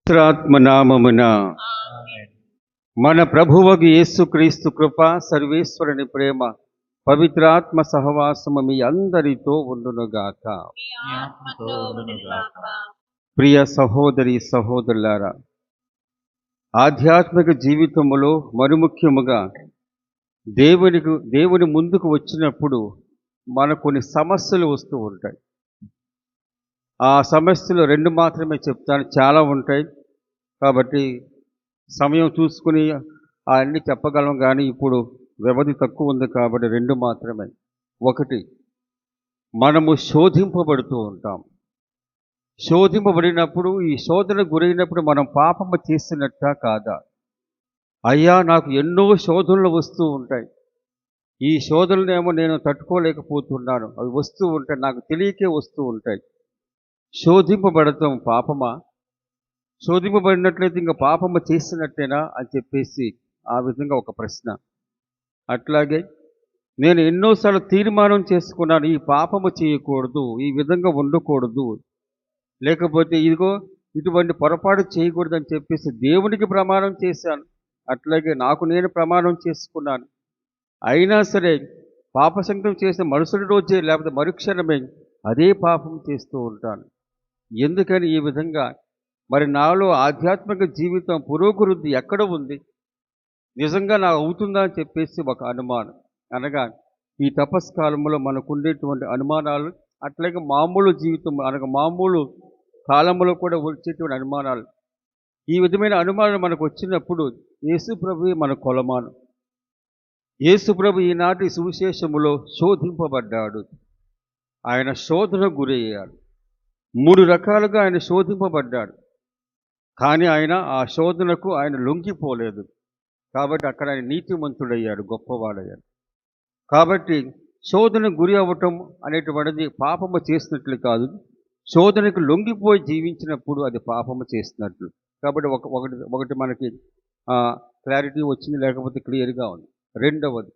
పవిత్రాత్మనామమున మన ప్రభువగు యేసుక్రీస్తు కృప, సర్వేశ్వరుని ప్రేమ, పవిత్రాత్మ సహవాసము మీ అందరితో ఉండునుగాక. ప్రియ సహోదరి సహోదరులారా, ఆధ్యాత్మిక జీవితములో మరుముఖ్యముగా దేవుని ముందుకు వచ్చినప్పుడు మనకు కొన్ని సమస్యలు వస్తూ ఉంటాయి. ఆ సమస్యలు రెండు మాత్రమే చెప్తాను, చాలా ఉంటాయి కాబట్టి సమయం చూసుకుని అన్నీ చెప్పగలం, కానీ ఇప్పుడు వ్యవధి తక్కువ ఉంది కాబట్టి రెండు మాత్రమే. ఒకటి, మనము శోధింపబడుతూ ఉంటాం. శోధింపబడినప్పుడు, ఈ శోధన గురైనప్పుడు మనం పాపము చేసినట్టా కాదా? అయ్యా, నాకు ఎన్నో శోధనలు వస్తూ ఉంటాయి, ఈ శోధనలేమో నేను తట్టుకోలేకపోతున్నాను, అవి వస్తూ ఉంటాయి, నాకు తెలియకే వస్తూ ఉంటాయి. శోధింపబడతాం పాపమా? శోధింపబడినట్లయితే ఇంకా పాపము చేసినట్టేనా అని చెప్పేసి ఆ విధంగా ఒక ప్రశ్న. అట్లాగే నేను ఎన్నోసార్లు తీర్మానం చేసుకున్నాను, ఈ పాపము చేయకూడదు, ఈ విధంగా ఉండకూడదు, లేకపోతే ఇదిగో ఇటువంటి పొరపాటు చేయకూడదు అని చెప్పేసి దేవునికి ప్రమాణం చేశాను. అట్లాగే నాకు నేను ప్రమాణం చేసుకున్నాను. అయినా సరే పాపసంగం చేసిన మరుసటి రోజే లేకపోతే మరుక్షణమే అదే పాపం చేస్తూ ఉంటాను. ఎందుకని ఈ విధంగా? మరి నాలో ఆధ్యాత్మిక జీవితం పురోభివృద్ధి ఎక్కడ ఉంది? నిజంగా నాకు అవుతుందా అని చెప్పేసి ఒక అనుమానం. అనగా ఈ తపస్కాలంలో మనకు ఉండేటువంటి అనుమానాలు, అట్లాగే మామూలు జీవితం అనగా మామూలు కాలంలో కూడా వచ్చేటువంటి అనుమానాలు. ఈ విధమైన అనుమానాలు మనకు వచ్చినప్పుడు యేసుప్రభువే మన కొలమాను. యేసుప్రభు ఈనాటి సువిశేషములో శోధింపబడ్డాడు. ఆయన శోధన గురయ్యాడు. 3 రకాలుగా ఆయన శోధింపబడ్డాడు. కానీ ఆయన ఆ శోధనకు ఆయన లొంగిపోలేదు. కాబట్టి అక్కడ ఆయన నీతిమంతుడయ్యాడు, గొప్పవాడయ్యాడు. కాబట్టి శోధన గురి అవ్వటం అనేటువంటిది పాపము చేసినట్లు కాదు, శోధనకు లొంగిపోయి జీవించినప్పుడు అది పాపము చేసినట్లు. కాబట్టి ఒకటి మనకి క్లారిటీ వచ్చింది, లేకపోతే క్లియర్గా ఉంది. రెండవది,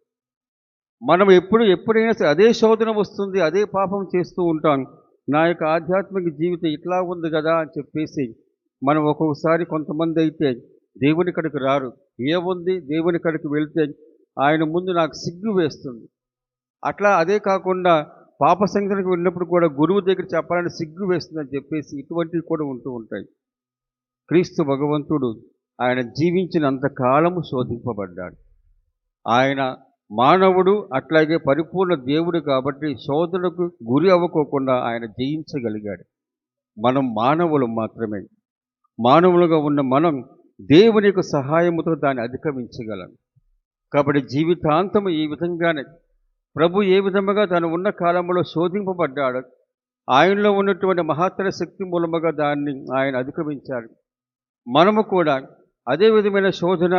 మనం ఎప్పుడైనా సరే అదే శోధన వస్తుంది, అదే పాపం చేస్తూ ఉంటాం. నా యొక్క ఆధ్యాత్మిక జీవితం ఇట్లా ఉంది కదా అని చెప్పేసి మనం ఒక్కొక్కసారి కొంతమంది అయితే దేవుని కడకు రారు. ఏముంది, దేవుని కడకు వెళ్తే ఆయన ముందు నాకు సిగ్గు వేస్తుంది. అట్లా అదే కాకుండా పాప సంఘటనకు వెళ్ళినప్పుడు కూడా గురువు దగ్గర చెప్పాలని సిగ్గు వేస్తుందని చెప్పేసి ఇటువంటివి కూడా ఉంటూ ఉంటాయి. క్రీస్తు భగవంతుడు ఆయన జీవించినంత కాలము శోధింపబడ్డాడు. ఆయన మానవుడు, అట్లాగే పరిపూర్ణ దేవుడు కాబట్టి శోధనకు గురి అవ్వకోకుండా ఆయన జయించగలిగాడు. మనం మానవులు మాత్రమే. మానవులుగా ఉన్న మనం దేవుని యొక్క సహాయముతో దాన్ని అధిగమించగలం. కాబట్టి జీవితాంతము ఈ విధంగానే ప్రభు ఏ విధముగా తను ఉన్న కాలంలో శోధింపబడ్డాడు, ఆయనలో ఉన్నటువంటి మహత్తర శక్తి మూలముగా దాన్ని ఆయన అధిగమించాడు. మనము కూడా అదే విధమైన శోధన,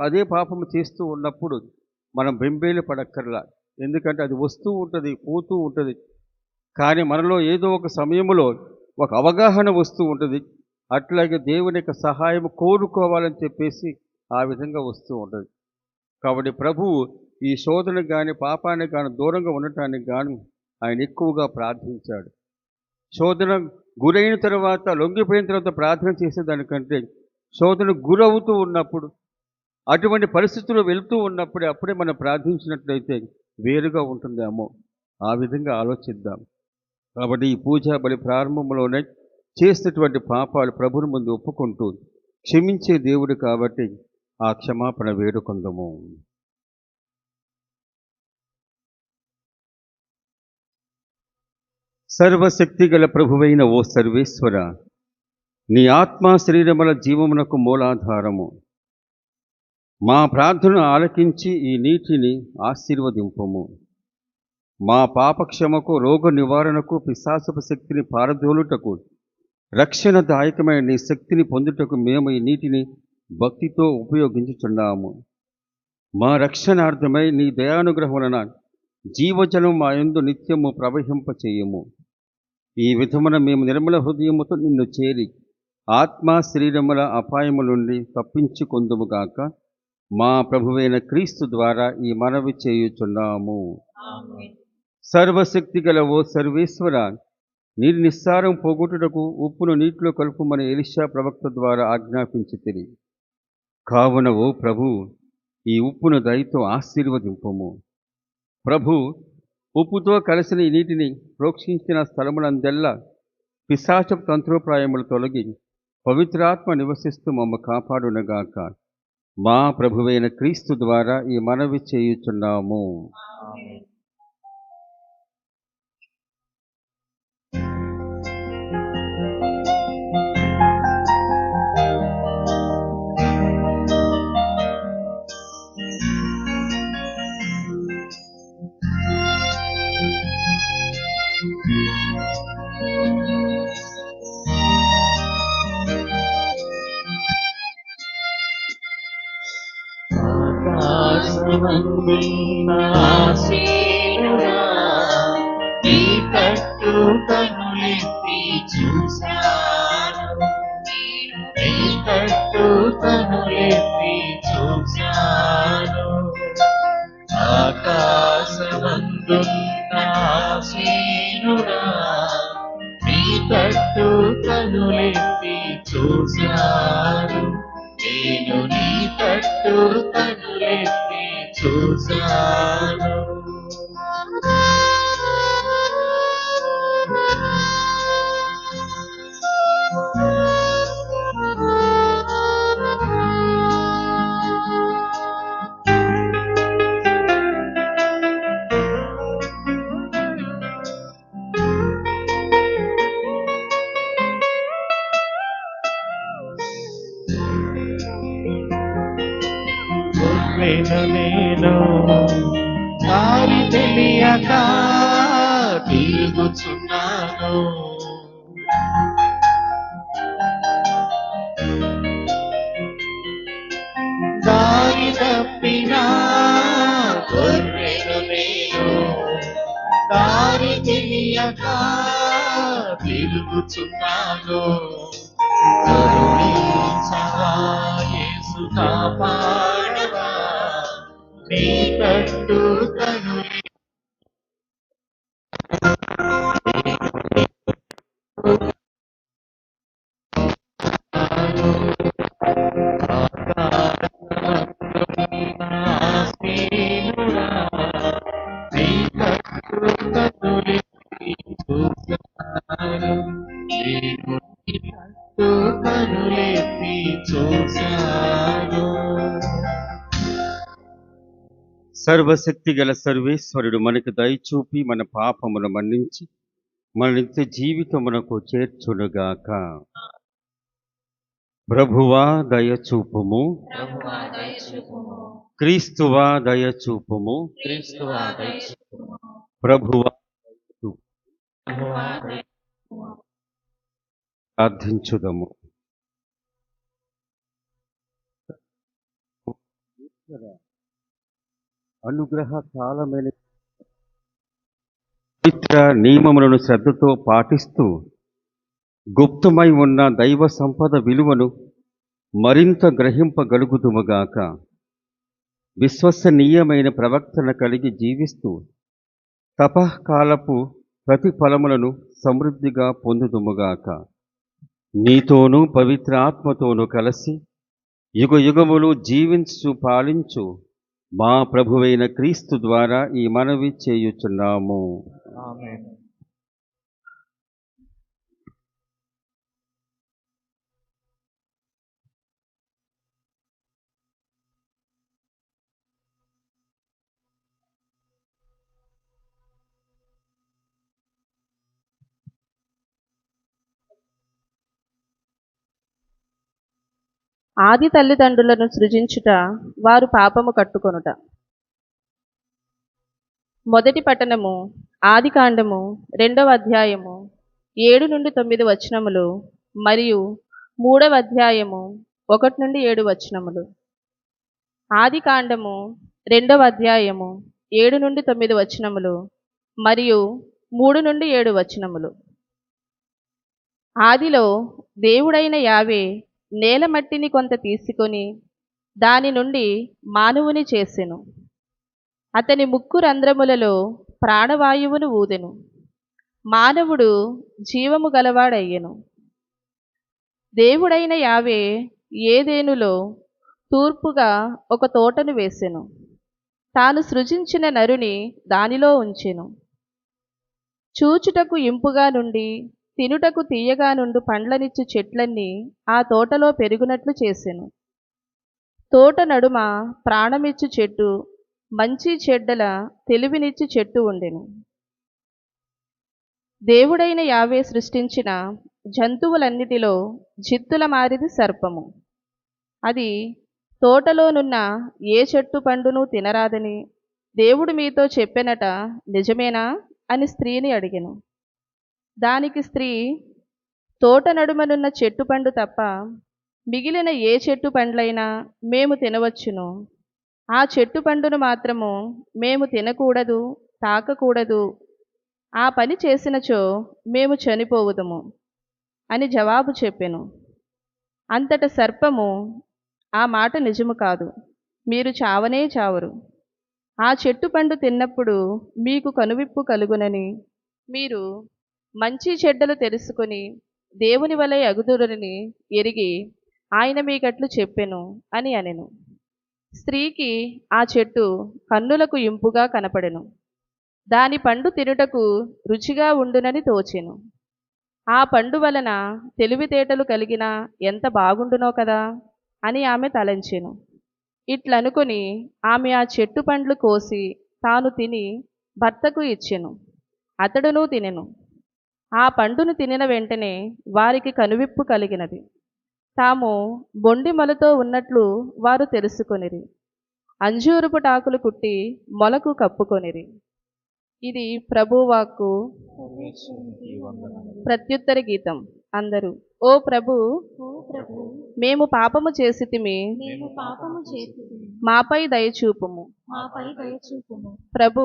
అదే పాపము చేస్తూ ఉన్నప్పుడు మనం బెంబేలు పడక్కర్లా. ఎందుకంటే అది వస్తూ ఉంటుంది, పోతూ ఉంటుంది. కానీ మనలో ఏదో ఒక సమయంలో ఒక అవగాహన వస్తూ ఉంటుంది. అట్లాగే దేవుని యొక్క సహాయం కోరుకోవాలని చెప్పేసి ఆ విధంగా వస్తూ ఉంటుంది. కాబట్టి ప్రభువు ఈ శోధనకు కానీ పాపానికి కానీ దూరంగా ఉండటానికి కానీ ఆయన ఎక్కువగా ప్రార్థించాడు. శోధన గురైన తర్వాత, లొంగిపోయిన తర్వాత ప్రార్థన చేసేదానికంటే శోధన గురవుతూ ఉన్నప్పుడు, అటువంటి పరిస్థితుల్లో వెళుతూ ఉన్నప్పుడే అప్పుడే మనం ప్రార్థించినట్లయితే వేరుగా ఉంటుందేమో. ఆ విధంగా ఆలోచిద్దాం. కాబట్టి ఈ పూజా బలి ప్రారంభంలోనే చేసినటువంటి పాపాలు ప్రభుని ముందు ఒప్పుకుంటూ క్షమించే దేవుడు కాబట్టి ఆ క్షమాపణ వేడుకొందము. సర్వశక్తి గల ప్రభువైన ఓ సర్వేశ్వర, నీ ఆత్మ శరీరముల జీవమునకు మూలాధారము, మా ప్రార్థన ఆలకించి ఈ నీటిని ఆశీర్వదింపము. మా పాపక్షమకు, రోగ నివారణకు, పిశాచపు శక్తిని పారదోలుటకు, రక్షణదాయకమైన నీ శక్తిని పొందుటకు మేము ఈ నీటిని భక్తితో ఉపయోగించుచున్నాము. మా రక్షణార్థమై నీ దయానుగ్రహమున జీవజలం మా యందు నిత్యము ప్రవహింపచేయము. ఈ విధమున మేము నిర్మల హృదయముతో నిన్ను చేరి ఆత్మ శరీరముల అపాయము నుండి తప్పించుకొందుముగాక. మా ప్రభువైన క్రీస్తు ద్వారా ఈ మనవి చేయుచున్నాము. సర్వశక్తి గల ఓ సర్వేశ్వర, నీరు నిస్సారం పోగొట్టుటకు ఉప్పును నీటిలో కలుపుమని ఎలీషా ప్రవక్త ద్వారా ఆజ్ఞాపించితిరి. కావున ఓ ప్రభు, ఈ ఉప్పును దయతో ఆశీర్వదింపుము. ప్రభు, ఉప్పుతో కలిసిన ఈ నీటిని ప్రోక్షించిన స్థలములందెల్లా పిశాచపు తంత్రోపాయములు తొలగి పవిత్రాత్మ నివసిస్తూ మమ్మ కాపాడునగాక. మా ప్రభువైన క్రీస్తు ద్వారా ఈ మనవి చేయుచున్నాము. ఆకాశమందున్న ఆసీనుడా, నీ తట్టు కనులెత్తి చూశాను. నీ తట్టు కనులెత్తి చూశాను. ఆకాశమందున్న ఆసీనుడా, నీ తట్టు కనులెత్తి చూశాను. నేను నీ తట్టు కనులెత్తి చూశాను. నేను దారి తెలియక తిరుగుచున్నాను. దారి తప్పిన గొర్రెను నేను, దారి తెలియక తిరుగుచున్నాను. కరుణించవా యేసు, కాపాడవా, నీ తట్టు కనులెత్తి చూశాను. సర్వశక్తి గల సర్వేశ్వరుడు మనకు దయచూపి మన పాపమును మన్నించి మన నిత్య జీవితమునకు చేర్చునుగాక. ప్రభువా దయచూపుము, క్రీస్తువా దయచూపుము, ప్రభువా ప్రార్థించుదము. అనుగ్రహ కాలమైన పవిత్ర నియమములను శ్రద్ధతో పాటిస్తూ గుప్తమై ఉన్న దైవ సంపద విలువను మరింత గ్రహింపగలుగుదుముగాక. విశ్వసనీయమైన ప్రవర్తన కలిగి జీవిస్తూ తపకాలపు ప్రతిఫలములను సమృద్ధిగా పొందుదుముగాక. నీతోనూ పవిత్ర ఆత్మతోనూ కలిసి యుగయుగములు జీవించు పాలించు మా ప్రభువైన క్రీస్తు ద్వారా ఈ మనవి చేయుచున్నాము. ఆమేన్. ఆది తల్లిదండ్రులను సృజించుట, వారు పాపము కట్టుకొనుట. మొదటి పట్టణము ఆదికాండము 2వ అధ్యాయము 7 నుండి 9 వచనములు మరియు 3వ అధ్యాయము 1 నుండి 7 వచనములు. ఆదికాండము 2వ అధ్యాయము 7 నుండి 9 వచనములు మరియు 3 నుండి 7 వచనములు. ఆదిలో దేవుడైన యావే నేల మట్టిని కొంత తీసుకొని దాని నుండి మానవుని చేసెను. అతని ముక్కు రంధ్రములలో ప్రాణవాయువును ఊదెను. మానవుడు జీవము గలవాడయ్యెను. దేవుడైన యావే ఏదేనులో తూర్పుగా ఒక తోటను వేసెను. తాను సృజించిన నరుని దానిలో ఉంచెను. చూచుటకు ఇంపుగా నుండి తినుటకు తీయగా నుండి పండ్లనిచ్చు చెట్లన్నీ ఆ తోటలో పెరుగునట్లు చేసెను. తోట నడుమ ప్రాణమిచ్చు చెట్టు, మంచి చెడ్డల తెలివినిచ్చు చెట్టు ఉండెను. దేవుడైన యావే సృష్టించిన జంతువులన్నిటిలో జిత్తుల మారిది సర్పము. అది తోటలోనున్న ఏ చెట్టు పండును తినరాదని దేవుడు మీతో చెప్పెనట నిజమేనా అని స్త్రీని అడిగెను. దానికి స్త్రీ, తోట నడుమనున్న చెట్టు పండు తప్ప మిగిలిన ఏ చెట్టు పండ్లైనా మేము తినవచ్చును. ఆ చెట్టు పండును మాత్రము మేము తినకూడదు, తాకకూడదు. ఆ పని చేసినచో మేము చనిపోవుదుము అని జవాబు చెప్పెను. అంతట సర్పము, ఆ మాట నిజము కాదు, మీరు చావనే చావరు. ఆ చెట్టు పండు తిన్నప్పుడు మీకు కనువిప్పు కలుగునని మీరు మంచి చెడ్డలు తెలుసుకొని దేవుని వలె అగుదురని ఎరిగి ఆయన మీకట్లు చెప్పెను అని అనెను. స్త్రీకి ఆ చెట్టు కన్నులకు ఇంపుగా కనపడెను. దాని పండు తినుటకు రుచిగా ఉండునని తోచెను. ఆ పండు వలన తెలివితేటలు కలిగిన ఎంత బాగుండునో కదా అని ఆమె తలంచెను. ఇట్లనుకొని ఆమె ఆ చెట్టు పండ్లు కోసి తాను తిని భర్తకు ఇచ్చెను. అతడును తినెను. ఆ పండును తినిన వెంటనే వారికి కనువిప్పు కలిగినది. తాము బొండి మొలతో ఉన్నట్లు వారు తెలుసుకొనిరి. అంజూరపు టాకులు కుట్టి మొలకు కప్పుకొనిరి. ఇది ప్రభువాక్కు. ప్రత్యుత్తర గీతం. అందరూ, ఓ ప్రభు, మేము పాపము చేసితిమి, మాపై దయచూపుము. ప్రభు,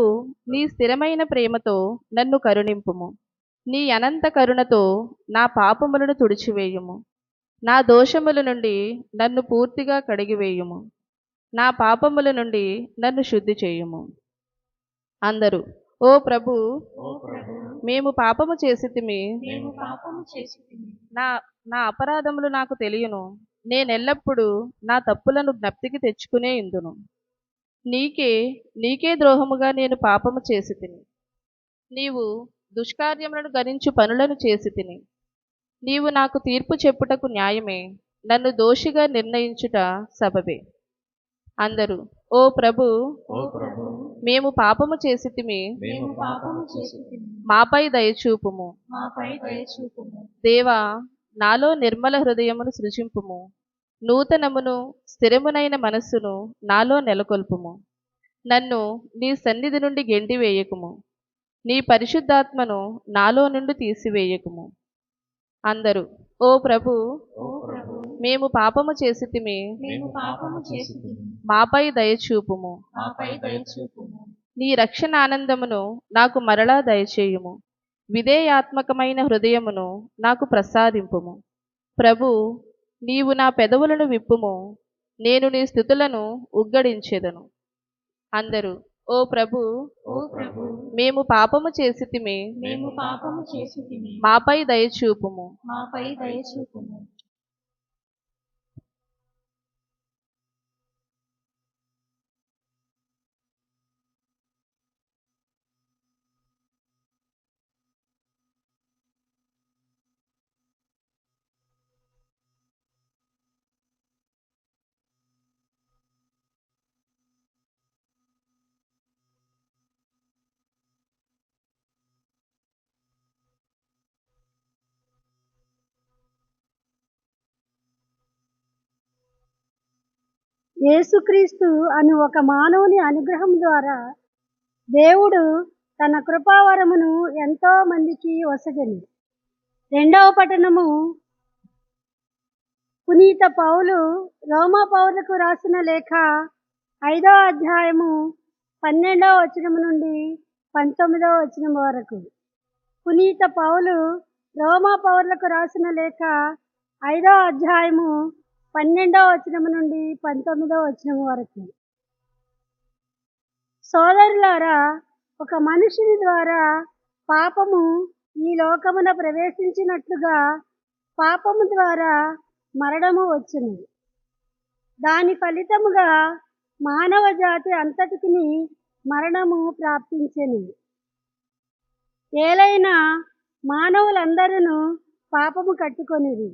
నీ స్థిరమైన ప్రేమతో నన్ను కరుణింపుము. నీ అనంత కరుణతో నా పాపములను తుడిచివేయుము. నా దోషముల నుండి నన్ను పూర్తిగా కడిగివేయుము. నా పాపముల నుండి నన్ను శుద్ధి చేయుము. అందరూ, ఓ ప్రభు, మేము పాపము చేసితిమి, నా అపరాధములు నాకు తెలియను. నేనెల్లప్పుడూ నా తప్పులను జ్ఞప్తికి తెచ్చుకునే ఇందును. నీకే ద్రోహముగా నేను పాపము చేసి తిని, నీవు దుష్కార్యములను గణించు పనులను చేసి తిని. నీవు నాకు తీర్పు చెప్పుటకు న్యాయమే, నన్ను దోషిగా నిర్ణయించుట సబబే. అందరూ, ఓ ప్రభు, మేము పాపము చేసితిమి, మాపై దయచూపుము. దేవా, నాలో నిర్మల హృదయమును సృజింపుము. నూతనమును స్థిరమునైన మనస్సును నాలో నెలకొల్పుము. నన్ను నీ సన్నిధి నుండి గెంటివేయకుము. నీ పరిశుద్ధాత్మను నాలో నుండి తీసివేయకుము. అందరూ, ఓ ప్రభు, మేము పాపము చేసితిమి, మాపై దయచూపుము. నీ రక్షణ ఆనందమును నాకు మరలా దయచేయుము. విధేయాత్మకమైన హృదయమును నాకు ప్రసాదింపుము. ప్రభు, నీవు నా పెదవులను విప్పుము. నేను నీ స్తుతులను ఉగ్గడించెదను. అందరూ, ఓ ప్రభు, మేము పాపము చేసితిమి, మాపై దయచూపుము. యేసుక్రీస్తు అను ఒక మానవుని అనుగ్రహం ద్వారా దేవుడు తన కృపావరమును ఎంతో మందికి వసగను. రెండవ పట్టణము, పునీత పౌలు రోమా పౌరులకు రాసిన లేఖ 5వ అధ్యాయము 12వ వచనం నుండి 19వ వచనం వరకు. పునీత పౌలు రోమా పౌరులకు రాసిన లేఖ 5వ అధ్యాయము 12వ వచనం నుండి 19వ వచనం వరకు. సోదరులారా, ఒక మనుషుని ద్వారా పాపము ఈ లోకమున ప్రవేశించినట్లుగా పాపము ద్వారా మరణము వచ్చును. దాని ఫలితముగా మానవ జాతి అంతటికి మరణము ప్రాప్తించెను. ఏలైనా మానవులందరూ పాపము కట్టుకొనిరి.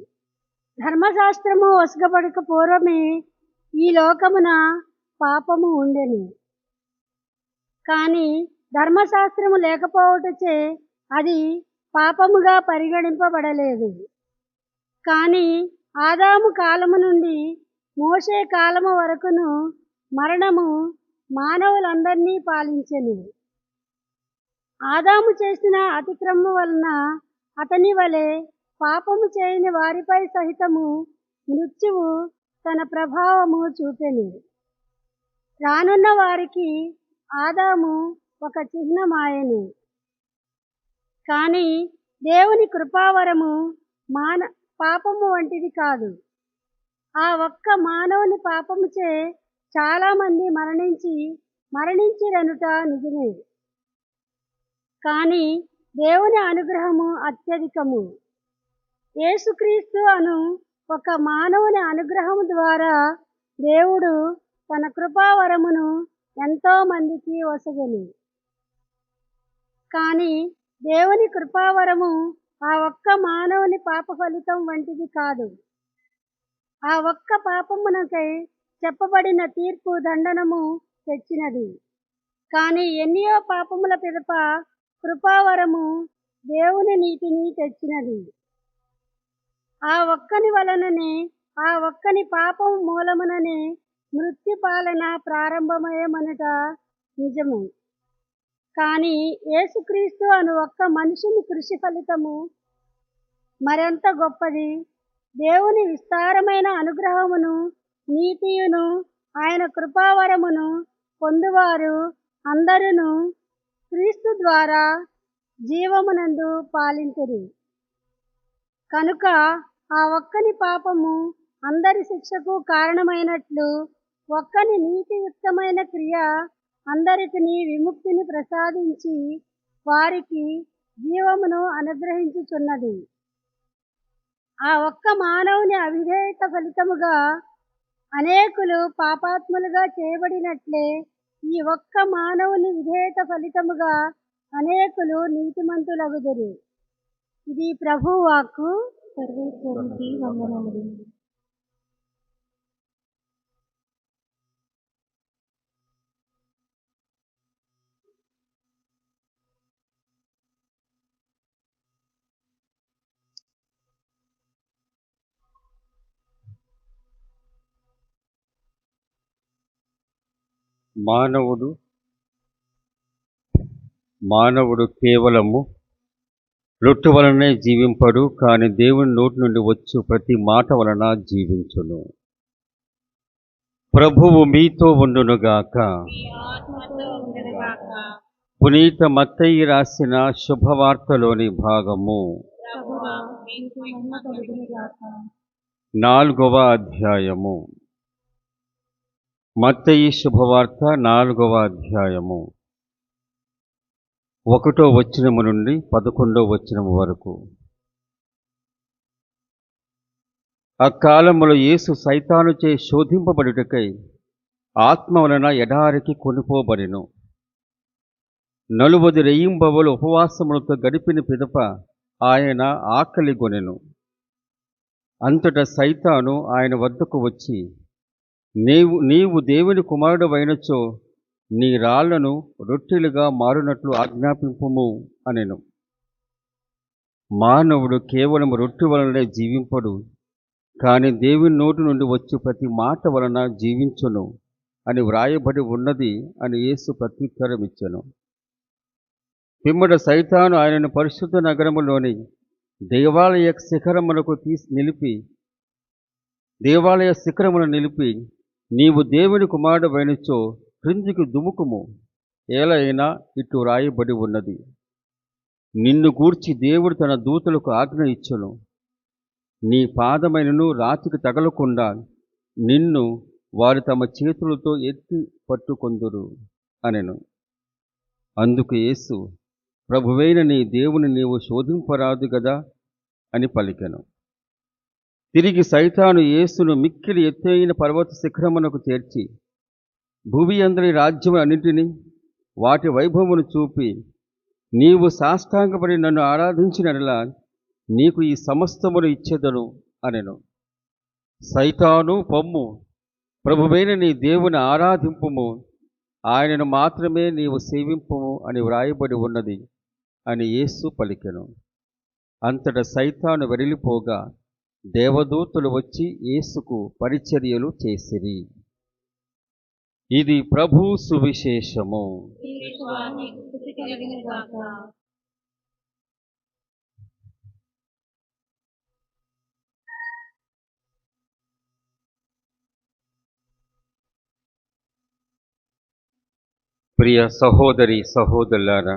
ధర్మశాస్త్రము వసగబడక పూర్వమే ఈ లోకమున పాపము ఉండెను. కానీ ధర్మశాస్త్రము లేకపోవటచే అది పాపముగా పరిగణింపబడలేదు. కానీ ఆదాము కాలము నుండి మోషే కాలము వరకును మరణము మానవులందరినీ పాలించెను. ఆదాము చేసిన అతిక్రమము వలన అతని వలె పాపము చేయని వారిపై సహితము మృత్యువు తన ప్రభావము చూపెను. రానున్న వారికి ఆదాము ఒక చిహ్నమాయెను. కానీ దేవుని కృపావరము పాపము వంటిది కాదు. ఆ ఒక్క మానవుని పాపముచే చాలా మంది మరణించిరనుట నిజమే. కానీ దేవుని అనుగ్రహము అత్యధికము. యేసుక్రీస్తు అను ఒక మానవుని అనుగ్రహము ద్వారా దేవుడు తన కృపావరమును ఎంతో మందికి వసగెను. కానీ దేవుని కృపావరము ఆ ఒక్క మానవుని పాప ఫలితం వంటిది కాదు. ఆ ఒక్క పాపమునకై చెప్పబడిన తీర్పు దండనము తెచ్చినది. కానీ ఎన్నో పాపముల పిదప కృపావరము దేవుని నీతిని తెచ్చినది. ఆ ఒక్కని వలననే, ఆ ఒక్కని పాపం మూలముననే మృత్యు పాలన ప్రారంభమయ్యమనట నిజము. కానీ యేసుక్రీస్తు అను ఒక్క మనిషిని కృషి ఫలితము మరెంత గొప్పది. దేవుని విస్తారమైన అనుగ్రహమును, నీతియును, ఆయన కృపావరమును పొందువారు అందరూ క్రీస్తు ద్వారా జీవమునందు పాలింతురు. కనుక ఆ ఒక్కని పాపము అందరి శిక్షకు కారణమైనట్లు ఒక్కని నీతియుక్తమైన క్రియ అందరికి విముక్తిని ప్రసాదించి వారికి జీవమును అనుగ్రహించుచున్నది. ఆ ఒక్క మానవుని అవిధేయత ఫలితముగా అనేకులు పాపాత్ములుగా చేయబడినట్లే ఈ ఒక్క మానవుని విధేయత ఫలితముగా అనేకులు నీతిమంతులగుదురు. ఇది ప్రభువు వాక్కు. సర్వేశ్వరునికి వందనములు. మానవుడు కేవలము రొట్టె వలనే జీవింపడు, కానీ దేవుని నోటి నుండి వచ్చు ప్రతి మాట వలన జీవించును. ప్రభువు మీతో ఉండునుగాక. పునీత మత్తయి రాసిన శుభవార్తలోని భాగము 4వ అధ్యాయము. మత్తయి శుభవార్త 4వ అధ్యాయము 1వ వచనము నుండి 11వ వచనము వరకు. అకాలములో యేసు సైతానుచే శోధింపబడుటకై ఆత్మ వలన ఎడారికి కొనిపోబడెను. 40 రెయ్యింబవలు ఉపవాసములతో గడిపిన పిదప ఆయన ఆకలిగొనెను. అంతటా సైతాను ఆయన వద్దకు వచ్చి, నీవు దేవుని కుమారుడు అయినచో నీ రాళ్లను రొట్టెలుగా మారునట్లు ఆజ్ఞాపింపుము అనెను. మానవుడు కేవలం రొట్టె వలనే జీవింపడు, కానీ దేవుని నోటి నుండి వచ్చు ప్రతి మాట వలన జీవించును అని వ్రాయబడి ఉన్నది అని యేసు ప్రత్యుత్తరం ఇచ్చెను. పిమ్మట సైతాను ఆయనను పరిశుద్ధ నగరములోని దేవాలయ శిఖరమును నిలిపి నీవు దేవుని కుమారుడు అయినచో క్రిందికి దుముకుము, ఏలైనా ఇటు రాయబడి ఉన్నది, నిన్ను గూర్చి దేవుడు తన దూతలకు ఆజ్ఞ ఇచ్చును, నీ పాదమైనను రాతికి తగలకుండా నిన్ను వారు తమ చేతులతో ఎత్తి పట్టుకొందురు అనెను. అందుకు యేసు, ప్రభువైన నీ దేవుని నీవు శోధింపరాదు గదా అని పలికెను. తిరిగి సైతాను యేసును మిక్కిలి ఎత్తైన పర్వత శిఖరమునకు చేర్చి భూమి అందరి రాజ్యము అన్నింటినీ వాటి వైభవమును చూపి, నీవు సాష్టాంగపడి నన్ను ఆరాధించినలా నీకు ఈ సమస్తమును ఇచ్చేదను అనెను. సైతాను పొమ్ము, ప్రభువైన నీ దేవుని ఆరాధింపుము, ఆయనను మాత్రమే నీవు సేవింపుము అని వ్రాయబడి ఉన్నది అని యేసు పలికెను. అంతటా సైతాను వెడలిపోగా దేవదూతలు వచ్చి యేసుకు పరిచర్యలు చేసిరి. ఇది ప్రభు సువిశేషము. ప్రియ సహోదరి సహోదరులారా,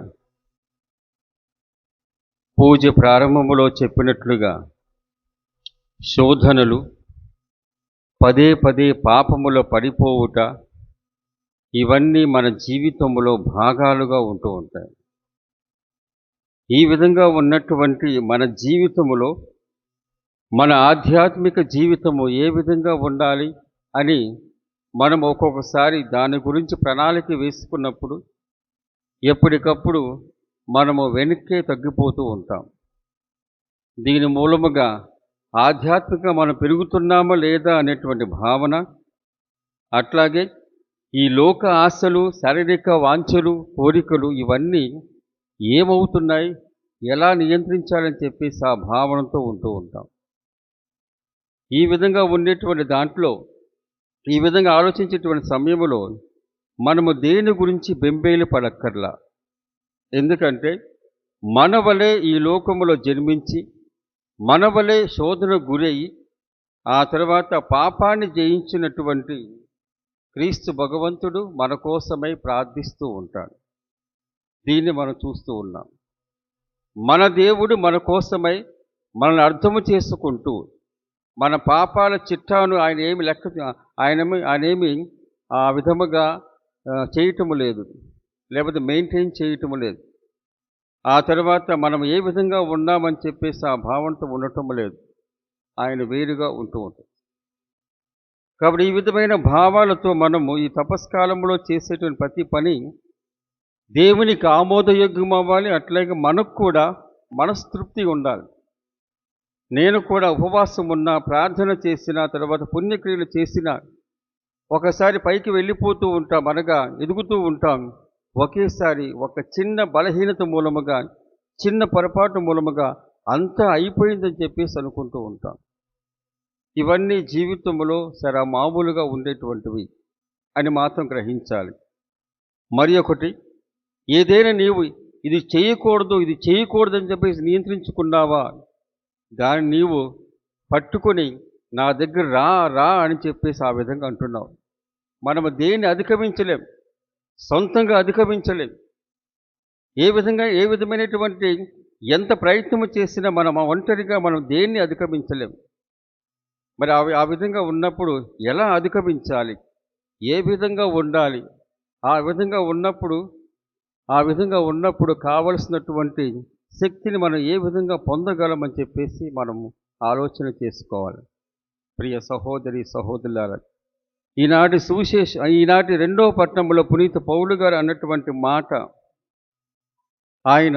పూజ ప్రారంభములో చెప్పినట్లుగా శోధనలు, పదే పదే పాపములో పడిపోవుట, ఇవన్నీ మన జీవితంలో భాగాలుగా ఉంటూ ఉంటాయి. ఈ విధంగా ఉన్నటువంటి మన జీవితములో మన ఆధ్యాత్మిక జీవితము ఏ విధంగా ఉండాలి అని మనం ఒక్కొక్కసారి దాని గురించి ప్రణాళిక వేసుకున్నప్పుడు ఎప్పటికప్పుడు మనము వెనక్కే తగ్గిపోతూ ఉంటాం. దీని మూలముగా ఆధ్యాత్మికంగా మనం పెరుగుతున్నామా లేదా అనేటువంటి భావన, అట్లాగే ఈ లోక ఆశలు, శారీరక వాంఛలు, కోరికలు ఇవన్నీ ఏమవుతున్నాయి, ఎలా నియంత్రించాలని చెప్పేసి ఆ భావనతో ఉంటూ ఉంటాం. ఈ విధంగా ఉండేటువంటి దాంట్లో, ఈ విధంగా ఆలోచించేటువంటి సమయంలో మనము దేని గురించి బెంబేలు పడక్కర్లా. ఎందుకంటే మన వలె ఈ లోకములో జన్మించి, మన వలె శోధన గురయ్యి, ఆ తర్వాత పాపాన్ని జయించినటువంటి క్రీస్తు భగవంతుడు మన కోసమై ప్రార్థిస్తూ ఉంటాడు. దీన్ని మనం చూస్తూ ఉన్నాం. మన దేవుడు మన కోసమై మనల్ని అర్థము చేసుకుంటూ, మన పాపాల చిట్టాను ఆయన ఏమి ఆ విధముగా చేయటము లేదు, లేకపోతే మెయింటైన్ చేయటము లేదు. ఆ తర్వాత మనం ఏ విధంగా ఉన్నామని చెప్పేసి ఆ భావంతో ఉండటం లేదు. ఆయన వేరుగా ఉంటూ ఉంటాడు. కాబట్టి ఈ విధమైన భావాలతో మనము ఈ తపస్కాలంలో చేసేటువంటి ప్రతి పని దేవునికి ఆమోదయోగ్యం అవ్వాలి. అట్లాగే మనకు కూడా మనస్తృప్తి ఉండాలి. నేను కూడా ఉపవాసం ఉన్నా, ప్రార్థన చేసిన, తర్వాత పుణ్యక్రియలు చేసిన, ఒకసారి పైకి వెళ్ళిపోతూ ఉంటాం, అనగా ఎదుగుతూ ఉంటాం. ఒకేసారి ఒక చిన్న బలహీనత మూలముగా, చిన్న పొరపాటు మూలముగా అంతా అయిపోయిందని చెప్పేసి అనుకుంటూ ఉంటాం. ఇవన్నీ జీవితంలో మామూలుగా ఉండేటువంటివి అని మాత్రం గ్రహించాలి. మరి ఒకటి, ఏదైనా నీవు ఇది చేయకూడదని చెప్పేసి నియంత్రించుకున్నావా, దాన్ని నీవు పట్టుకొని నా దగ్గర రా అని చెప్పేసి ఆ విధంగా అంటున్నావు. మనము దేన్ని అధిగమించలేం, సొంతంగా అధిగమించలేం. ఏ విధమైనటువంటి ఎంత ప్రయత్నం చేసినా మనం ఒంటరిగా మనం దేన్ని అధిగమించలేం. మరి ఆ విధంగా ఉన్నప్పుడు ఎలా అధిగమించాలి, ఏ విధంగా ఉండాలి, ఆ విధంగా ఉన్నప్పుడు కావలసినటువంటి శక్తిని మనం ఏ విధంగా పొందగలమని చెప్పేసి మనము ఆలోచన చేసుకోవాలి. ప్రియ సహోదరి సహోదరులారా, ఈనాటి 2వ పట్టణంలో పునీత పౌలు గారు అన్నటువంటి మాట, ఆయన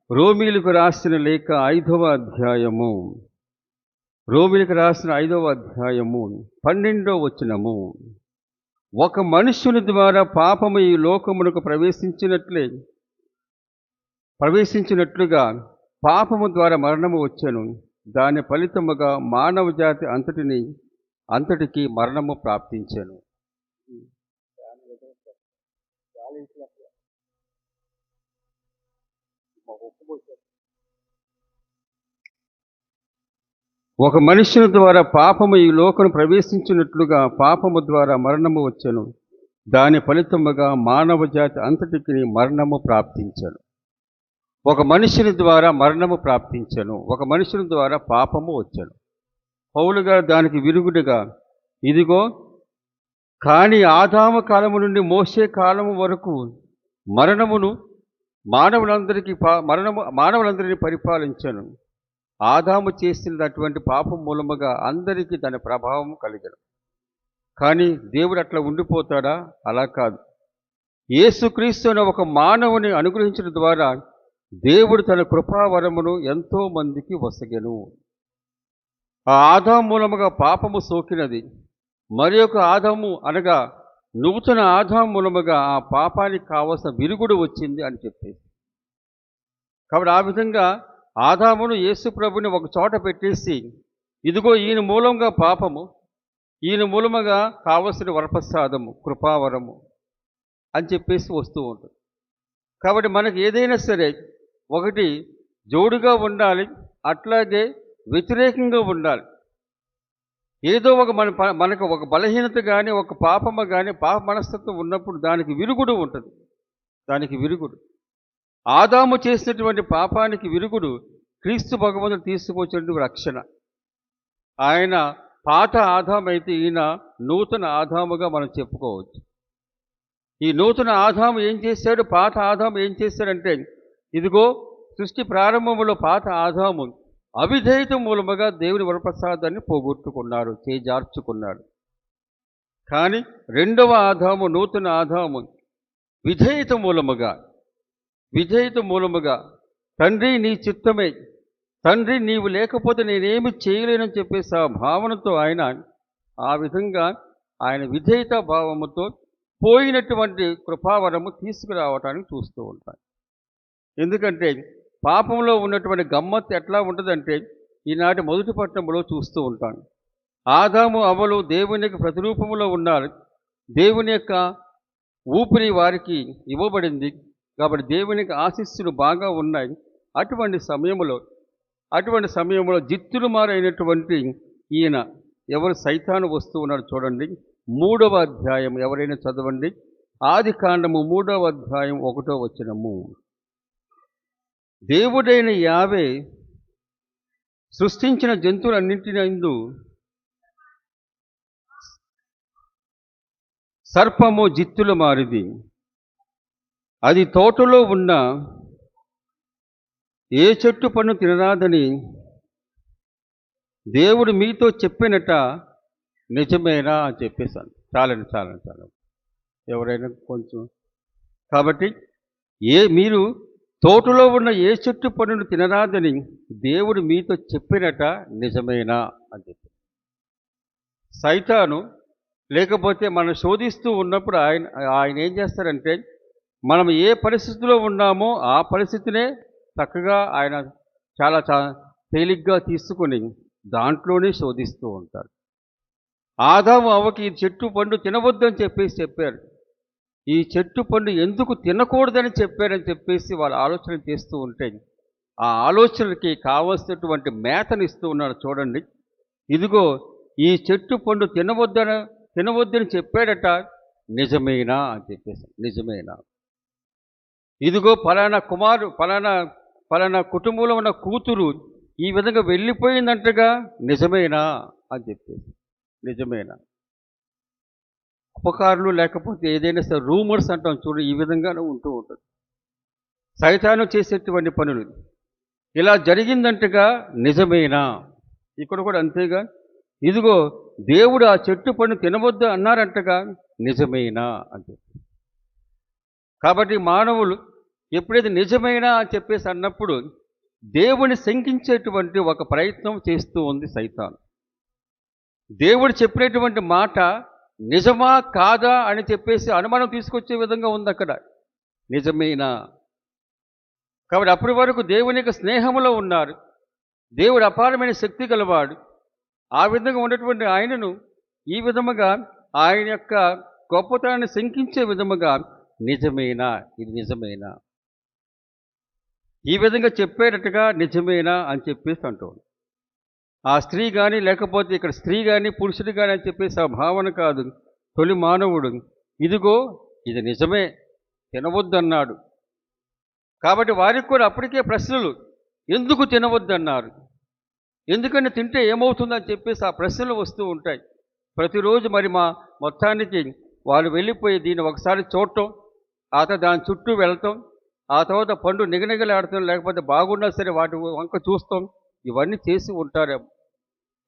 రోమీలకు రాసిన లేఖ 5వ అధ్యాయము, 12వ వచనము, ఒక మనుష్యుని ద్వారా పాపము ఈ లోకమునకు ప్రవేశించినట్లుగా పాపము ద్వారా మరణము వచ్చెను. దాని ఫలితముగా మానవ జాతి అంతటికి మరణము ప్రాప్తించెను. ఒక మనుష్యుని ద్వారా పాపము ఈ లోకను ప్రవేశించినట్లుగా పాపము ద్వారా మరణము వచ్చెను. దాని ఫలితముగా మానవ జాతి అంతటికి మరణము ప్రాప్తించెను. ఒక మనుషుని ద్వారా మరణము ప్రాప్తించెను, ఒక మనుషుని ద్వారా పాపము వచ్చెను. పౌలు గారు దానికి విరుగుడుగా, ఇదిగో కానీ ఆదాము కాలము నుండి మోషే కాలము వరకు మరణమును మానవులందరినీ పరిపాలించను. ఆదాము చేసినటువంటి పాపం మూలముగా అందరికీ దాని ప్రభావం కలిగను. కానీ దేవుడు అట్లా ఉండిపోతాడా? అలా కాదు. యేసుక్రీస్తు అనే ఒక మానవుని అనుగ్రహించడం ద్వారా దేవుడు తన కృపావరమును ఎంతో మందికి వసగెను. ఆ ఆదాము మూలముగా పాపము సోకినది. మరి ఒక ఆదాము అనగా నూతన ఆదాము మూలముగా ఆ పాపానికి కావలసిన విరుగుడు వచ్చింది అని చెప్పేసి. కాబట్టి ఆ విధంగా ఆదామును యేసు ప్రభుని ఒక చోట పెట్టేసి, ఇదిగో ఈయన మూలంగా పాపము, ఈయన మూలముగా కావలసిన వరప్రసాదము, కృపావరము అని చెప్పేసి వస్తూ ఉంటుంది. కాబట్టి మనకు ఏదైనా సరే ఒకటి జోడుగా ఉండాలి, అట్లాగే వ్యతిరేకంగా ఉండాలి. ఏదో ఒక మనకు ఒక బలహీనత కానీ, ఒక పాపము కానీ, పాప మనస్తత్వం ఉన్నప్పుడు దానికి విరుగుడు ఉంటుంది. దానికి విరుగుడు ఆదాము చేసినటువంటి పాపానికి విరుగుడు క్రీస్తు భగవంతుడు తీసుకొచ్చినటువంటి రక్షణ. ఆయన పాత ఆదాము అయితే ఈయన నూతన ఆదాముగా మనం చెప్పుకోవచ్చు. ఈ నూతన ఆదాము ఏం చేశాడు, పాత ఆదాము ఏం చేశాడంటే, ఇదిగో సృష్టి ప్రారంభంలో పాత ఆదాము అవిధేయత మూలముగా దేవుని వరప్రసాదాన్ని పోగొట్టుకున్నాడు, చేజార్చుకున్నాడు. కానీ రెండవ ఆదాము, నూతన ఆదాము విధేయత మూలముగా తండ్రి నీ చిత్తమే, తండ్రి నీవు లేకపోతే నేనేమి చేయలేనని చెప్పేసి ఆ భావనతో ఆయన ఆ విధంగా ఆయన విధేయత భావముతో పోయినటువంటి కృపావరము తీసుకురావటానికి చూస్తూ ఉంటాను. ఎందుకంటే పాపంలో ఉన్నటువంటి గమ్మత్తు ఎట్లా ఉంటుందంటే, ఈనాటి మొదటి పట్టణంలో చూస్తూ ఉంటాను. ఆదాము అవ్వలు దేవునికి ప్రతిరూపములో ఉన్నారు. దేవుని యొక్క ఊపిరి వారికి ఇవ్వబడింది కాబట్టి దేవునికి ఆశీస్సులు బాగా ఉన్నాయి. అటువంటి సమయంలో జిత్తులు మారైనటువంటి ఈయన ఎవరు సైతాను వస్తూ ఉన్నాడు చూడండి. 3వ అధ్యాయం ఎవరైనా చదవండి. ఆదికాండము 3వ అధ్యాయం 1వ వచనము. దేవుడైన యావే సృష్టించిన జంతువులన్నింటినందు సర్పము జిత్తుల మారిది. అది తోటలో ఉన్న ఏ చెట్టు పండు తినరాదని దేవుడు మీతో చెప్పినట నిజమేనా అని చెప్పేశాను. చాలండి. ఎవరైనా కొంచెం. కాబట్టి మీరు తోటలో ఉన్న ఏ చెట్టు పండును తినరాదని దేవుడు మీతో చెప్పినట నిజమేనా అని చెప్పి. సైతాను లేకపోతే మనం శోధిస్తూ ఉన్నప్పుడు ఆయన ఏం చేస్తారంటే, మనం ఏ పరిస్థితిలో ఉన్నామో ఆ పరిస్థితినే చక్కగా ఆయన చాలా తేలిగ్గా తీసుకుని దాంట్లోనే శోధిస్తూ ఉంటారు. ఆదాము అవ్వకి ఈ చెట్టు పండు తినవద్దని చెప్పారు. ఈ చెట్టు పండు ఎందుకు తినకూడదని చెప్పేసి వాళ్ళు ఆలోచన చేస్తూ ఉంటే ఆ ఆలోచనకి కావలసినటువంటి మేతను ఇస్తూ ఉన్నారు చూడండి. ఇదిగో ఈ చెట్టు పండు తినవద్దని చెప్పాడట, నిజమేనా అని చెప్పేసి. నిజమేనా? ఇదిగో ఫలానా కుటుంబంలో ఉన్న కూతురు ఈ విధంగా వెళ్ళిపోయిందంటగా, నిజమేనా అని చెప్పేసి. నిజమేనా? ఉపకారులు లేకపోతే ఏదైనా సరే రూమర్స్ అంటాం చూడు, ఈ విధంగానే ఉంటూ ఉంటుంది. సైతాను చేసేటువంటి పనులు ఇలా జరిగిందంటగా, నిజమేనా? ఇక్కడ కూడా అంతేగా. ఇదిగో దేవుడు ఆ చెట్టు పండు తినవద్దు అన్నారంటగా, నిజమేనా అని చెప్పి. కాబట్టి మానవులు ఎప్పుడైతే నిజమేనా అని చెప్పేసి అన్నప్పుడు దేవుని శంకించేటువంటి ఒక ప్రయత్నం చేస్తూ ఉంది సైతాను. దేవుడు చెప్పినటువంటి మాట నిజమా కాదా అని చెప్పేసి అనుమానం తీసుకొచ్చే విధంగా ఉంది అక్కడ. నిజమేనా? కాబట్టి అప్పటి వరకు దేవుని యొక్క స్నేహంలో ఉన్నారు. దేవుడు అపారమైన శక్తి గలవాడు. ఆ విధంగా ఉన్నటువంటి ఆయనను ఈ విధముగా ఆయన యొక్క గొప్పతనాన్ని శంకించే విధముగా, నిజమేనా, ఇది నిజమేనా, ఈ విధంగా చెప్పేటట్టుగా నిజమేనా అని చెప్పేసి అంటాడు. ఆ స్త్రీ కానీ లేకపోతే ఇక్కడ స్త్రీ కానీ పురుషుడు కానీ అని చెప్పేసి ఆ భావన కాదు. తొలి మానవుడు ఇదిగో ఇది నిజమే తినవద్దన్నాడు. కాబట్టి వారికి కూడా అప్పటికే ప్రశ్నలు, ఎందుకు తినవద్దన్నారు, ఎందుకని తింటే ఏమవుతుందని చెప్పేసి ఆ ప్రశ్నలు వస్తూ ఉంటాయి ప్రతిరోజు. మరి మొత్తానికి వాళ్ళు వెళ్ళిపోయి దీన్ని ఒకసారి చూడటం, ఆ తర్వాత దాని చుట్టూ వెళ్ళటం, ఆ తర్వాత పండు నిగనిగలాడుతాం, లేకపోతే బాగున్నా సరే వాటి వంక చూస్తాం, ఇవన్నీ చేసి ఉంటారేమో.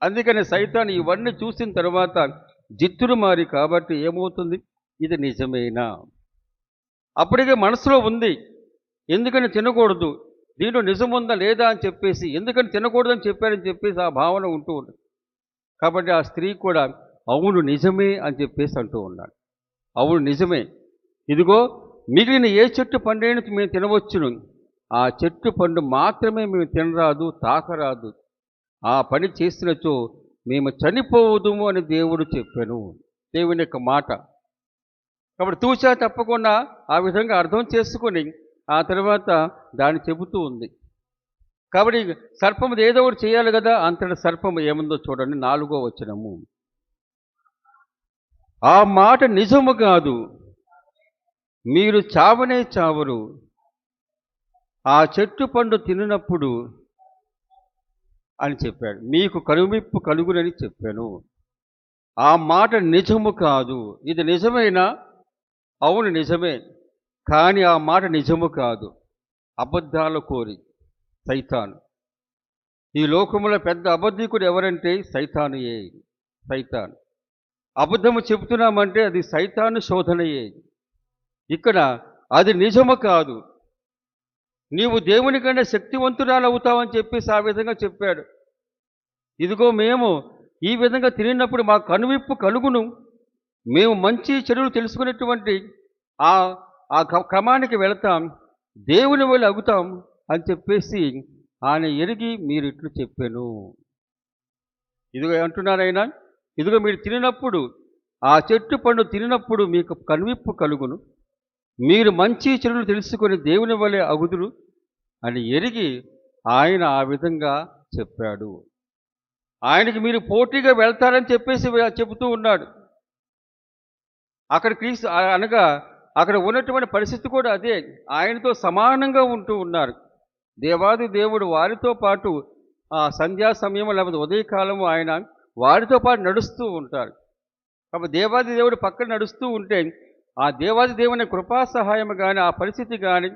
అందుకని సైతాన్ ఇవన్నీ చూసిన తర్వాత జిత్తులు మారి కాబట్టి ఏమవుతుంది, ఇది నిజమేనా? అప్పటికే మనసులో ఉంది, ఎందుకని తినకూడదు, దీంట్లో నిజం ఉందా లేదా అని చెప్పేసి, ఎందుకని తినకూడదని చెప్పారని చెప్పేసి ఆ భావన ఉంటూ ఉంది. కాబట్టి ఆ స్త్రీ కూడా అవును నిజమే అని చెప్పేసి అంటూ ఉన్నాడు. అవును నిజమే, ఇదిగో మిగిలిన ఏ చెట్టు పండైనా మేము తినవచ్చును, ఆ చెట్టు పండు మాత్రమే మేము తినరాదు, తాకరాదు. ఆ పని చేసినచో మేము చనిపోవదుము అని దేవుడు చెప్పాను. దేవుని యొక్క మాట. కాబట్టి తూచా తప్పకుండా ఆ విధంగా అర్థం చేసుకొని ఆ తర్వాత దాన్ని చెబుతూ ఉంది. కాబట్టి సర్పము ఏదో ఒకటి చేయాలి కదా, అంతటి సర్పము ఏముందో చూడండి, 4వ వచనము. ఆ మాట నిజము కాదు, మీరు చావనే చావరు, ఆ చెట్టు పండు తిననప్పుడు అని చెప్పాడు. మీకు కనువిప్పు కలుగునని చెప్పాను. ఆ మాట నిజము కాదు. ఇది నిజమేనా? అవును నిజమే, కానీ ఆ మాట నిజము కాదు. అబద్ధాల కోరి సైతాను. ఈ లోకములో పెద్ద అబద్ధికుడు ఎవరంటే సైతానుయే. సైతాను. అబద్ధము చెబుతున్నామంటే అది సైతాను శోధనయే. ఇక్కడ అది నిజము కాదు, నీవు దేవుని కంటే శక్తివంతురాలు అవుతావని చెప్పేసి ఆ విధంగా చెప్పాడు. ఇదిగో మేము ఈ విధంగా తిరిగినప్పుడు మాకు కనువిప్పు కలుగును, మేము మంచి చెడులు తెలుసుకునేటువంటి ఆ ఆ క్రమానికి వెళతాం, దేవుని వల్ల అగుతాం అని చెప్పేసి ఆయన ఎరిగి మీరు ఇట్లు చెప్పాను. ఇదిగో అంటున్నారైనా, ఇదిగో మీరు తినప్పుడు, ఆ చెట్టు పండు తినప్పుడు మీకు కనువిప్పు కలుగును, మీరు మంచి చెడులు తెలుసుకొని దేవుని వలె అగుదురు అని ఎరిగి ఆయన ఆ విధంగా చెప్పాడు. ఆయనకి మీరు పోటీగా వెళ్తారని చెప్పేసి చెబుతూ ఉన్నాడు. అక్కడ క్రీస్తు అనగా అక్కడ ఉన్నటువంటి పరిస్థితి కూడా అదే. ఆయనతో సమానంగా ఉంటూ ఉన్నారు. దేవాది దేవుడు వారితో పాటు ఆ సంధ్యా సమయం లేకపోతే ఉదయకాలము ఆయన వారితో పాటు నడుస్తూ ఉంటారు. కాబట్టి దేవాది దేవుడు పక్కన నడుస్తూ ఉంటే ఆ దేవాది దేవుని కృపా సహాయము కానీ, ఆ పరిస్థితి కానీ,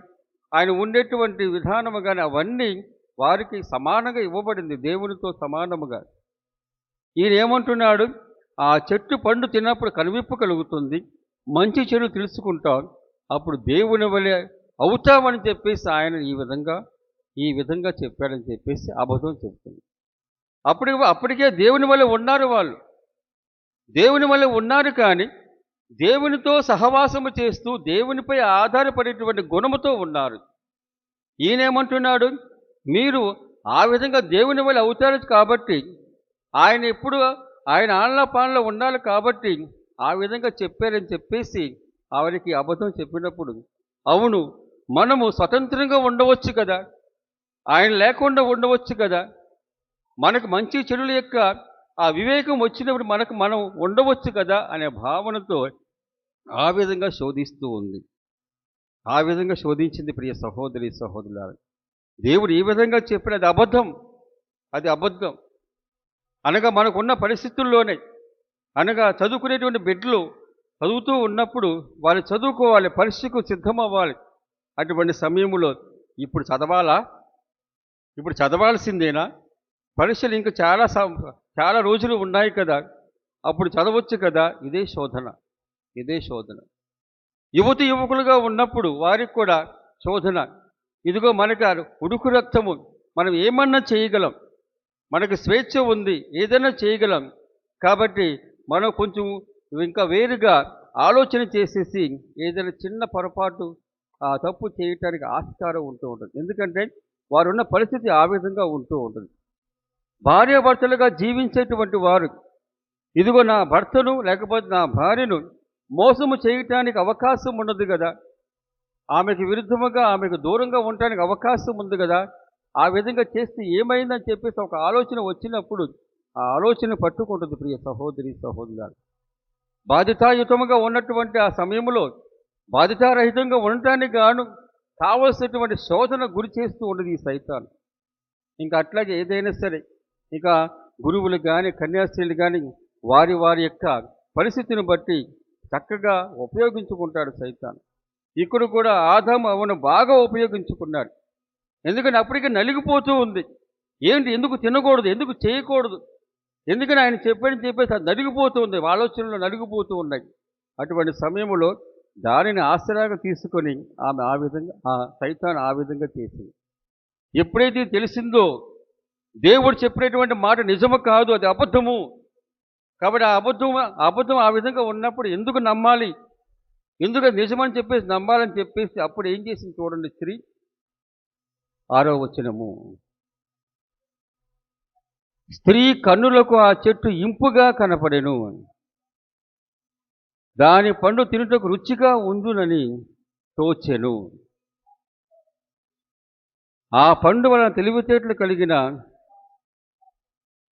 ఆయన ఉండేటువంటి విధానము కానీ అవన్నీ వారికి సమానంగా ఇవ్వబడింది, దేవునితో సమానముగా. ఈయన ఏమంటున్నాడు, ఆ చెట్టు పండు తిన్నప్పుడు కనువిప్పు కలుగుతుంది, మంచి చెడు తెలుసుకుంటాం, అప్పుడు దేవుని వలె అవుతామని చెప్పేసి ఆయన ఈ విధంగా చెప్పాడని చెప్పేసి అబద్ధం చెప్తుంది. అప్పటికే దేవుని వలె ఉన్నారు వాళ్ళు. దేవుని వలె ఉన్నారు కానీ దేవునితో సహవాసము చేస్తూ దేవునిపై ఆధారపడేటువంటి గుణముతో ఉన్నారు. ఈయనేమంటున్నాడు, మీరు ఆ విధంగా దేవుని వలె అవుతారు కాబట్టి, ఆయన ఎప్పుడు ఆయన ఆళ్ళ పాలన ఉండాలి కాబట్టి ఆ విధంగా చెప్పారని చెప్పేసి ఆవిడకి అబద్ధం చెప్పినప్పుడు, అవును మనము స్వతంత్రంగా ఉండవచ్చు కదా, ఆయన లేకుండా ఉండవచ్చు కదా, మనకు మంచి చెడుల యొక్క ఆ వివేకం వచ్చినప్పుడు మనం ఉండవచ్చు కదా అనే భావనతో ఆ విధంగా శోధిస్తూ ఉంది. ఆ విధంగా శోధించింది ప్రియ సహోదరి సహోదరులారా. దేవుడు ఈ విధంగా చెప్పిన అది అబద్ధం. అది అబద్ధం అనగా మనకున్న పరిస్థితుల్లోనే, అనగా చదువుకునేటువంటి బిడ్డలు చదువుతూ ఉన్నప్పుడు వాళ్ళు చదువుకోవాలి, పరీక్షకు సిద్ధం అవ్వాలి. అటువంటి సమయంలో ఇప్పుడు చదవాలా, ఇప్పుడు చదవాల్సిందేనా, పరీక్షలు ఇంకా చాలా రోజులు ఉన్నాయి కదా, అప్పుడు చదవచ్చు కదా. ఇదే శోధన, ఇదే శోధన. యువకులుగా ఉన్నప్పుడు వారికి కూడా శోధన. ఇదిగో మనకు ఉడుకు రక్తము, మనం ఏమన్నా చేయగలం, మనకు స్వేచ్ఛ ఉంది, ఏదైనా చేయగలం. కాబట్టి మనం కొంచెం ఇంకా వేరుగా ఆలోచన చేసేసి ఏదైనా చిన్న పొరపాటు తప్పు చేయటానికి ఆస్కారం ఉంటూ ఉంటుంది. ఎందుకంటే వారున్న పరిస్థితి ఆ విధంగా ఉంటూ ఉంటుంది. భార్యాభర్తలుగా జీవించేటువంటి వారు, ఇదిగో నా భర్తను లేకపోతే నా భార్యను మోసము చేయటానికి అవకాశం ఉండదు కదా, ఆమెకు విరుద్ధముగా ఆమెకు దూరంగా ఉండటానికి అవకాశం ఉంది కదా, ఆ విధంగా చేస్తే ఏమైందని చెప్పేసి ఒక ఆలోచన వచ్చినప్పుడు ఆ ఆలోచన పట్టుకుంటుంది ప్రియ సహోదరి సహోదరులు. బాధ్యతాయుతముగా ఉన్నటువంటి ఆ సమయంలో బాధ్యతారహితంగా ఉండటానికి గాను కావలసినటువంటి శోధన గురి చేస్తూ ఉండదు ఈ సైతాను. ఇంకా అట్లాగే ఏదైనా సరే, ఇక గురువులు కానీ కన్యాస్త్రీలు కానీ వారి యొక్క పరిస్థితిని బట్టి చక్కగా ఉపయోగించుకుంటాడు సైతాను. ఇక్కడ కూడా ఆదాము అవను బాగా ఉపయోగించుకున్నాడు. ఎందుకంటే అప్పటికే నలిగిపోతూ ఉంది. ఏంటి, ఎందుకు తినకూడదు, ఎందుకు చేయకూడదు, ఎందుకని ఆయన చెప్పేసి అది నలిగిపోతూ ఉంది, ఆలోచనలు నలిగిపోతూ ఉన్నాయి. అటువంటి సమయంలో దానిని ఆసరాగా తీసుకొని ఆమె ఆ విధంగా సైతాను ఆ విధంగా చేసింది. ఎప్పుడైతే తెలిసిందో దేవుడు చెప్పినటువంటి మాట నిజము కాదు, అది అబద్ధము. కాబట్టి ఆ అబద్ధం ఆ విధంగా ఉన్నప్పుడు ఎందుకు నమ్మాలి, ఎందుకు అది నిజమని చెప్పేసి నమ్మాలని చెప్పేసి అప్పుడు ఏం చేసింది చూడండి స్త్రీ. 6వ వచనము, స్త్రీ కన్నులకు ఆ చెట్టు ఇంపుగా కనపడెను, దాని పండు తినుటకు రుచిగా ఉండునని తోచెను. ఆ పండు వలన తెలివితేటలు కలిగిన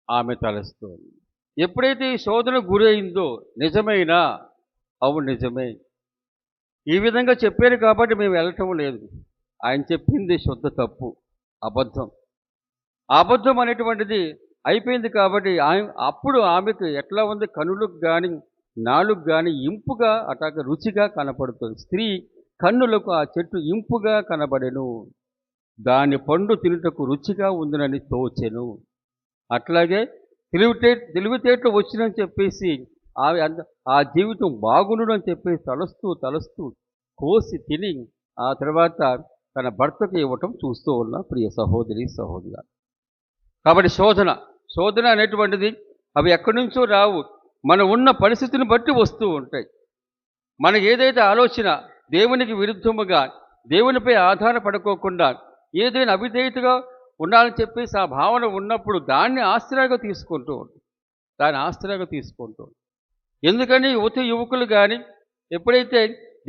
ఆమె తలస్తోంది. ఎప్పుడైతే ఈ శోధన గురి అయిందో, నిజమైనా అవును నిజమే, ఈ విధంగా చెప్పారు కాబట్టి మేము వెళ్ళటం లేదు, ఆయన చెప్పింది శుద్ధ తప్పు, అబద్ధం. అబద్ధం అనేటువంటిది అయిపోయింది కాబట్టి అప్పుడు ఆమెకు ఎట్లా ఉంది, కన్నులకు కానీ నాలుగు కానీ ఇంపుగా అటాక రుచిగా కనపడుతుంది. స్త్రీ కన్నులకు ఆ చెట్టు ఇంపుగా కనబడెను, దాని పండు తినుటకు రుచిగా ఉందని తోచెను. అట్లాగే తెలివితేటలు వచ్చినని చెప్పేసి ఆ జీవితం బాగుండు అని చెప్పేసి తలస్తూ కోసి తిని ఆ తర్వాత తన భర్తకు ఇవ్వటం చూస్తూ ఉన్న ప్రియ సహోదరి సహోదరులు. కాబట్టి శోధన అనేటువంటిది అవి ఎక్కడి నుంచో రావు, మనం ఉన్న పరిస్థితిని బట్టి వస్తూ ఉంటాయి. మనకి ఏదైతే ఆలోచన దేవునికి విరుద్ధముగా, దేవునిపై ఆధారపడుకోకుండా ఏదైనా అవిధేయతగా ఉండాలని చెప్పేసి ఆ భావన ఉన్నప్పుడు దాన్ని ఆశ్రయంగా తీసుకుంటూ ఉంటుంది. ఎందుకని యువకులు కానీ ఎప్పుడైతే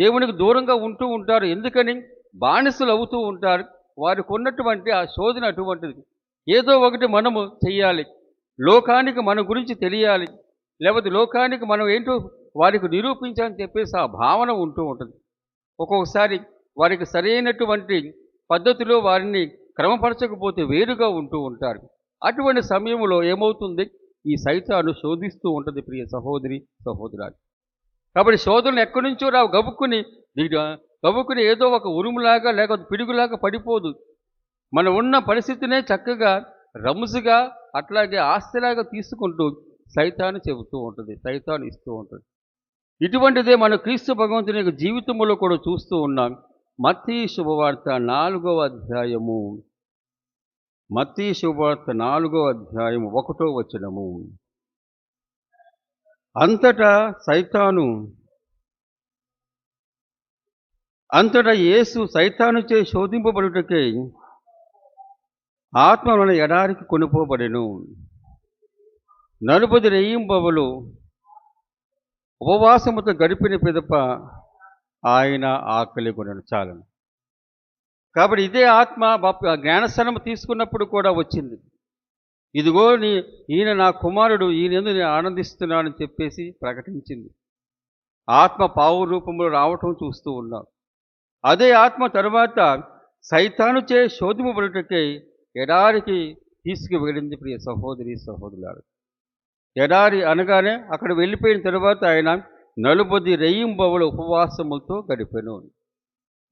దేవునికి దూరంగా ఉంటూ ఉంటారో, ఎందుకని బానిసలు అవుతూ ఉంటారు. వారికి ఉన్నటువంటి ఆ శోధన అటువంటిది. ఏదో ఒకటి మనము చెయ్యాలి, లోకానికి మన గురించి తెలియాలి, లేకపోతే లోకానికి మనం ఏంటో వారికి నిరూపించాలని చెప్పేసి ఆ భావన ఉంటూ ఉంటుంది. ఒక్కొక్కసారి వారికి సరైనటువంటి పద్ధతిలో వారిని క్రమపరచకపోతే వేరుగా ఉంటూ ఉంటారు. అటువంటి సమయంలో ఏమవుతుంది, ఈ సైతాను శోధిస్తూ ఉంటుంది ప్రియ సహోదరి సహోదరులు. కాబట్టి శోధనలు ఎక్కడి నుంచో రావు, గబుక్కుని ఏదో ఒక ఉరుములాగా లేకపోతే పిడుగులాగా పడిపోదు. మనం ఉన్న పరిస్థితినే చక్కగా రముసుగా అట్లాగే ఆస్తిలాగా తీసుకుంటూ సైతాను చెబుతూ ఉంటుంది, సైతాను ఇస్తూ ఉంటుంది. ఇటువంటిదే మన క్రీస్తు భగవంతుని యొక్క జీవితంలో కూడా చూస్తూ ఉన్నాం. మత్తయి శుభవార్త 4వ అధ్యాయము, మత్తయి శుభవార్త 4వ అధ్యాయము 1వ వచనము. అంతటా యేసు సైతానుచే శోధింపబడుటకై ఆత్మ మన ఎడారికి కొనుపోబడెను. 40 రెయ్యింబవలు ఉపవాసముతో గడిపిన పిదప ఆయన ఆకలి కొనను. చాలను. కాబట్టి ఇదే ఆత్మ జ్ఞానస్నానం తీసుకున్నప్పుడు కూడా వచ్చింది. ఇదిగో ఈయన నా కుమారుడు, ఈయన యందు నేను ఆనందిస్తున్నానని చెప్పేసి ప్రకటించింది. ఆత్మ పావు రూపంలో రావటం చూస్తూ ఉన్నాం. అదే ఆత్మ తరువాత సైతానుచే శోధింపబడుటకై ఎడారికి తీసుకువెళ్ళింది ప్రియ సహోదరి సహోదరులారు. ఎడారి అనగానే అక్కడ వెళ్ళిపోయిన తర్వాత ఆయన 40 రెయ్యింబవలు ఉపవాసములతో గడిపెను.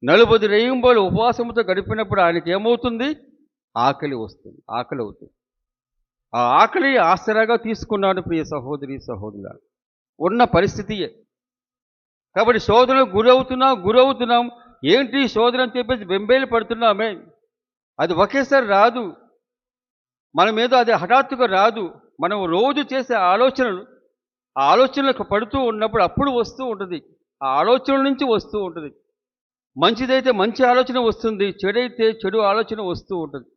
40 రెయ్యింబవలు ఉపవాసముతో గడిపినప్పుడు ఆయనకి ఏమవుతుంది, ఆకలి వస్తుంది, ఆకలి అవుతుంది. ఆ ఆకలి ఆసరాగా తీసుకున్నాడు ప్రియ సహోదరి సహోదరులారు. ఉన్న పరిస్థితియే. కాబట్టి శోధనకు గురవుతున్నాం. ఏంటి శోధన అని చెప్పేసి బెంబేలు పడుతున్నామే. అది ఒకేసారి రాదు, మన మీద అది హఠాత్తుగా రాదు. మనం రోజు చేసే ఆలోచనలకు పడుతూ ఉన్నప్పుడు అప్పుడు వస్తూ ఉంటుంది. ఆ ఆలోచనల నుంచి వస్తూ ఉంటుంది. మంచిదైతే మంచి ఆలోచన వస్తుంది, చెడైతే చెడు ఆలోచన వస్తూ ఉంటుంది.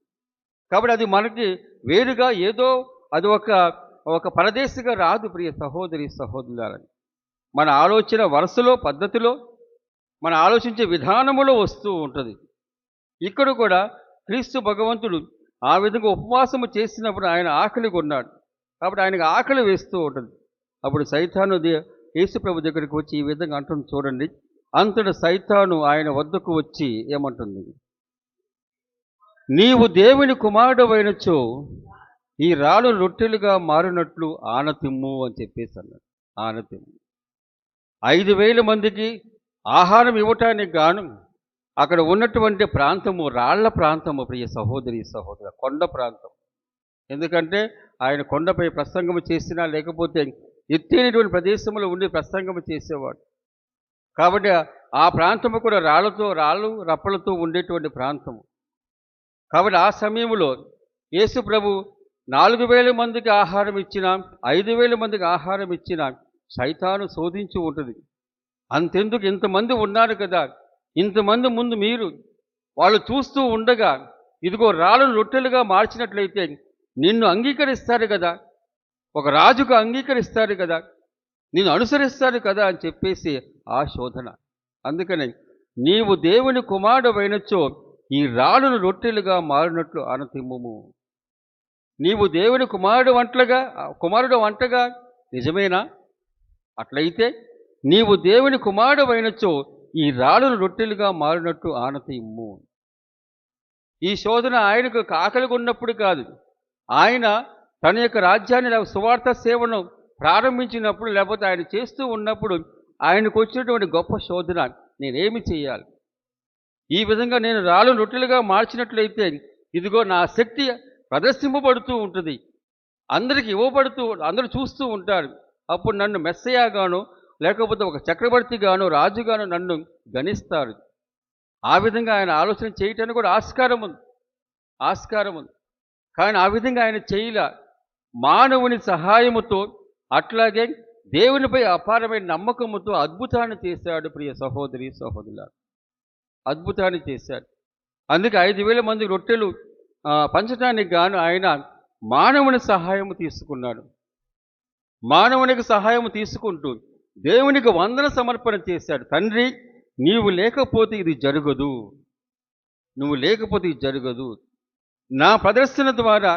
కాబట్టి అది మనకి వేరుగా ఏదో అది ఒక పరదేశిగా రాదు ప్రియ సహోదరి సహోదరులని. మన ఆలోచన వరుసలో, పద్ధతిలో, మన ఆలోచించే విధానములో వస్తూ ఉంటుంది. ఇక్కడ కూడా క్రీస్తు భగవంతుడు ఆ విధంగా ఉపవాసము చేసినప్పుడు ఆయన ఆకలి కొన్నాడు. కాబట్టి ఆయనకు ఆకలి వేస్తూ ఉంటుంది. అప్పుడు సైతాను యేసు ప్రభు దగ్గరికి వచ్చి ఈ విధంగా అంటుంది చూడండి. అంతట సైతాను ఆయన వద్దకు వచ్చి ఏమంటుంది, నీవు దేవుని కుమారుడవైనచో ఈ రాళ్ళు రొట్టెలుగా మారినట్లు ఆనతిమ్ము అని చెప్పేసి అన్నాడు. ఆనతిమ్ము. 5,000 మందికి ఆహారం ఇవ్వటానికి గాను అక్కడ ఉన్నటువంటి ప్రాంతము రాళ్ల ప్రాంతము, ప్రియ సహోదరి సహోదరు, కొండ ప్రాంతం. ఎందుకంటే ఆయన కొండపై ప్రసంగం చేసినా లేకపోతే ఎత్తైనటువంటి ప్రదేశంలో ఉండి ప్రసంగం చేసేవాడు. కాబట్టి ఆ ప్రాంతము కూడా రాళ్ళు రప్పలతో ఉండేటువంటి ప్రాంతము. కాబట్టి ఆ సమయంలో యేసు ప్రభు 4,000 మందికి ఆహారం ఇచ్చినా, 5,000 మందికి ఆహారం ఇచ్చినా సైతాను శోధించి ఉంటుంది. అంతెందుకు, ఇంతమంది ఉన్నారు కదా, ఇంతమంది ముందు మీరు వాళ్ళు చూస్తూ ఉండగా ఇదిగో రాళ్ళను రొట్టెలుగా మార్చినట్లయితే నిన్ను అంగీకరిస్తారు కదా, ఒక రాజుకు అంగీకరిస్తారు కదా, నిన్ను అనుసరిస్తారు కదా అని చెప్పేసి ఆ శోధన. అందుకని నీవు దేవుని కుమారుడవైనచో ఈ రాళ్ళను రొట్టెలుగా మారినట్లు ఆనతిమ్ముము. నీవు దేవుని కుమారుడు వంటగా నిజమేనా? అట్లయితే నీవు దేవుని కుమారుడవైనచో ఈ రాళ్ళను రొట్టెలుగా మారినట్టు ఆనతిమ్ము. ఈ శోధన ఆయనకు ఆకలిగా ఉన్నప్పుడు కాదు, ఆయన తన యొక్క రాజ్యాన్ని సువార్త సేవను ప్రారంభించినప్పుడు, లేకపోతే ఆయన చేస్తూ ఉన్నప్పుడు ఆయనకు వచ్చినటువంటి గొప్ప శోధన, నేనేమి చేయాలి? ఈ విధంగా నేను రాళ్ళను రొట్టెలుగా మార్చినట్లయితే ఇదిగో నా శక్తి ప్రదర్శింపబడుతూ ఉంటుంది, అందరికి ఇవ్వబడుతూ, అందరూ చూస్తూ ఉంటారు. అప్పుడు నన్ను మెస్సయ్యగాను లేకపోతే ఒక చక్రవర్తిగాను రాజుగాను నన్ను గణిస్తారు. ఆ విధంగా ఆయన ఆలోచన చేయటానికి కూడా ఆస్కారం ఉంది. కానీ ఆ విధంగా ఆయన చేయలే. మానవుని సహాయముతో, అట్లాగే దేవునిపై అపారమైన నమ్మకముతో అద్భుతాన్ని చేశాడు. ప్రియ సహోదరి సహోదరులారా, అద్భుతాన్ని చేశాడు. అందుకే 5,000 మంది రొట్టెలు పంచడానికి గాను ఆయన మానవుని సహాయము తీసుకున్నాడు. మానవునికి సహాయము తీసుకుంటూ దేవునికి వందన సమర్పణ చేశాడు. తండ్రి, నీవు లేకపోతే ఇది జరగదు, నా ప్రదర్శన ద్వారా,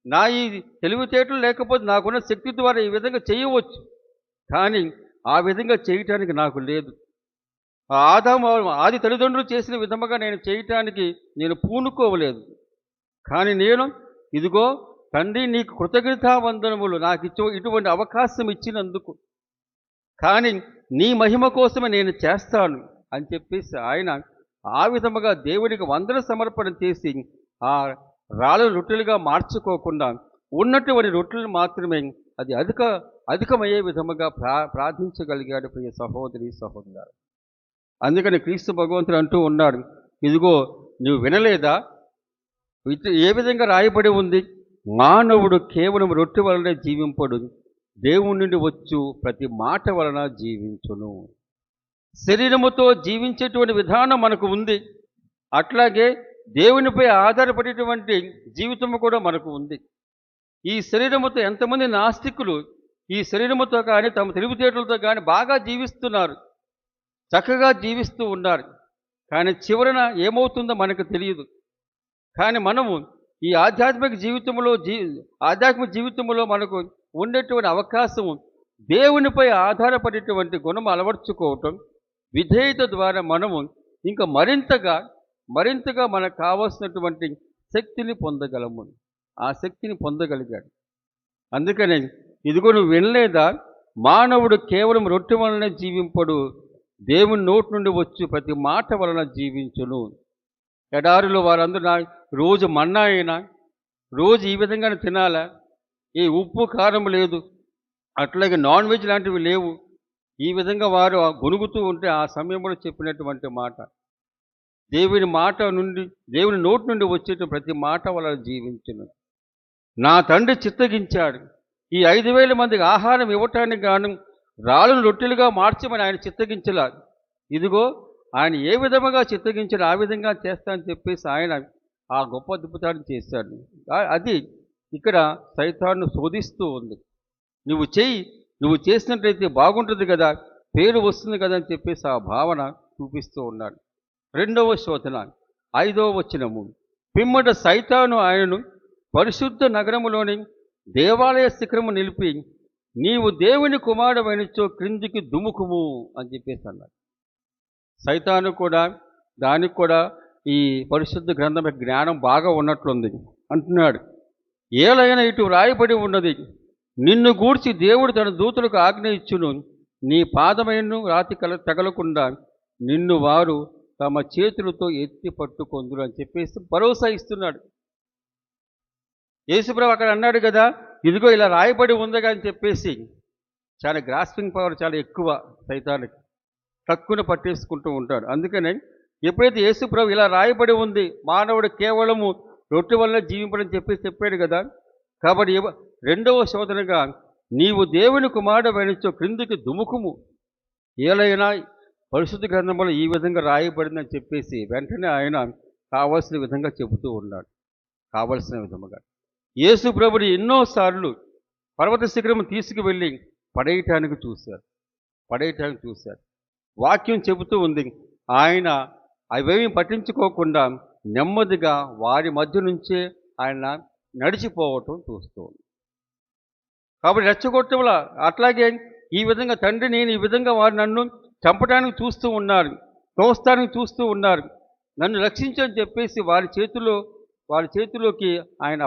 నా ఈ తెలివితేటలు లేకపోతే నాకున్న శక్తి ద్వారా ఈ విధంగా చేయవచ్చు, కానీ ఆ విధంగా చేయటానికి నాకు లేదు. ఆది తల్లిదండ్రులు చేసిన విధముగా నేను చేయటానికి నేను పూనుకోవలేదు. కానీ నేను ఇదిగో తండ్రి, నీకు కృతజ్ఞతావందనములు, నాకు ఇటువంటి అవకాశం ఇచ్చినందుకు, కానీ నీ మహిమ కోసమే నేను చేస్తాను అని చెప్పేసి ఆయన ఆ విధముగా దేవుడికి వందన సమర్పణ చేసి ఆ రాళ్ళను రొట్టెలుగా మార్చుకోకుండా ఉన్నటువంటి రొట్టెలను మాత్రమే అది అధికమయ్యే విధముగా ప్రార్థించగలిగాడు. ప్రియ సహోదరి సహోదరులారా, అందుకని క్రీస్తు భగవంతుడు అంటూ ఉన్నాడు, ఇదిగో నువ్వు వినలేదా? ఏ విధంగా రాయబడి ఉంది? మానవుడు కేవలం రొట్టె వలన జీవింపడు, దేవుని నుండి వచ్చు ప్రతి మాట వలన జీవించును. శరీరముతో జీవించేటువంటి విధానం మనకు ఉంది, అట్లాగే దేవునిపై ఆధారపడేటువంటి జీవితము కూడా మనకు ఉంది. ఈ శరీరముతో ఎంతమంది నాస్తికులు ఈ శరీరముతో కానీ తమ తెలివితేటలతో కానీ బాగా జీవిస్తున్నారు, చక్కగా జీవిస్తూ ఉన్నారు. కానీ చివరన ఏమవుతుందో మనకు తెలియదు. కానీ మనము ఈ ఆధ్యాత్మిక జీవితంలో మనకు ఉండేటువంటి అవకాశము దేవునిపై ఆధారపడేటువంటి గుణం అలవర్చుకోవటం, విధేయత ద్వారా మనము ఇంకా మరింతగా మనకు కావాల్సినటువంటి శక్తిని పొందగలము. ఆ శక్తిని పొందగలిగాడు. అందుకనే ఇదిగో నువ్వు వినలేదా? మానవుడు కేవలం రొట్టె వలన జీవింపడు, దేవుని నోటి నుండి వచ్చు ప్రతి మాట వలన జీవించును. ఎడారిలో వారందరూ రోజు మన్నా అయినా రోజు ఈ విధంగానే తినాలా? ఏ ఉప్పు కారం లేదు, అట్లాగే నాన్ వెజ్ లాంటివి లేవు. ఈ విధంగా వారు గొనుగుతూ ఉంటే ఆ సమయంలో చెప్పినటువంటి మాట, దేవుని నోటి నుండి వచ్చేట ప్రతి మాట వలన జీవించును. నా తండ్రి చిత్తగించాడు, ఈ 5,000 మందికి ఆహారం ఇవ్వటానికి గాను రాళ్ళను రొట్టెలుగా మార్చమని ఆయన చిత్తగించలా. ఇదిగో ఆయన ఏ విధముగా చిత్తగించాడు ఆ విధంగా చేస్తానని చెప్పేసి ఆయన ఆ గొప్ప అద్భుతాన్ని చేశాడు. అది ఇక్కడ సైతాను శోధిస్తూ ఉంది. నువ్వు చేసినట్లయితే బాగుంటుంది కదా, పేరు వస్తుంది కదా అని చెప్పేసి ఆ భావన చూపిస్తూ ఉన్నాడు. 2వ శోధన 5వ వచనము. పిమ్మట సైతాను ఆయనను పరిశుద్ధ నగరములోని దేవాలయ శిఖరము నిలిపి, నీవు దేవుని కుమారుడవైనచో క్రిందికి దుముకుము అని చెప్పేసి అన్నాడు. సైతాను కూడా దానికి కూడా ఈ పరిశుద్ధ గ్రంథం జ్ఞానం బాగా ఉన్నట్లుంది. అంటున్నాడు, ఏలైనా ఇటు రాయబడి ఉన్నది, నిన్ను గూర్చి దేవుడు తన దూతలకు ఆజ్ఞ ఇచ్చును, నీ పాదమైన రాతి తగలకుండా నిన్ను వారు తమ చేతులతో ఎత్తి పట్టుకొందురు అని చెప్పేసి భరోసా ఇస్తున్నాడు. యేసుప్రభు అక్కడ అన్నాడు కదా, ఇదిగో ఇలా రాయబడి ఉందిగా అని చెప్పేసి. చాలా గ్రాస్పింగ్ పవర్ చాలా ఎక్కువ సైతానికి, తక్కువ పట్టేసుకుంటూ ఉంటాడు. అందుకనే ఎప్పుడైతే యేసుప్రభు ఇలా రాయబడి ఉంది, మానవుడు కేవలము రొట్టె వల్ల జీవింపడని చెప్పేసి చెప్పాడు కదా. కాబట్టి రెండవ శోధనగా నీవు దేవుని కుమారుడవైనచో క్రిందికి దుముకుము, ఏలైనా పరిశుద్ధ గ్రంథంలో ఈ విధంగా రాయబడిందని చెప్పేసి వెంటనే ఆయన కావలసిన విధంగా చెబుతూ ఉన్నాడు. కావలసిన విధముగా యేసు ప్రభుని ఎన్నోసార్లు పర్వత శిఖరం తీసుకువెళ్ళి పడేయటానికి చూశారు. వాక్యం చెబుతూ ఉంది, ఆయన అవేమీ పట్టించుకోకుండా నెమ్మదిగా వారి మధ్య నుంచే ఆయన నడిచిపోవటం చూస్తూ ఉంది. కాబట్టి రెచ్చగొట్టవల అట్లాగే ఈ విధంగా తండ్రి నేను ఈ విధంగా వారు నన్ను చంపడానికి చూస్తూ ఉన్నారు, తోస్తానికి చూస్తూ ఉన్నారు, నన్ను రక్షించని చెప్పేసి వారి చేతిలోకి ఆయన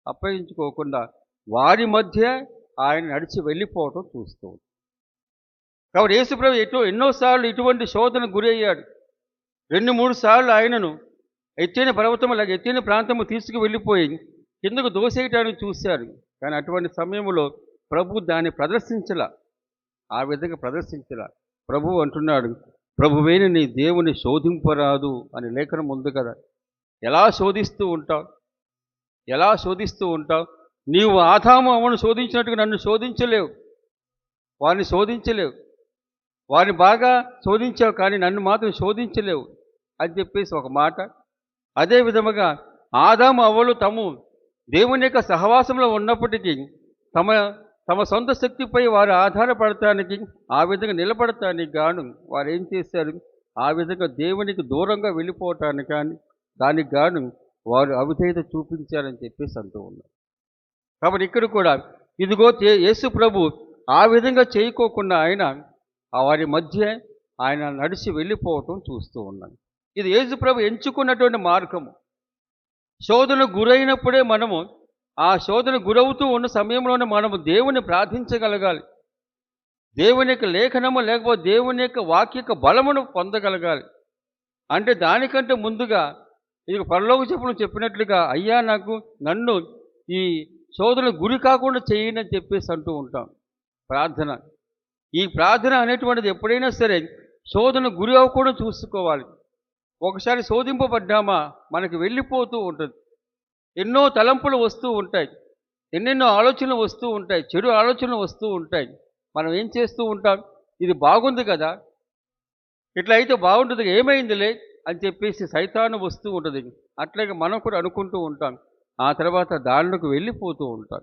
అప్పగించుకోకుండా వారి మధ్య ఆయన నడిచి వెళ్ళిపోవటం చూస్తూ ఉంది. కాబట్టి యేసుప్రభు ఎన్నోసార్లు ఇటువంటి శోధన గురి అయ్యాడు. 2-3 సార్లు ఆయనను ఎత్తైన పర్వతము లేక ఎత్తైన ప్రాంతము తీసుకువెళ్ళిపోయి కిందకు దోసేయటానికి చూశారు. కానీ అటువంటి సమయంలో ప్రభు దాన్ని ఆ విధంగా ప్రదర్శించలా. ప్రభువు అంటున్నాడు, ప్రభువైన నీ దేవుని శోధింపరాదు అని లేఖనం ఉంది కదా. ఎలా శోధిస్తూ ఉంటావు? నీవు ఆదాము అవ్వను శోధించినట్టుగా నన్ను శోధించలేవు, వారిని బాగా శోధించావు కానీ నన్ను మాత్రం శోధించలేవు అని చెప్పేసి ఒక మాట. అదే విధముగా ఆదాము అవ్వలు దేవుని యొక్క సహవాసంలో ఉన్నప్పటికీ తమ సొంత శక్తిపై వారు ఆధారపడటానికి ఆ విధంగా నిలబడటానికి గాను వారు ఏం చేశారు, ఆ విధంగా దేవునికి దూరంగా వెళ్ళిపోవటానికి కానీ దానికి గాను వారు అవిధేయత చూపించారని చెప్పేసి అంటూ ఉన్నారు. కాబట్టి ఇక్కడ కూడా ఇదిగో యేసు ప్రభు ఆ విధంగా చేయకోకుండా ఆయన వారి మధ్య ఆయన నడిచి వెళ్ళిపోవటం చూస్తూ ఉన్నాం. ఇది యేసు ప్రభు ఎంచుకున్నటువంటి మార్గము. శోధన గురైనప్పుడే మనము ఆ శోధన గురవుతూ ఉన్న సమయంలోనే మనము దేవుని ప్రార్థించగలగాలి, దేవుని యొక్క లేఖనము లేకపోతే దేవుని యొక్క వాక్య బలమును పొందగలగాలి. అంటే దానికంటే ముందుగా ఇది పరలోక చెప్పినట్లుగా అయ్యా నన్ను ఈ శోధన గురి కాకుండా చేయని అని చెప్పేసి అంటూ ఉంటాం. ప్రార్థన, ఈ ప్రార్థన అనేటువంటిది ఎప్పుడైనా సరే శోధన గురి అవ్వకుండా చూసుకోవాలి. ఒకసారి శోధింపబడ్డామా మనకి వెళ్ళిపోతూ ఉంటుంది. ఎన్నో తలంపులు వస్తూ ఉంటాయి, ఎన్నెన్నో ఆలోచనలు వస్తూ ఉంటాయి, చెడు ఆలోచనలు వస్తూ ఉంటాయి. మనం ఏం చేస్తూ ఉంటాం, ఇది బాగుంది కదా, ఇట్లా అయితే బాగుంటుంది, ఏమైందిలే అని చెప్పేసి సైతాను వస్తూ ఉంటుంది. అట్లాగే మనం కూడా అనుకుంటూ ఉంటాం. ఆ తర్వాత దానిలోకి వెళ్ళిపోతూ ఉంటాం.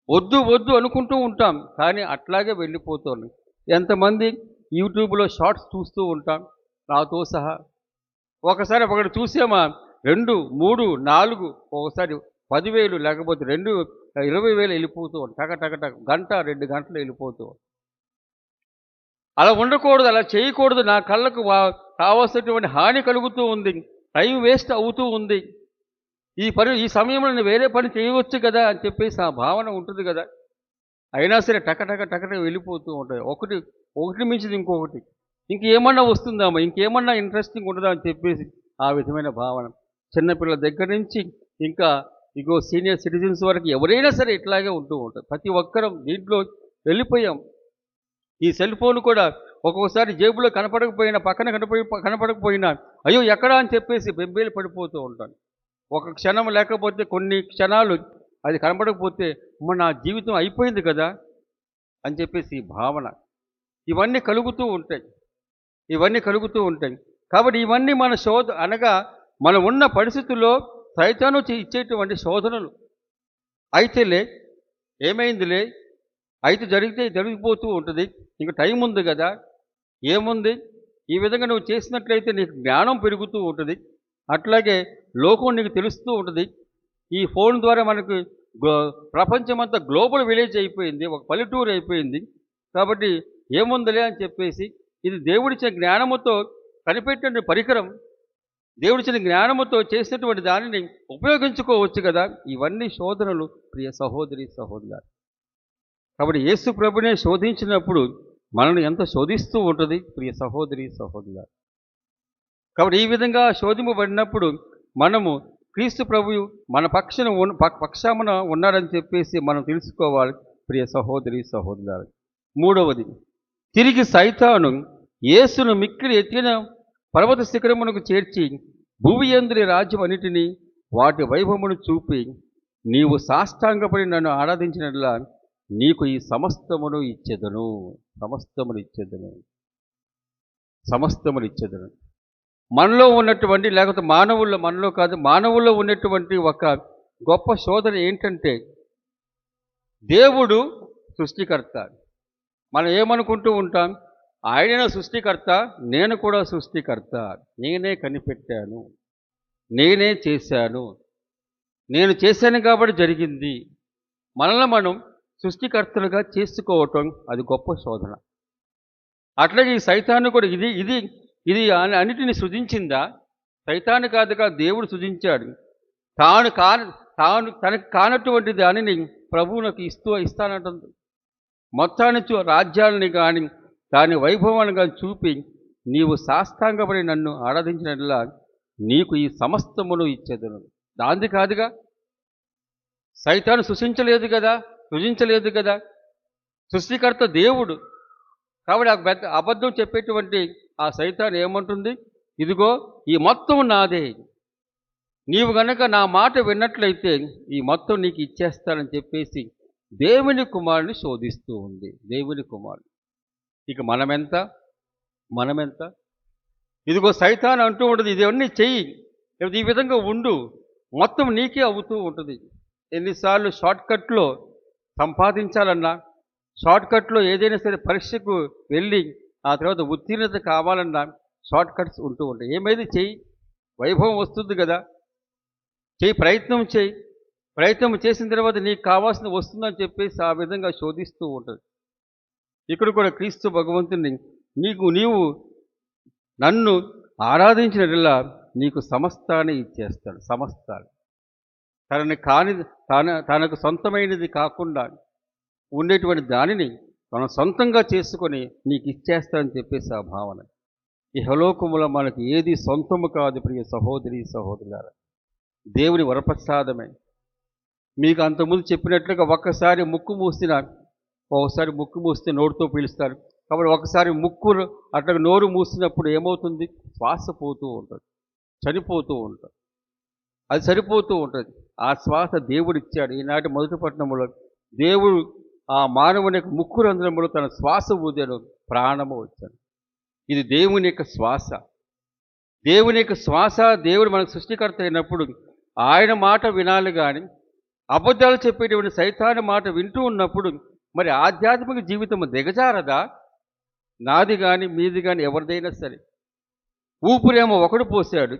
వద్దు అనుకుంటూ ఉంటాం, కానీ అట్లాగే వెళ్ళిపోతూ ఉంటాం. ఎంతమంది యూట్యూబ్లో షార్ట్స్ చూస్తూ ఉంటాం, నాతో సహా. ఒకసారి ఒకటి చూసామా 2, 3, 4, ఒకసారి 10,000 లేకపోతే 20,000 వెళ్ళిపోతూ ఉంటాం. టక గంట 2 గంటలు వెళ్ళిపోతూ. అలా ఉండకూడదు, అలా చేయకూడదు. నా కళ్ళకు కావాల్సినటువంటి హాని కలుగుతూ ఉంది, టైం వేస్ట్ అవుతూ ఉంది. ఈ సమయంలో నేను వేరే పని చేయవచ్చు కదా అని చెప్పేసి ఆ భావన ఉంటుంది కదా. అయినా సరే టక వెళ్ళిపోతూ ఉంటాయి. ఒకటి మించింది ఇంకొకటి, ఇంకేమన్నా వస్తుందామా, ఇంకేమన్నా ఇంట్రెస్టింగ్ ఉండదా అని చెప్పేసి ఆ విధమైన భావన. చిన్నపిల్లల దగ్గర నుంచి ఇంకా సీనియర్ సిటిజన్స్ వరకు ఎవరైనా సరే ఇట్లాగే ఉంటూ ఉంటారు. ప్రతి ఒక్కరం దీంట్లో వెళ్ళిపోయాం. ఈ సెల్ ఫోన్ కూడా ఒక్కొక్కసారి జేబులో కనపడకపోయినా, పక్కన కనపడకపోయినా అయ్యో ఎక్కడా అని చెప్పేసి బెంబేలు పడిపోతూ ఉంటాను. ఒక క్షణం లేకపోతే కొన్ని క్షణాలు అది కనపడకపోతే నా జీవితం అయిపోయింది కదా అని చెప్పేసి భావన. ఇవన్నీ కలుగుతూ ఉంటాయి. కాబట్టి ఇవన్నీ మన అనగా మనం ఉన్న పరిస్థితుల్లో సైతాను ఇచ్చేటువంటి శోధనలు. అయితేలే ఏమైందిలే, అయితే జరిగిపోతూ ఉంటుంది, ఇంకా టైం ఉంది కదా, ఏముంది, ఈ విధంగా నువ్వు చేసినట్లయితే నీకు జ్ఞానం పెరుగుతూ ఉంటుంది. అట్లాగే లోకం నీకు తెలుస్తూ ఉంటుంది. ఈ ఫోన్ ద్వారా మనకు ప్రపంచమంతా గ్లోబల్ విలేజ్ అయిపోయింది, ఒక పల్లెటూరు అయిపోయింది. కాబట్టి ఏముందిలే అని చెప్పేసి ఇది దేవుడిచ్చిన జ్ఞానముతో కనిపెట్టిన పరికరం, దేవుడిచ్చిన జ్ఞానముతో చేసినటువంటి దానిని ఉపయోగించుకోవచ్చు కదా. ఇవన్నీ శోధనలు ప్రియ సహోదరి సహోదరులారా. కాబట్టి యేసు ప్రభునే శోధించినప్పుడు మనల్ని ఎంత శోధిస్తూ ఉంటుంది ప్రియ సహోదరి సహోదరుల. కాబట్టి ఈ విధంగా శోధింపబడినప్పుడు మనము క్రీస్తు ప్రభువు మన పక్షాన ఉన్నాడని చెప్పేసి మనం తెలుసుకోవాలి ప్రియ సహోదరి సహోదరులారా. మూడవది, తిరిగి సైతాను యేసును మిక్కిలి ఎత్తిన పర్వత శిఖరమునకు చేర్చి భూమి యందరి రాజ్యం అన్నిటినీ వాటి వైభవమును చూపి నీవు సాష్టాంగపడి నన్ను ఆరాధించినట్లా నీకు ఈ సమస్తమును ఇచ్చెదను. సమస్తమును ఇచ్చెదను. మనలో ఉన్నటువంటి, లేకపోతే మనలో కాదు, మానవుల్లో ఉన్నటువంటి ఒక గొప్ప శోధన ఏంటంటే దేవుడు సృష్టికర్త. మనం ఏమనుకుంటూ ఉంటాం, ఆయన సృష్టికర్త, నేను కూడా సృష్టికర్త, నేనే కనిపెట్టాను, నేనే చేశాను, నేను చేశాను కాబట్టి జరిగింది. మనల్ని మనం సృష్టికర్తలుగా చేసుకోవటం అది గొప్ప శోధన. అట్లాగే ఈ సైతాను కూడా ఇది అన్నిటిని సృజించిందా? సైతాను కాదుగా, దేవుడు సృజించాడు. తనకు కానటువంటి దానిని ప్రభువునకు ఇస్తానంటుంది. మొత్తాన్ని రాజ్యాలని కానీ దాని వైభవాన్ని కానీ చూపి నీవు సాష్టాంగపడి నన్ను ఆరాధించినట్లా నీకు ఈ సమస్తమును ఇచ్చేదను. దాంది కాదుగా, సైతాను సృజించలేదు కదా, సృష్టికర్త దేవుడు. కాబట్టి ఆ పెద్ద అబద్ధం చెప్పేటువంటి ఆ సైతాను ఏమంటుంది, ఇదిగో ఈ మొత్తం నాదే, నీవు గనక నా మాట విన్నట్లయితే ఈ మొత్తం నీకు ఇచ్చేస్తానని చెప్పేసి దేవుని కుమారుని శోధిస్తూ ఉంది. దేవుని కుమారుడు. ఇక మనమెంత? ఇదిగో సైతాను అంటూ ఉంటుంది, ఇవన్నీ చెయ్యి, ఈ విధంగా ఉండు, మొత్తం నీకే అవుతూ ఉంటుంది. ఎన్నిసార్లు షార్ట్కట్లో సంపాదించాలన్నా, షార్ట్కట్లో ఏదైనా సరే పరీక్షకు వెళ్ళి ఆ తర్వాత ఉత్తీర్ణత కావాలన్నా షార్ట్కట్స్ ఉంటూ ఉంటాయి. ఏమైంది, చెయ్యి, వైభవం వస్తుంది కదా, ప్రయత్నం చేసిన తర్వాత నీకు కావాల్సిన వస్తుందని చెప్పేసి ఆ విధంగా శోధిస్తూ ఉంటుంది. ఇక్కడ కూడా క్రీస్తు భగవంతుని నీవు నన్ను ఆరాధించినట్లా నీకు సమస్తాన్ని ఇచ్చేస్తాడు. సమస్తాన్ని తనకు సొంతమైనది కాకుండా ఉండేటువంటి దానిని మనం సొంతంగా చేసుకొని నీకు ఇచ్చేస్తాడని చెప్పేసి ఆ భావన. ఇహలోకములో మనకి ఏది సొంతము కాదు ప్రియ సహోదరి సహోదరులారా, దేవుని వరప్రసాదమే. మీకు అంతకుముందు చెప్పినట్లుగా ఒకసారి ముక్కు మూస్తే నోరుతో పీలుస్తారు. కాబట్టి ఒకసారి ముక్కు అట్లా నోరు మూసినప్పుడు ఏమవుతుంది, శ్వాస పోతూ ఉంటుంది, చనిపోతూ ఉంటుంది, అది సరిపోతూ ఉంటుంది. ఆ శ్వాస దేవుడు ఇచ్చాడు. ఈనాటి మొదటి పట్టణంలో దేవుడు ఆ మానవుని యొక్క ముక్కు రంధ్రములో తన శ్వాస ఊదాడు, ప్రాణము వచ్చాడు. ఇది దేవుని యొక్క శ్వాస. దేవుడు మనకు సృష్టికర్త అయినప్పుడు ఆయన మాట వినాలి. కానీ అబద్ధాలు చెప్పేటువంటి సైతాను మాట వింటూ ఉన్నప్పుడు మరి ఆధ్యాత్మిక జీవితం దిగజారదా? నాది కానీ మీది కానీ ఎవరిదైనా సరే. ఊపిరేమో ఒకడు పోసాడు,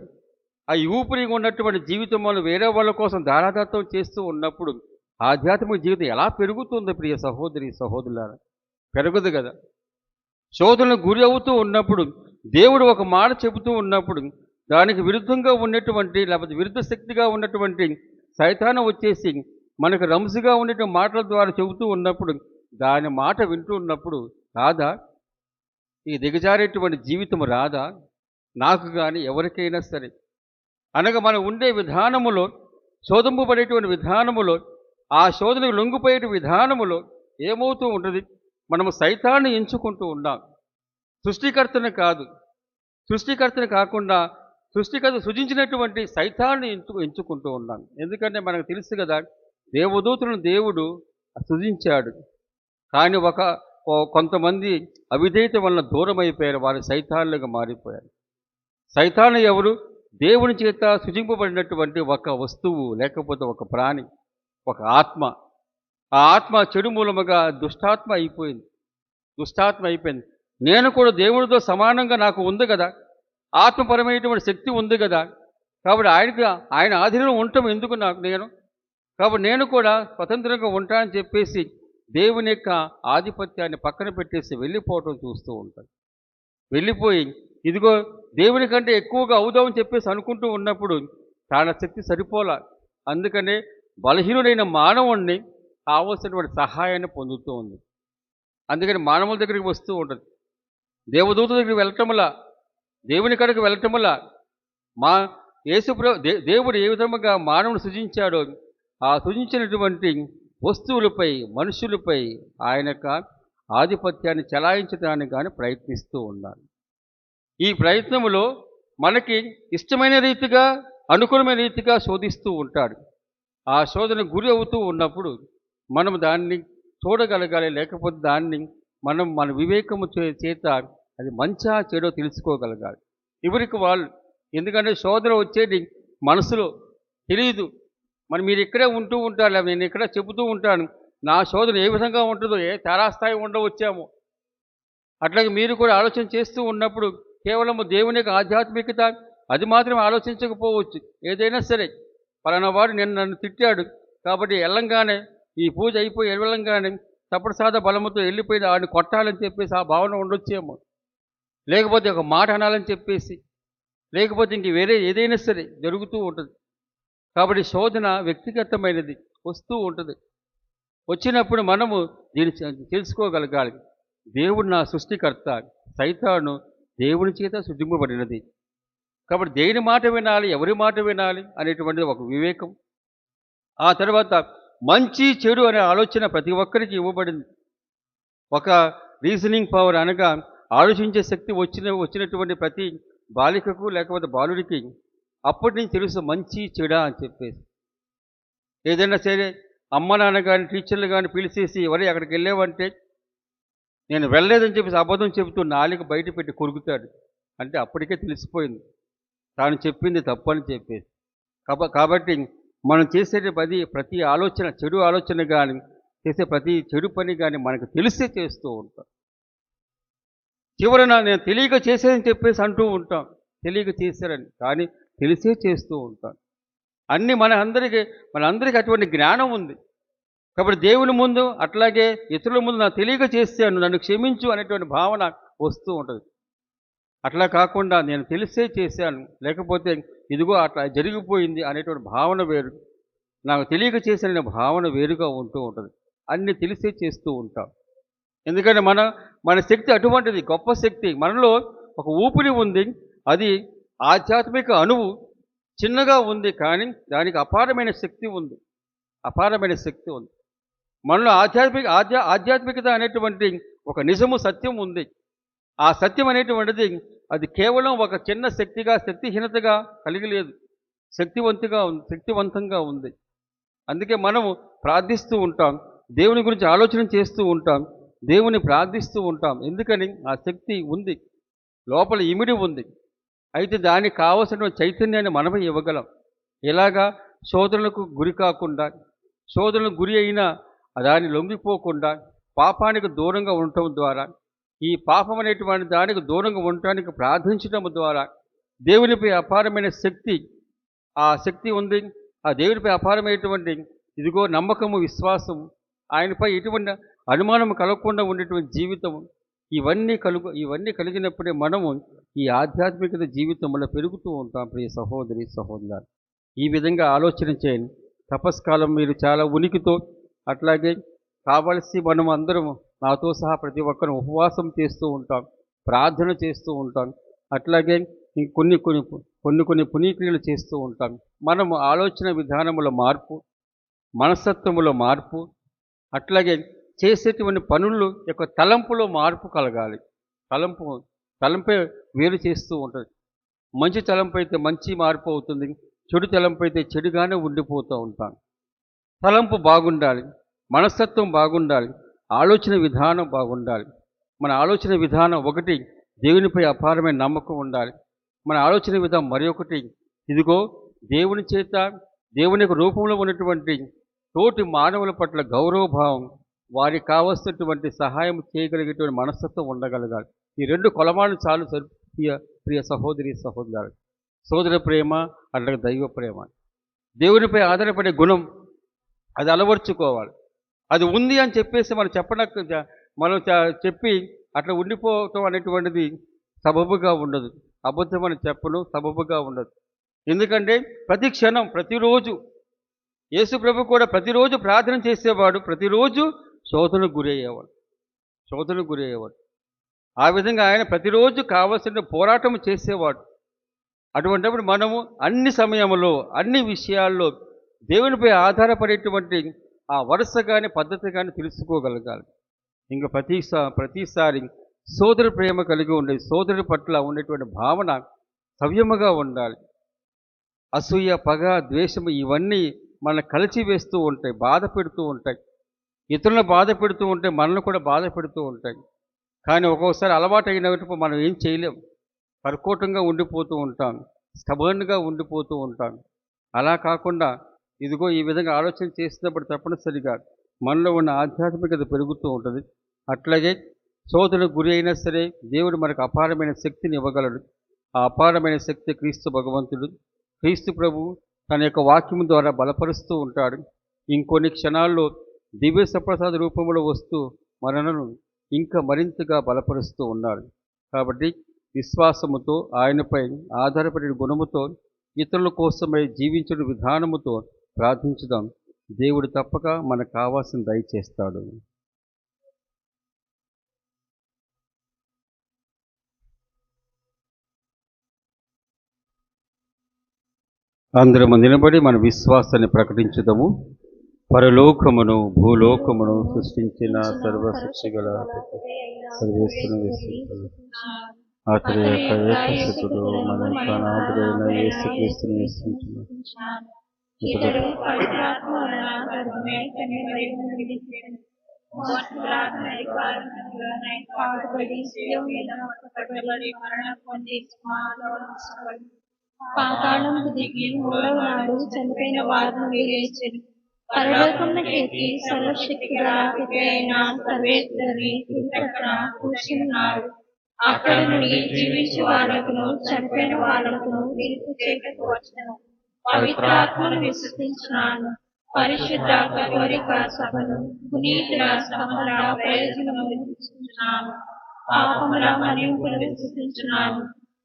ఆ ఊపిరి ఉన్నటువంటి జీవితం వల్ల వేరే వాళ్ళ కోసం దారాదత్తం చేస్తూ ఉన్నప్పుడు ఆధ్యాత్మిక జీవితం ఎలా పెరుగుతుంది ప్రియ సహోదరి సహోదరులారా? పెరగదు కదా. శోధనకు గురి అవుతూ ఉన్నప్పుడు దేవుడు ఒక మాట చెబుతూ ఉన్నప్పుడు దానికి విరుద్ధంగా ఉన్నటువంటి, లేకపోతే విరుద్ధ శక్తిగా ఉన్నటువంటి సైతాను వచ్చేసి మనకు రంసుగా ఉండేటువంటి మాటల ద్వారా చెబుతూ ఉన్నప్పుడు దాని మాట వింటూ ఉన్నప్పుడు రాదా ఈ దిగజారేటువంటి జీవితం? రాదా నాకు కానీ ఎవరికైనా సరే? అనగా మనం ఉండే విధానములో, శోధింపబడేటువంటి విధానములో, ఆ శోధనకు లొంగిపోయే విధానములో ఏమవుతూ ఉంటుంది, మనము సైతాన్ని ఎంచుకుంటూ ఉన్నాం. సృష్టికర్తను కాకుండా సృష్టికర్త సృజించినటువంటి సైతాన్ని ఎంచుకుంటూ ఉన్నాం. ఎందుకంటే మనకు తెలుసు కదా, దేవదూతులను దేవుడు సృజించాడు. కానీ కొంతమంది అవిధేయత వలన దూరం అయిపోయారు, వారు సైతాన్లుగా మారిపోయారు. సైతాను ఎవరు? దేవుని చేత సృజింపబడినటువంటి ఒక వస్తువు, లేకపోతే ఒక ప్రాణి, ఒక ఆత్మ. ఆ ఆత్మ చెడు మూలముగా దుష్టాత్మ అయిపోయింది. నేను కూడా దేవుడితో సమానంగా నాకు ఉంది కదా, ఆత్మపరమైనటువంటి శక్తి ఉంది కదా, కాబట్టి ఆయన ఆధీనంలో ఉండటం ఎందుకు నేను? కాబట్టి నేను కూడా స్వతంత్రంగా ఉంటానని చెప్పేసి దేవుని యొక్క ఆధిపత్యాన్ని పక్కన పెట్టేసి వెళ్ళిపోవటం చూస్తూ ఉంటాను. వెళ్ళిపోయి ఇదిగో దేవుని కంటే ఎక్కువగా అవుదామని చెప్పేసి అనుకుంటూ ఉన్నప్పుడు తన శక్తి సరిపోలా. అందుకనే బలహీనుడైన మానవుణ్ణి కావలసినటువంటి సహాయాన్ని పొందుతూ ఉంది. అందుకని మానవుల దగ్గరికి వస్తూ ఉంటుంది. దేవదూత దగ్గరికి వెళ్ళటంలా, దేవుని కడకు వెళ్ళటంలా, మా దేవుడు ఏ విధముగా మానవుని సృజించాడో ఆ సృజించినటువంటి వస్తువులపై, మనుషులపై ఆయన యొక్క ఆధిపత్యాన్ని చెలాయించడానికి కానీ ప్రయత్నిస్తూ ఉన్నారు. ఈ ప్రయత్నములో మనకి ఇష్టమైన రీతిగా, అనుకూలమైన రీతిగా శోధిస్తూ ఉంటాడు. ఆ శోధన గురి అవుతూ ఉన్నప్పుడు మనం దాన్ని చూడగలగాలి, లేకపోతే దాన్ని మనం మన వివేకము చేత అది మంచా చెడో తెలుసుకోగలగాలి. ఎవరికి వాళ్ళు, ఎందుకంటే శోధన వచ్చేది మనసులో తెలియదు. మరి మీరు ఇక్కడే ఉంటూ ఉంటారు, నేను ఇక్కడ చెబుతూ ఉంటాను నా శోధన ఏ విధంగా ఉంటుందో, ఏ తారాస్థాయి ఉండవచ్చామో. అట్లాగే మీరు కూడా ఆలోచన చేస్తూ ఉన్నప్పుడు కేవలం దేవుని యొక్క ఆధ్యాత్మికత అది మాత్రం ఆలోచించకపోవచ్చు. ఏదైనా సరే, పలానా వాడు నన్ను తిట్టాడు కాబట్టి వెళ్ళంగానే, ఈ పూజ అయిపోయి వెళ్ళంగానే తప్పనిసాద బలముతో వెళ్ళిపోయి ఆడిని కొట్టాలని చెప్పేసి ఆ భావన ఉండొచ్చేమో, లేకపోతే ఒక మాట అనాలని చెప్పేసి, లేకపోతే ఇంక వేరే ఏదైనా సరే జరుగుతూ ఉంటుంది. కాబట్టి శోధన వ్యక్తిగతమైనది, వస్తూ ఉంటుంది. వచ్చినప్పుడు మనము దీన్ని తెలుసుకోగలగాలి. దేవుడు నా సృష్టికర్త, సైతాను దేవుని చేత సృజింపబడినది. కాబట్టి దేని మాట వినాలి, ఎవరి మాట వినాలి అనేటువంటిది ఒక వివేకం. ఆ తర్వాత మంచి చెడు అనే ఆలోచన ప్రతి ఒక్కరికి ఇవ్వబడింది. ఒక రీజనింగ్ పవర్ అనగా ఆలోచించే శక్తి వచ్చినటువంటి ప్రతి బాలికకు లేకపోతే బాలుడికి అప్పటి నుంచి తెలుసు మంచి చెడా అని చెప్పేసి. ఏదైనా సరే అమ్మ నాన్న కానీ టీచర్లు కానీ పిలిచేసి ఎవరి అక్కడికి వెళ్ళేవంటే నేను వెళ్ళలేదని చెప్పేసి అబద్ధం చెబుతూ నాలుక బయట పెట్టి కొరుకుతాడు. అంటే అప్పటికే తెలిసిపోయింది తాను చెప్పింది తప్పని చెప్పేసి. కాబట్టి మనం చేసే ప్రతి ఆలోచన, చెడు ఆలోచన కానీ చేసే ప్రతి చెడు పని కానీ మనకు తెలిసే చేస్తూ ఉంటాం. చివరన నేను తెలియక చేసేదని చెప్పేసి అంటూ ఉంటాం, తెలియక చేశారని, కానీ తెలిసే చేస్తూ ఉంటాం. అన్నీ మనందరికీ అటువంటి జ్ఞానం ఉంది. కాబట్టి దేవుని ముందు అట్లాగే ఇతరుల ముందు నాకు తెలియక చేశాను, నన్ను క్షమించు అనేటువంటి భావన వస్తూ ఉంటుంది. అట్లా కాకుండా నేను తెలిసే చేశాను, లేకపోతే ఇదిగో అట్లా జరిగిపోయింది అనేటువంటి భావన వేరు, నాకు తెలియక చేసిన భావన వేరుగా ఉంటూ ఉంటుంది. అన్నీ తెలిసే చేస్తూ ఉంటాం. ఎందుకంటే మన శక్తి అటువంటిది, గొప్ప శక్తి. మనలో ఒక ఊపిరి ఉంది, అది ఆధ్యాత్మిక అణువు చిన్నగా ఉంది, కానీ దానికి అపారమైన శక్తి ఉంది, అపారమైన శక్తి ఉంది. మనలో ఆధ్యాత్మికత అనేటువంటి ఒక నిజము, సత్యం ఉంది. ఆ సత్యం అనేటువంటిది అది కేవలం ఒక చిన్న శక్తిగా, శక్తిహీనతగా కలిగి లేదు, శక్తివంతంగా ఉంది. అందుకే మనము ప్రార్థిస్తూ ఉంటాం, దేవుని గురించి ఆలోచన చేస్తూ ఉంటాం, దేవుని ప్రార్థిస్తూ ఉంటాం. ఎందుకని ఆ శక్తి ఉంది, లోపల ఇమిడి ఉంది. అయితే దానికి కావలసిన చైతన్యాన్ని మనమే ఇవ్వగలం. ఎలాగా? శోధనలకు గురి కాకుండా, శోధనలకు గురి అయినా దాన్ని లొంగిపోకుండా పాపానికి దూరంగా ఉండటం ద్వారా, ఈ పాపం అనేటువంటి దానికి దూరంగా ఉండటానికి ప్రార్థించడం ద్వారా దేవునిపై అపారమైన శక్తి, ఆ శక్తి ఉంది. ఆ దేవునిపై అపారమైనటువంటి ఇదిగో నమ్మకము, విశ్వాసం, ఆయనపై ఎటువంటి అనుమానం కలగకుండా ఉండేటువంటి జీవితం, ఇవన్నీ కలిగినప్పుడే మనము ఈ ఆధ్యాత్మికత జీవితంలో పెరుగుతూ ఉంటాం. ప్రియ సహోదరి సహోదరులారా, ఈ విధంగా ఆలోచన చేయండి. తపస్కాలం మీరు చాలా ఉనికితో, అట్లాగే కావలసి మనం అందరం నాతో సహా ప్రతి ఒక్కరు ఉపవాసం చేస్తూ ఉంటాం, ప్రార్థన చేస్తూ ఉంటాం, అట్లాగే కొన్ని పునీక్రియలు చేస్తూ ఉంటాం. మనము ఆలోచన విధానముల మార్పు, మనస్తత్వముల మార్పు, అట్లాగే చేసేటువంటి పనులు యొక్క తలంపులో మార్పు కలగాలి. తలంపే వేరు చేస్తూ ఉంటుంది. మంచి తలంపు అయితే మంచి మార్పు అవుతుంది, చెడు తలంపు అయితే చెడుగానే ఉండిపోతూ ఉంటాం. తలంపు బాగుండాలి, మనస్తత్వం బాగుండాలి, ఆలోచన విధానం బాగుండాలి. మన ఆలోచన విధానం ఒకటి, దేవునిపై అపారమైన నమ్మకం ఉండాలి. మన ఆలోచన విధానం మరొకటి, ఇదిగో దేవుని చేత, దేవుని యొక్క రూపంలో ఉన్నటువంటి తోటి మానవుల పట్ల గౌరవభావం, వారికి కావలసినటువంటి సహాయం చేయగలిగేటువంటి మనస్తత్వం ఉండగలగాలి. ఈ రెండు కొలమాలు చాలు ప్రియ సహోదరి సహోదరులు. సోదర ప్రేమ, అట్లాగే దైవ ప్రేమ, దేవునిపై ఆధారపడే గుణం, అది అలవర్చుకోవాలి. అది ఉంది అని చెప్పేసి మనం చెప్పి అట్లా ఉండిపోవటం అనేటువంటిది సబబుగా ఉండదు. అబద్ధం అని చెప్పను, సబబుగా ఉండదు. ఎందుకంటే ప్రతి క్షణం, ప్రతిరోజు యేసు ప్రభు కూడా ప్రతిరోజు ప్రార్థన చేసేవాడు, ప్రతిరోజు శోధనకు గురయ్యేవాడు. శోధనకు గురి అయ్యేవాడు. ఆ విధంగా ఆయన ప్రతిరోజు కావలసిన పోరాటం చేసేవాడు. అటువంటిప్పుడు మనము అన్ని సమయంలో అన్ని విషయాల్లో దేవునిపై ఆధారపడేటువంటి ఆ వరుస కానీ పద్ధతి కానీ తెలుసుకోగలగాలి. ఇంకా ప్రతిసారి సోదరు ప్రేమ కలిగి ఉండే సోదరుడి పట్ల ఉండేటువంటి భావన సవ్యముగా ఉండాలి. అసూయ, పగ, ద్వేషము ఇవన్నీ మనల్ని కలిచివేస్తూ ఉంటాయి, బాధ పెడుతూ ఉంటాయి. ఇతరులను బాధ పెడుతూ ఉంటే మనల్ని కూడా బాధ పెడుతూ ఉంటాయి. కానీ ఒక్కొక్కసారి అలవాటు అయినప్పుడు మనం ఏం చేయలేం, కర్కోటంగా ఉండిపోతూ ఉంటాం, స్టబర్న్గా ఉండిపోతూ ఉంటాం. అలా కాకుండా ఇదిగో ఈ విధంగా ఆలోచన చేసినప్పుడు తప్పనిసరిగా మనలో ఉన్న ఆధ్యాత్మికత పెరుగుతూ ఉంటుంది. అట్లాగే శోధనకు గురి అయినా సరే దేవుడు మనకు అపారమైన శక్తిని ఇవ్వగలడు. ఆ అపారమైన శక్తి క్రీస్తు భగవంతుడు, క్రీస్తు ప్రభు తన యొక్క వాక్యం ద్వారా బలపరుస్తూ ఉంటాడు. ఇంకొన్ని క్షణాల్లో దివ్య సప్రసాద రూపంలో వస్తూ మనలను ఇంకా మరింతగా బలపరుస్తూ ఉన్నాడు. కాబట్టి విశ్వాసముతో, ఆయనపై ఆధారపడిన గుణముతో, ఇతరుల కోసమై జీవించిన విధానముతో ప్రార్థించుదాం. దేవుడు తప్పక మనకు కావాల్సిన దయచేస్తాడు. అందరము నిలబడి మన విశ్వాసాన్ని ప్రకటించుదాము. పరలోకమును భూలోకమును సృష్టించిన సర్వశక్తిగల సర్వేశ్వరుని విశ్వసించును. అతని యొక్క ఏకసుతుడు మన నాథుడైన యేసుక్రీస్తుని విశ్వసించును. ఇతడు పవిత్రాత్మ వలన గర్భమే కన్యమరియమును విడిచిపెట్టెను. పాటుపడి శిలువ మీద మోసపడబడి మరణం పొంది సమాధిలో ఉంచబడి పాతాళముకు దిగి మూడవ నాడు చనిపోయిన వారిని లేచెను. పరలోకమునకు ఎక్కి సర్వశక్తిగల పిత అయిన సర్వేశ్వరుని కుడి ప్రక్కన కూర్చుని ఉన్నాడు. అక్కడ నుండి జీవించే వాళ్ళకును చనిపోయిన వాళ్ళకును తీర్పు చేయటకు వచ్చెను. పవిత్రాత్మను విశ్వసించున్నాను. పరిశుద్ధ కథోలిక సభను, పునీతుల సమర ప్రయోజనము విశ్వసించున్నాను. పాపముల మన్నింపును విశ్వసించున్నాను.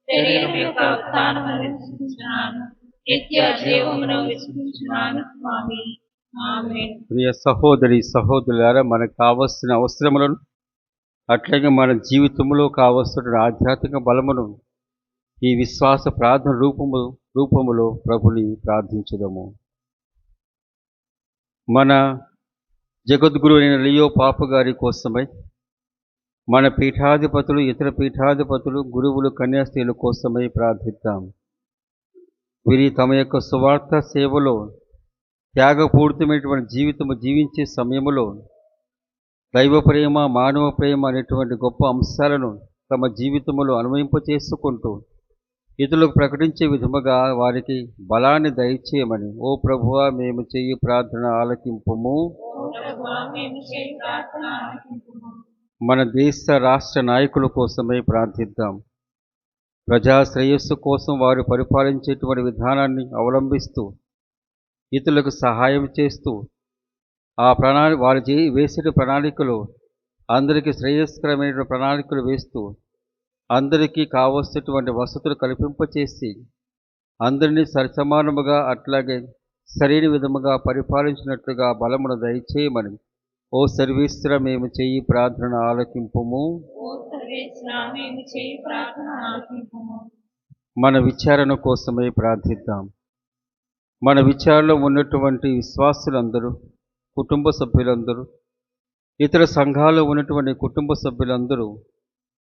శరీరం యొక్క ఉత్థానమును విశ్వసించున్నాను. నిత్య జీవమును విశ్వసించున్నాను. స్వామి ఆమేన్. ప్రియ సహోదరి సహోదరులారా, మనకు కావలసిన అవసరములను అట్లాగే మన జీవితంలో కావలసిన ఆధ్యాత్మిక బలమును ఈ విశ్వాస ప్రార్థన రూపములో ప్రభుని ప్రార్థించుదాము. మన జగద్గురు అయిన లియో పాప గారి కోసమై, మన పీఠాధిపతులు, ఇతర పీఠాధిపతులు, గురువులు, కన్యాస్త్రీల కోసమై ప్రార్థిద్దాం. వీరి తమ యొక్క సువార్త సేవలో త్యాగపూరితమైనటువంటి జీవితము జీవించే సమయంలో దైవ ప్రేమ, మానవ ప్రేమ అనేటువంటి గొప్ప అంశాలను తమ జీవితంలో అన్వయింపచేసుకుంటూ ఇతరులకు ప్రకటించే విధముగా వారికి బలాన్ని దయచేయమని, ఓ ప్రభువా మేము చెయ్యి ప్రార్థన ఆలకింపుము. మన దేశ రాష్ట్ర నాయకుల కోసమై ప్రార్థిద్దాం. ప్రజా శ్రేయస్సు కోసం వారు పరిపాలించేటువంటి విధానాన్ని అవలంబిస్తూ ఇతరులకు సహాయం చేస్తూ వారు వేసే ప్రణాళికలు అందరికీ శ్రేయస్కరమైన ప్రణాళికలు వేస్తూ అందరికీ కావలసినటువంటి వసతులు కల్పింపచేసి అందరినీ సరిసమానముగా అట్లాగే సరైన విధముగా పరిపాలించినట్లుగా బలమును దయచేయమని, ఓ సర్వేశ్వర మేము చెయ్యి ప్రార్థన ఆలకింపుము. మన విచారణ కోసమై ప్రార్థిద్దాం. మన విచారణలో ఉన్నటువంటి విశ్వాసులందరూ, కుటుంబ సభ్యులందరూ, ఇతర సంఘాల్లో ఉన్నటువంటి కుటుంబ సభ్యులందరూ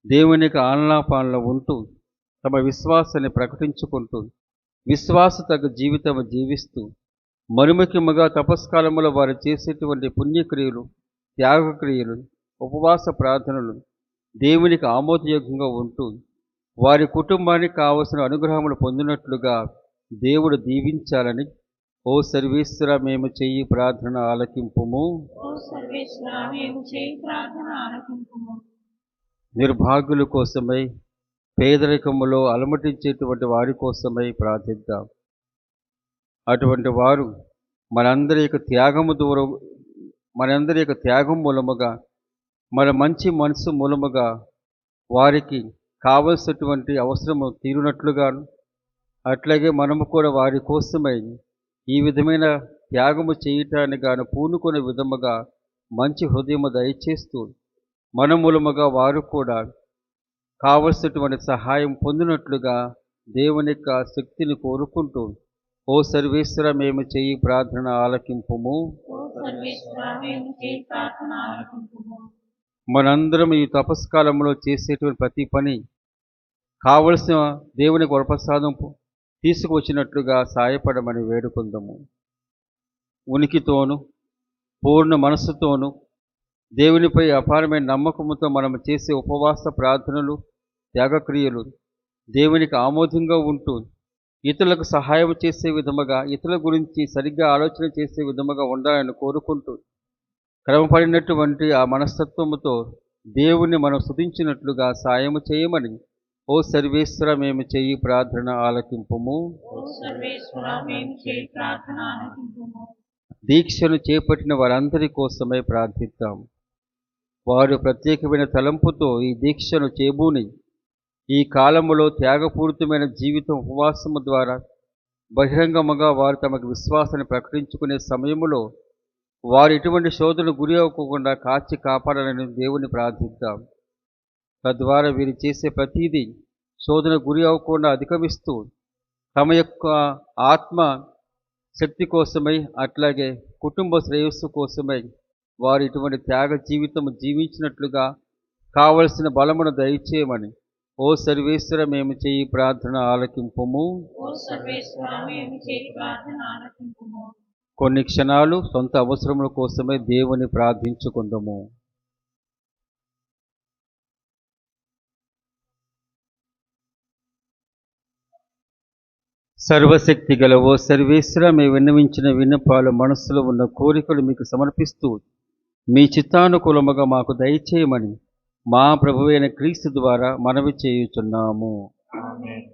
దేవునికి ఆలనాపాలన ఉంటూ తమ విశ్వాసాన్ని ప్రకటించుకుంటూ విశ్వాస తగ్గ జీవితం జీవిస్తూ మరుముఖ్యముగా తపస్కాలములో వారు చేసేటువంటి పుణ్యక్రియలు, త్యాగక్రియలు, ఉపవాస ప్రార్థనలు దేవునికి ఆమోదయోగ్యంగా ఉంటూ వారి కుటుంబానికి కావలసిన అనుగ్రహములు పొందినట్లుగా దేవుడు దీవించాలని, ఓ సర్వేశ్వర మేము చెయ్యి ప్రార్థన ఆలకింపుము. నిర్భాగ్యుల కోసమై, పేదరికములో అలమటించేటువంటి వారి కోసమై ప్రార్థిద్దాం. అటువంటి వారు మనందరి యొక్క త్యాగం మూలముగా, మన మంచి మనసు మూలముగా వారికి కావలసినటువంటి అవసరము తీరునట్లుగాను, అట్లాగే మనము కూడా వారి కోసమై ఈ విధమైన త్యాగము చేయటానికి గాను పూనుకునే విధముగా మంచి హృదయము దయచేస్తూ మన మూలముగా వారు కూడా కావలసినటువంటి సహాయం పొందినట్లుగా దేవుని యొక్క శక్తిని కోరుకుంటూ, ఓ సర్వేశ్వర మేము చేయి ప్రార్థన ఆలకింపుము. ఓ సర్వేశ్వరా, మేము చేయి ప్రార్థన ఆలకింపుము. మనందరం ఈ తపస్కాలంలో చేసేటువంటి ప్రతి పని కావలసిన దేవుని వరప్రసాదం తీసుకువచ్చినట్లుగా సాయపడమని వేడుకుందాము. ఉనికితోనూ పూర్ణ మనస్సుతోనూ దేవునిపై అపారమైన నమ్మకంతో మనం చేసే ఉపవాస ప్రార్థనలు, త్యాగక్రియలు దేవునికి ఆమోదంగా ఉంటూ ఇతరులకు సహాయం చేసే విధముగా, ఇతరుల గురించి సరిగ్గా ఆలోచన చేసే విధముగా ఉండాలని కోరుకుంటూ, క్రమపడినటువంటి ఆ మనస్తత్వముతో దేవుణ్ణి మనం స్తుతించినట్లుగా సాయము చేయమని, ఓ సర్వేశ్వర మేము చేయి ప్రార్థన ఆలకింపుము. ఓ సర్వేశ్వరా, మేము చేయి ప్రార్థన ఆలకింపుము. దీక్షను చేపట్టిన వారందరి కోసమై ప్రార్థిద్దాం. వారు ప్రత్యేకమైన తలంపుతో ఈ దీక్షను చేబూని ఈ కాలములో త్యాగపూరితమైన జీవితం ఉపవాసము ద్వారా బహిరంగముగా వారు తమకు విశ్వాసాన్ని ప్రకటించుకునే సమయములో వారు ఎటువంటి శోధనకు గురి అవ్వకుండా కాచి కాపాడాలని దేవుని ప్రార్థిద్దాం. తద్వారా వీరు చేసే ప్రతీదీ శోధన గురి అవ్వకుండా అధిగమిస్తూ తమ యొక్క ఆత్మ శక్తి కోసమై, అట్లాగే కుటుంబ శ్రేయస్సు కోసమై వారు ఇటువంటి త్యాగ జీవితం జీవించినట్లుగా కావలసిన బలమును దయచేయమని, ఓ సర్వేశ్వర మేము చేయి ప్రార్థన ఆలకింపుము. ఓ సర్వేశ్వరా, మేము చేయి ప్రార్థన ఆలకింపుము. కొన్ని క్షణాలు సొంత అవసరముల కోసమే దేవుని ప్రార్థించుకుందాము. సర్వశక్తి గల ఓ సర్వేశ్వర, మేము విన్నవించిన విన్నపాలు, మనస్సులో ఉన్న కోరికలు మీకు సమర్పిస్తూ మీ చిత్తానుకూలముగా మాకు దయచేయమని మా ప్రభువైన క్రీస్తు ద్వారా మనవి చేయుచున్నాము. ఆమేన్.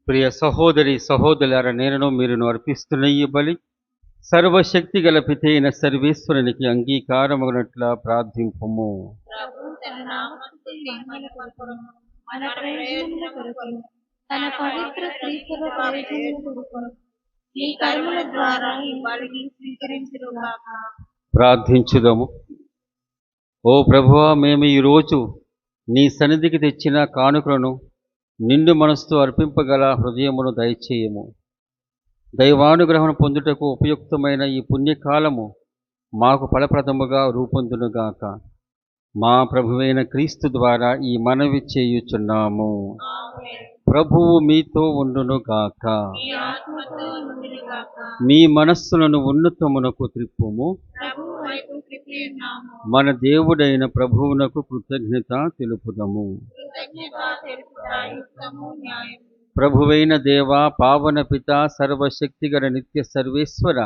ప్రియ సహోదరి సహోదరులారా, నేనును మీరును అర్పిస్తున్న ఈ బలి సర్వశక్తి గల పితైన సర్వేశ్వరునికి అంగీకారమగునట్లా ప్రార్థింపుము. ప్రభు తన నామముతో మహిమ కొరకు, మన ప్రయోజనముల కొరకు, తన పవిత్ర క్రీస్తుల ప్రయోజనముల కొరకు ఈ కర్మల ద్వారా ఈ బలిని స్వీకరించుగాక. ప్రార్థించుదము. ఓ ప్రభువా, మేము ఈరోజు నీ సన్నిధికి తెచ్చిన కానుకలను నిండు మనసుతో అర్పింపగల హృదయమును దయచేయము. దైవానుగ్రహం పొందుటకు ఉపయుక్తమైన ఈ పుణ్యకాలము మాకు ఫలప్రదముగా రూపొందునుగాక. మా ప్రభువైన క్రీస్తు ద్వారా ఈ మనవి చేయుచున్నాము. ప్రభువు మీతో ఉండునుగాక. మీ ఆత్మతో ఉండునుగాక. మీ మనస్సులను ఉన్నతమునకు త్రిప్పుము. ప్రభువు వైపు త్రిప్పియున్నాము. మన దేవుడైన ప్రభువునకు కృతజ్ఞత తెలుపుదము. కృతజ్ఞత తెలుపుట యుక్తము న్యాయము. ప్రభువైన దేవ, పావన పిత, సర్వశక్తిగల నిత్య సర్వేశ్వర,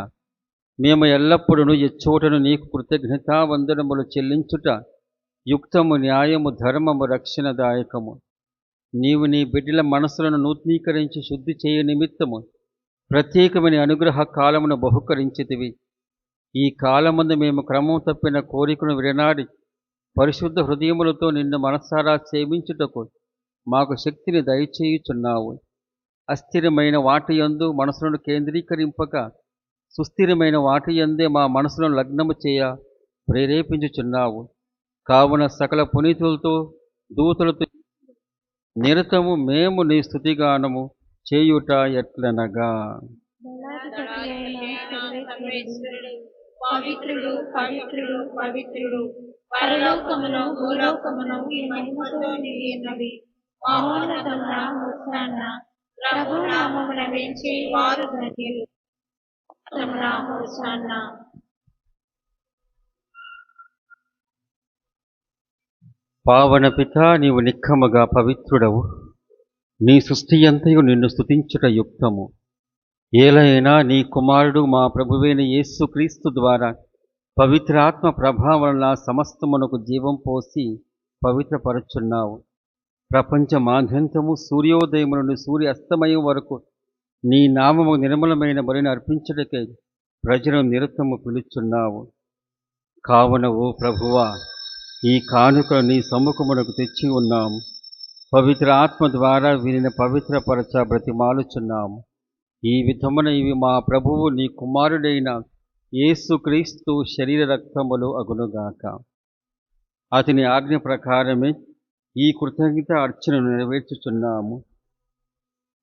మేము ఎల్లప్పుడూ ఎచ్చోటను నీకు కృతజ్ఞత వందనములు చెల్లించుట యుక్తము, న్యాయము, ధర్మము, రక్షణదాయకము. నీవు నీ బిడ్డల మనసులను నూతనీకరించి శుద్ధి చేయ నిమిత్తము ప్రత్యేకమైన అనుగ్రహ కాలమును బహుకరించితివి. ఈ కాలమందు మేము క్రమం తప్పిన కోరికను విడనాడి పరిశుద్ధ హృదయములతో నిన్ను మనసారా సేవించుటకు మాకు శక్తిని దయచేయుచున్నావు. అస్థిరమైన వాటి యందు మనసులను కేంద్రీకరింపక సుస్థిరమైన వాటి యందే మా మనసులను లగ్నము చేయ ప్రేరేపించుచున్నావు. కావున సకల పునీతులతో దూతలతో నిరతము మేము నీ స్తుతిగానము చేయుట ఎట్లనగా, దళాధిపతి అయిన సర్వేశ్వరుడు, పవిత్రుడు పవిత్రుడు పవిత్రుడు, పరలోకమును భూలోకమును ఈ మహిమతో నిండినవి. మహోన్నతమున హోసన్న. ప్రభు నామమున వేంచే వారు ధన్యులు. తమున హోసన్న. పావన పిత, నీవు నిక్కముగా పవిత్రుడవు. నీ సృష్టి అంతయు నిన్ను స్తుతించుట యుక్తము. ఏలైనా నీ కుమారుడు మా ప్రభువైన యేసు క్రీస్తు ద్వారా పవిత్రాత్మ ప్రభావం సమస్తమునకు జీవం పోసి పవిత్రపరచున్నావు. ప్రపంచమాద్యంతము సూర్యోదయము నుండి సూర్య అస్తమయం వరకు నీ నామము నిర్మలమైన బలిని అర్పించుటకై ప్రజలను నిరతము పిలుచున్నావు. కావున ఓ ప్రభువా, ఈ కానుకలు నీ సమ్ముఖమునకు తెచ్చి ఉన్నాము. పవిత్ర ఆత్మ ద్వారా వీరిని పవిత్రపరచ బ్రతిమాలుచున్నాము. ఈ విధమున ఇవి మా ప్రభువు నీ కుమారుడైన యేసుక్రీస్తు శరీర రక్తములు అగునుగాక. అతని ఆజ్ఞ ప్రకారమే ఈ కృతజ్ఞత అర్చనను నెరవేర్చుచున్నాము.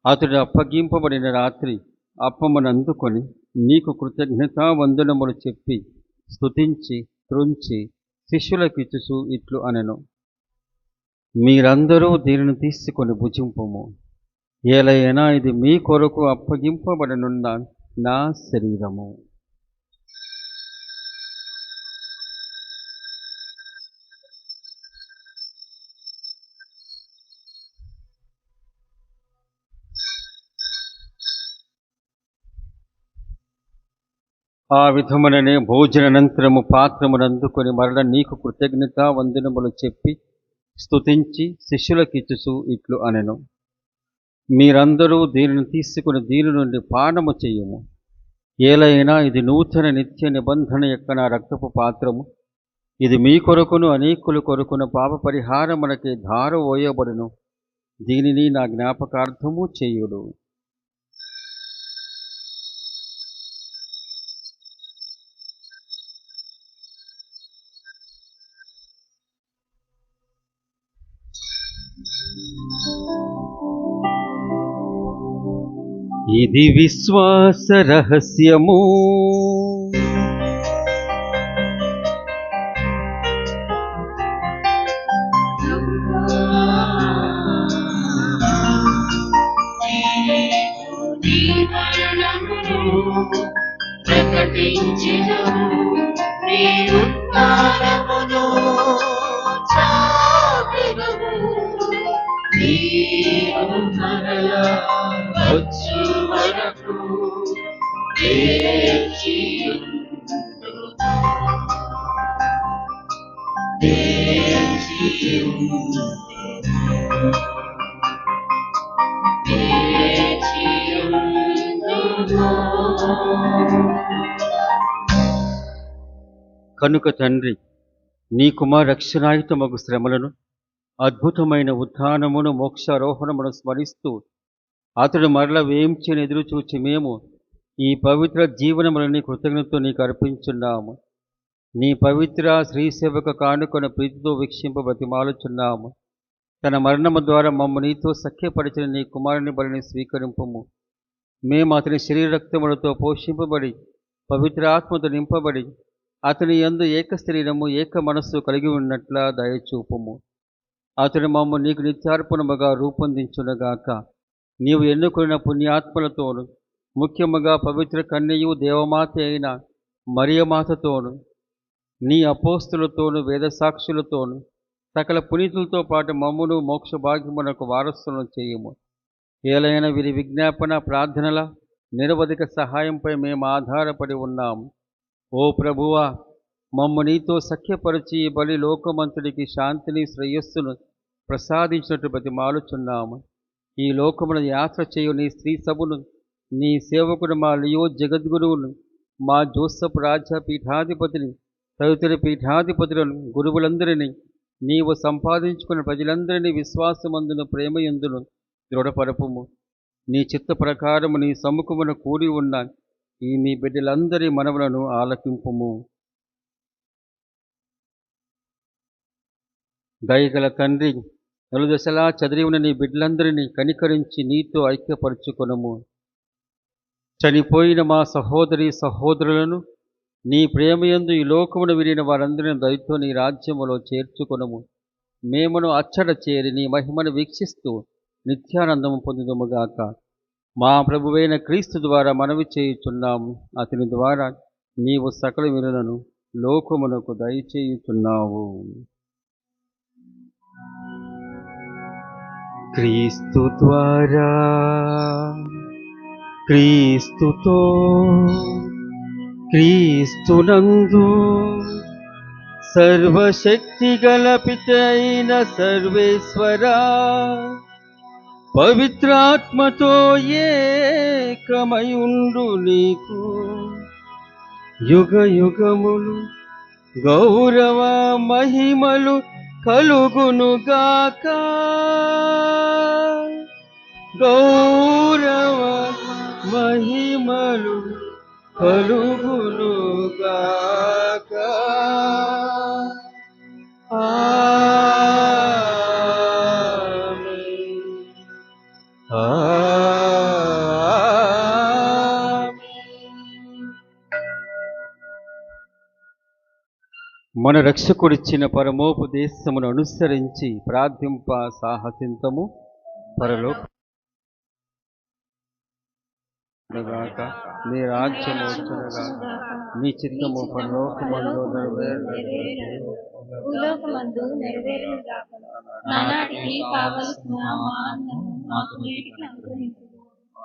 అతడు అప్పగింపబడిన రాత్రి అప్పమును అందుకొని నీకు కృతజ్ఞతా వందనములు చెప్పి స్తుతించి త్రుంచి శిష్యులకిచ్చుచు ఇట్లు అనెను, మీరందరూ దీనిని తీసుకొని భుజింపుము. ఏలైనా ఇది మీ కొరకు అప్పగింపబడనున్న నా శరీరము. ఆ విధముననే భోజనానంతరము పాత్రమునందుకొని మరల నీకు కృతజ్ఞత వందనములు చెప్పి స్తుతించి శిష్యులకిచ్చుచు ఇట్లు అనెను, మీరందరూ దీనిని తీసుకుని దీని నుండి పానము చెయ్యము. ఏలైనా ఇది నూతన నిత్య నిబంధన యొక్క నా రక్తపు పాత్రము. ఇది మీ కొరకును అనేకుల కొరకును పాప పరిహారమునకి ధార ఓయబడును. దీనిని నా జ్ఞాపకార్థము చేయుడు. ఇది విశ్వాస రహస్యము. నీ మరణమును ప్రకటించెదము, నీ ఉత్థానమును చాటెదము. నీవు మరలా వచ్చు వరకు వేచియుందుము. కనుక తండ్రి, నీ కుమార రక్షణాయుతమగు శ్రమలను, అద్భుతమైన ఉత్థానమును, మోక్షారోహణమును స్మరిస్తూ అతడు మరల వేయించిన ఎదురుచూచి మేము ఈ పవిత్ర జీవనములని కృతజ్ఞతతో నీకు అర్పించున్నాము. నీ పవిత్ర శ్రీసేవక కానుకను ప్రీతితో వీక్షింప బ్రతిమాలుచున్నాము. తన మరణము ద్వారా మమ్ము నీతో సఖ్యపరిచిన నీ కుమారుని బలిని స్వీకరింపము. మేము అతని శరీర రక్తములతో పోషింపబడి పవిత్ర ఆత్మతో నింపబడి అతని యందు ఏక శరీరము ఏక మనస్సు కలిగి ఉన్నట్లా దయచూపము. అతడు మమ్ము నీకు నిత్యార్పణముగా రూపొందించునగాక. నీవు ఎన్నుకున్న పుణ్యాత్మలతోను ముఖ్యముగా పవిత్ర కన్యయు దేవమాత అయిన మరియమాతతోను నీ అపోస్తులతోను వేదసాక్షులతోను సకల పునీతులతో పాటు మమ్మును మోక్ష భాగ్యమునకు వారసులను చేయము. ఏలైన వీరి విజ్ఞాపన ప్రార్థనల నిరవధిక సహాయంపై మేము ఆధారపడి ఉన్నాము. ఓ ప్రభువా, మమ్ము నీతో సఖ్యపరిచి బలి లోకమంతుడికి శాంతిని శ్రేయస్సును ప్రసాదించినట్టు బ్రతిమాలుచున్నాము. ఈ లోకమును యాత్ర చేయు నీ స్త్రీ సభను, నీ సేవకుడు మా లియో జగద్గురువును, మా జోసఫ్ రాజ్య పీఠాధిపతిని, తదితర పీఠాధిపతులను, గురువులందరినీ, నీవు సంపాదించుకున్న ప్రజలందరినీ విశ్వాసమందును ప్రేమయందును దృఢపరపుము. నీ చిత్త ప్రకారము నీ సముఖమున కూడి ఉన్న ఈ మీ బిడ్డలందరి మనవులను ఆలకింపుము. దయగల తండ్రి, నలుదశలా చదివి ఉన్న నీ బిడ్డలందరినీ కనికరించి నీతో ఐక్యపరచుకొనము. చనిపోయిన మా సహోదరి సహోదరులను నీ ప్రేమయందు ఈ లోకమును విరిగిన వారందరిని దయతో నీ రాజ్యములో చేర్చుకొనము. మేమును అచ్చట చేరి నీ మహిమను వీక్షిస్తూ నిత్యానందము పొందుదుముగాక. మా ప్రభువైన క్రీస్తు ద్వారా మనవి చేయుచున్నాము. అతని ద్వారా నీవు సకల వినులను లోకమునకు దయచేయుచున్నావు. క్రీస్తు ద్వారా, క్రీస్తుతో, క్రీస్తునందు సర్వశక్తి గల పిత అయిన సర్వేశ్వరా, పవిత్రాత్మతో ఏకమయుండు నీకు యుగ యుగములు గౌరవ మహిమలు కలుగునుగాక. గౌరవ మహిమలు కలుగునుగాక. మన రక్షకుడిచ్చిన పరమోపదేశమును అనుసరించి ప్రార్థింప సాహసింతము. పరలోక నీ రాజ్యము వచ్చునుగాక, నీ చిత్తము పరలోకమందు భూలోకమందు నెరవేరునుగాక. నానాటికి కావలసిన మా అన్నము మాకు నేటికి అనుగ్రహించు.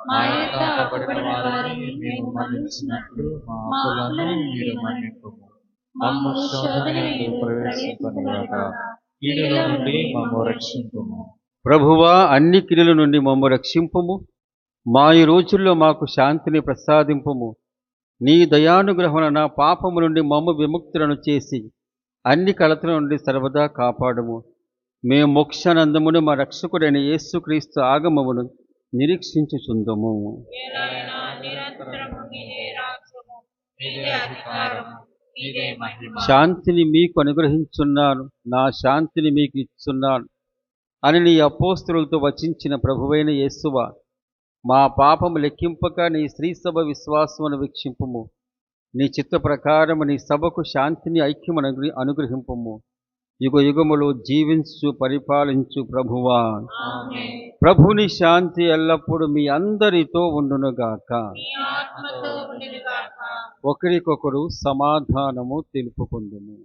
మా యొక్క అప్పుబడిన వారిని మేము మన్నించినట్లు మా అప్పులను మీరు మన్నింపుము. మమ్ము శోధనయందు ప్రవేశింపనివ్వక కీడుల నుండి మమ్ము రక్షింపుము. ప్రభువా, అన్ని కీడుల నుండి మమ్ము రక్షింపుము. మా ఈ రోజుల్లో మాకు శాంతిని ప్రసాదింపుము. నీ దయానుగ్రహమున నా పాపము నుండి మమ్ము విముక్తులను చేసి అన్ని కలతల నుండి సర్వదా కాపాడుము. మేము మోక్షానందమును మా రక్షకుడైన యేసుక్రీస్తు ఆగమమును నిరీక్షించుచుందము. శాంతిని మీకు అనుగ్రహించున్నాను, నా శాంతిని మీకు ఇచ్చున్నాను అని నీ అపోస్తలులతో వచించిన ప్రభువైన యేసువా, మా పాపము లెక్కింపక నీ స్త్రీ సభ విశ్వాసమును వీక్షింపుము. నీ చిత్త ప్రకారము నీ సభకు శాంతిని ఐక్యమును అనుగ్రహింపుము. యుగ యుగములు జీవించు పరిపాలించు ప్రభువా, ప్రభుని శాంతి ఎల్లప్పుడూ మీ అందరితో ఉండునుగాక. ఒకరికొకరు సమాధానము తెలుపుకుందుము.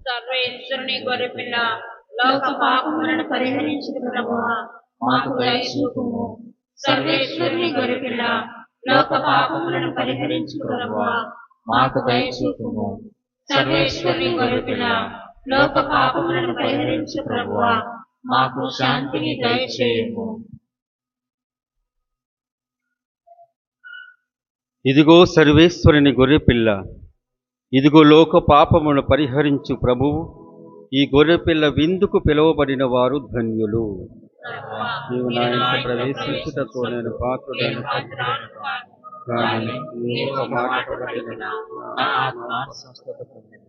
సర్వేశ్వరుని గొర్రెపిల్ల, లోక పాపములను పరిహరించు ప్రభువా, మాకు దయచూపుము. సర్వేశ్వరుని గొర్రెపిల్ల, లోక పాపములను పరిహరించు ప్రభువా, మాకు దయచూపుము. సర్వేశ్వరుని గొర్రెపిల్ల, లోక పాపములను పరిహరించు ప్రభువా, మాకు శాంతిని దయచేయుము. ఇదిగో సర్వేశ్వరుని గొర్రెపిల్ల, ఇదిగో లోక పాపమును పరిహరించు ప్రభువు. ఈ గొర్రెపిల్ల విందుకు పిలువబడిన వారు ధన్యులు. నీవు నా ఇంట ప్రవేశించుటకు నేను పాత్రుడను కానీ నీవు ఒక మాట పలికిన నా ఆత్మ స్వస్థత పొందింది.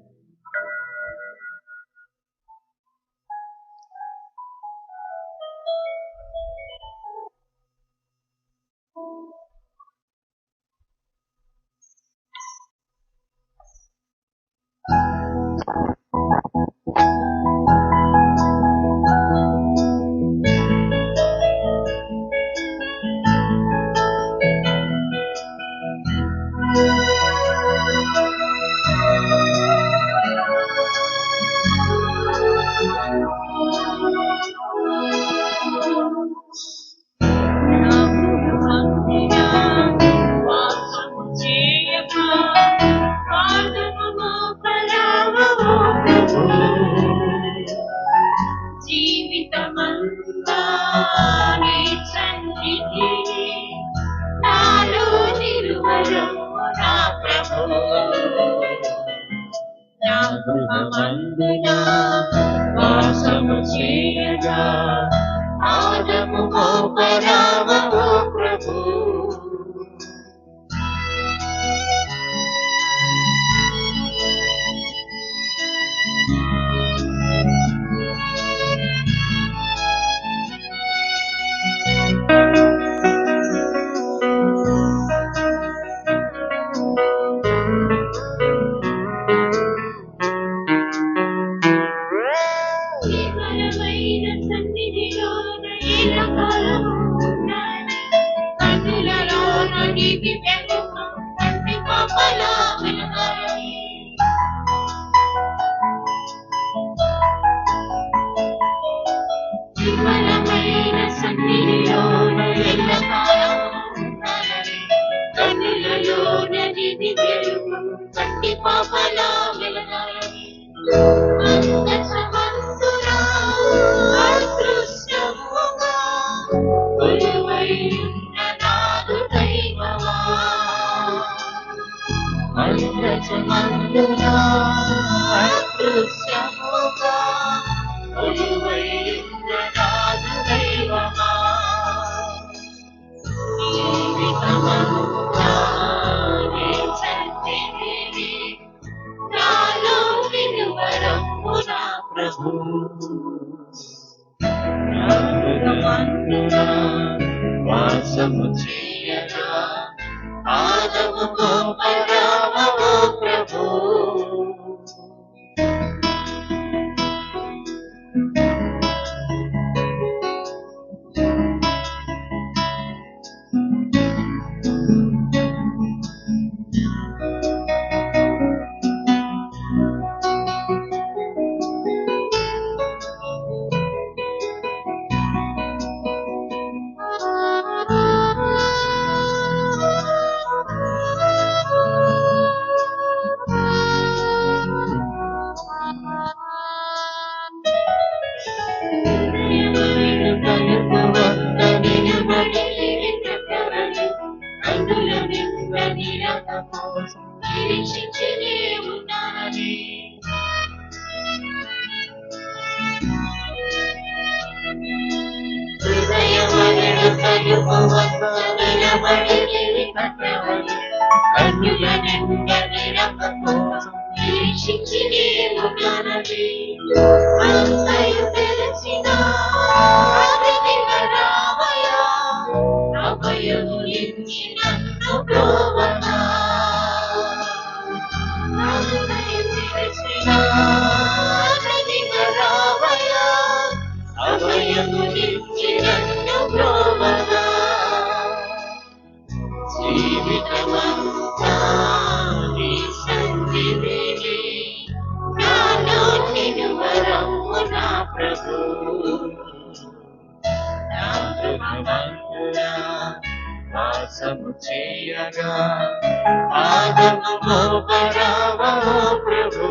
జీవితమంతా నీ సన్నిధి నాలో నిలువరము నా ప్రభు. నా గృహమందున వాసము చేయగా పాదము మోపరావో ప్రభు. నిర్మలమైన సన్నిధిలోన ఎల్లకాలము ఉండాలి. కన్నులలోన నీతి వెలుగు కంటి పాపలా వెలగాలి. నిర్మలమైన సన్నిధిలోన ఎల్లకాలము ఉండాలి. కన్నులలోన నీతి వెలుగు కంటి పాపలా వెలగాలి. అంతసమంతురా అదృష్టముగా కొలువైయున్న నాదు దైవమా. అంతసమంతురా అదృష్టముగా కొలువైయున్న నాదు దైవమా. జీవితమంతా నీ సన్నిధిని నాలో నిలువరము నా ప్రభు. నా హృదయమందున వాసము చేయగా పాదము మోపరావో ప్రభు. జీవితమంతా నీ సన్నిధిని నాలో నిలువరము నా ప్రభు. నా గృహమందున వాసము చేయగా పాదము మోపరావో ప్రభు.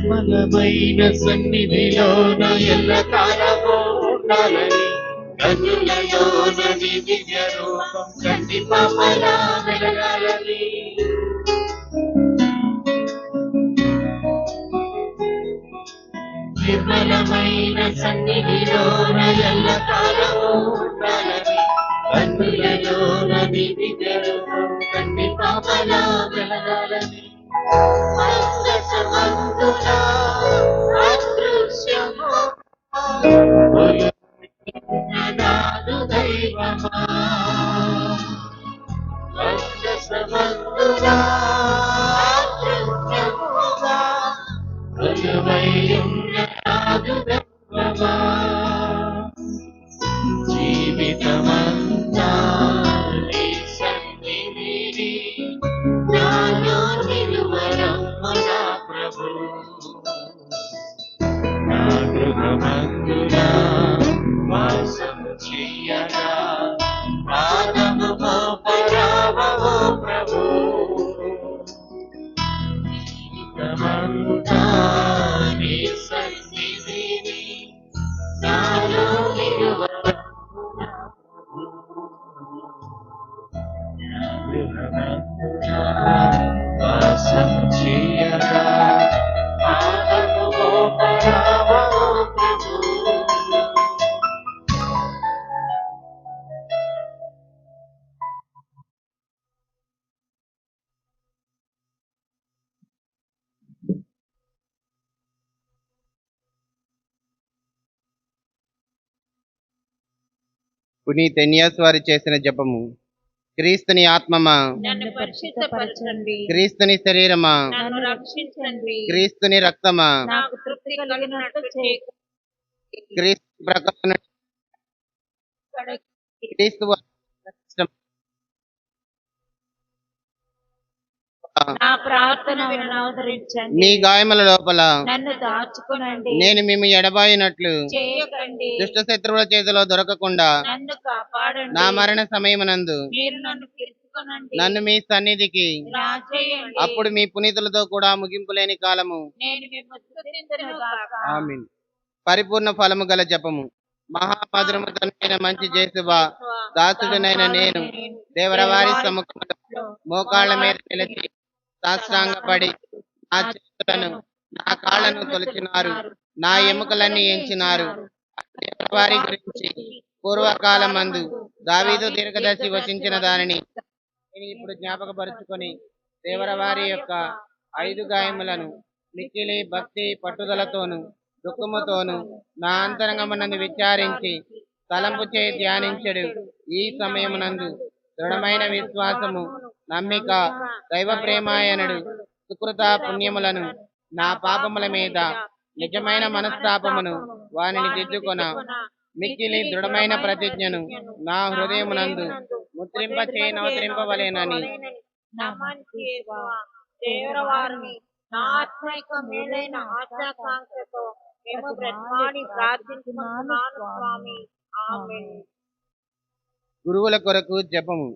నిర్మలమైన సన్నిధిలోన ఎల్లకాలము ఉండాలని కన్నులలోన నీ దివ్య రూపం కంటి పాపలా వెలగాలని నిర్మలమైన సన్నిధిలోన ఎల్లకాలము ఉండాలని కన్నులలోన నీ దివ్య రూపం కంటి పాపలా వెలగాలని మందసమంతులా అదృశ్యము నాదు దైవమా మందసమంతులా అదృశ్యముగా కొలువైయున్న నాదు దైవమా జీవితమంతా నీ సన్నిధిని నాలో నిలువరమ్మ నా ప్రభు నా గృహమందునా వాసము చెయ్యగా పాదము మోపరావో ప్రభు జీవితమంతా నీ సన్నిధిని నాలో నిలువరమ్మ నా ప్రభు వాసం చేయగా పాదము మోపరావో ప్రభు పునీత ఎన్యాస్ వారు చేసిన జపము. క్రీస్తుని ఆత్మమా, నన్ను పరిశుద్ధపరచండి. క్రీస్తుని శరీరమా, నన్ను రక్షించండి. క్రీస్తుని రక్తమా, నాకు తృప్తి కలిగినట్టు చేయకండి. క్రీస్తు ప్రకటన, క్రీస్తు నా ప్రార్థన వినవదరించండి. మీ గాయముల లోపల నన్ను దాచుకునండి. నేను మేము ఎడబాయినట్లు చేయకండి. దుష్ట శత్రువుల చేతిలో దొరకకుండా నన్ను కాపాడండి. నా మరణ సమయమునందు మీరు నన్ను పిలుచుకునండి. నన్ను మీ సన్నిధికి రాజేయండి. అప్పుడు మీ పునీతులతో కూడా ముగింపు లేని కాలము. నేను మిమ్మల్ని స్తుతింతును గాక. ఆమేన్. పరిపూర్ణ ఫలము గల జపము. మహామధురము తనైన మంచి జేసువా, దాసుడునైన నేను దేవరవారి సముఖంలో మోకాళ్ళ మీద నిలిచి సాష్టాంగపడి నా చేతులను నా కాళ్ళను తొలిచినారు, నా ఎముకలన్నీ ఎంచినారు. దేవరవారి గురించి పూర్వకాలమందు దావీదు దీర్ఘదర్శి వచించిన దానిని నేను ఇప్పుడు జ్ఞాపకపరుచుకొని దేవరవారి యొక్క 5 గాయములను మిక్కిలి భక్తి పట్టుదలతోను దుఃఖముతోను నా అంతరంగమునందు విచారించి తలంపు చే ధ్యానించడు ఈ సమయమునందు దృఢమైన విశ్వాసము, నమ్మిక, దైవ ప్రేమాయనుడు సుకృత పుణ్యములను నా పాపముల మీద నిజమైన మనస్తాపమును వానిని దిద్దుకొన మిక్కిలి దృఢమైన ప్రతిజ్ఞను నా హృదయమునందు నవతరింపవలేనని దేవరవారిని నా ఆత్మైక మేలైన ఆశాకాంక్షతో మేము బ్రహ్మాని ప్రార్థించుకున్నాను స్వామి. ఆమేన్. గురువుల కొరకు జపము.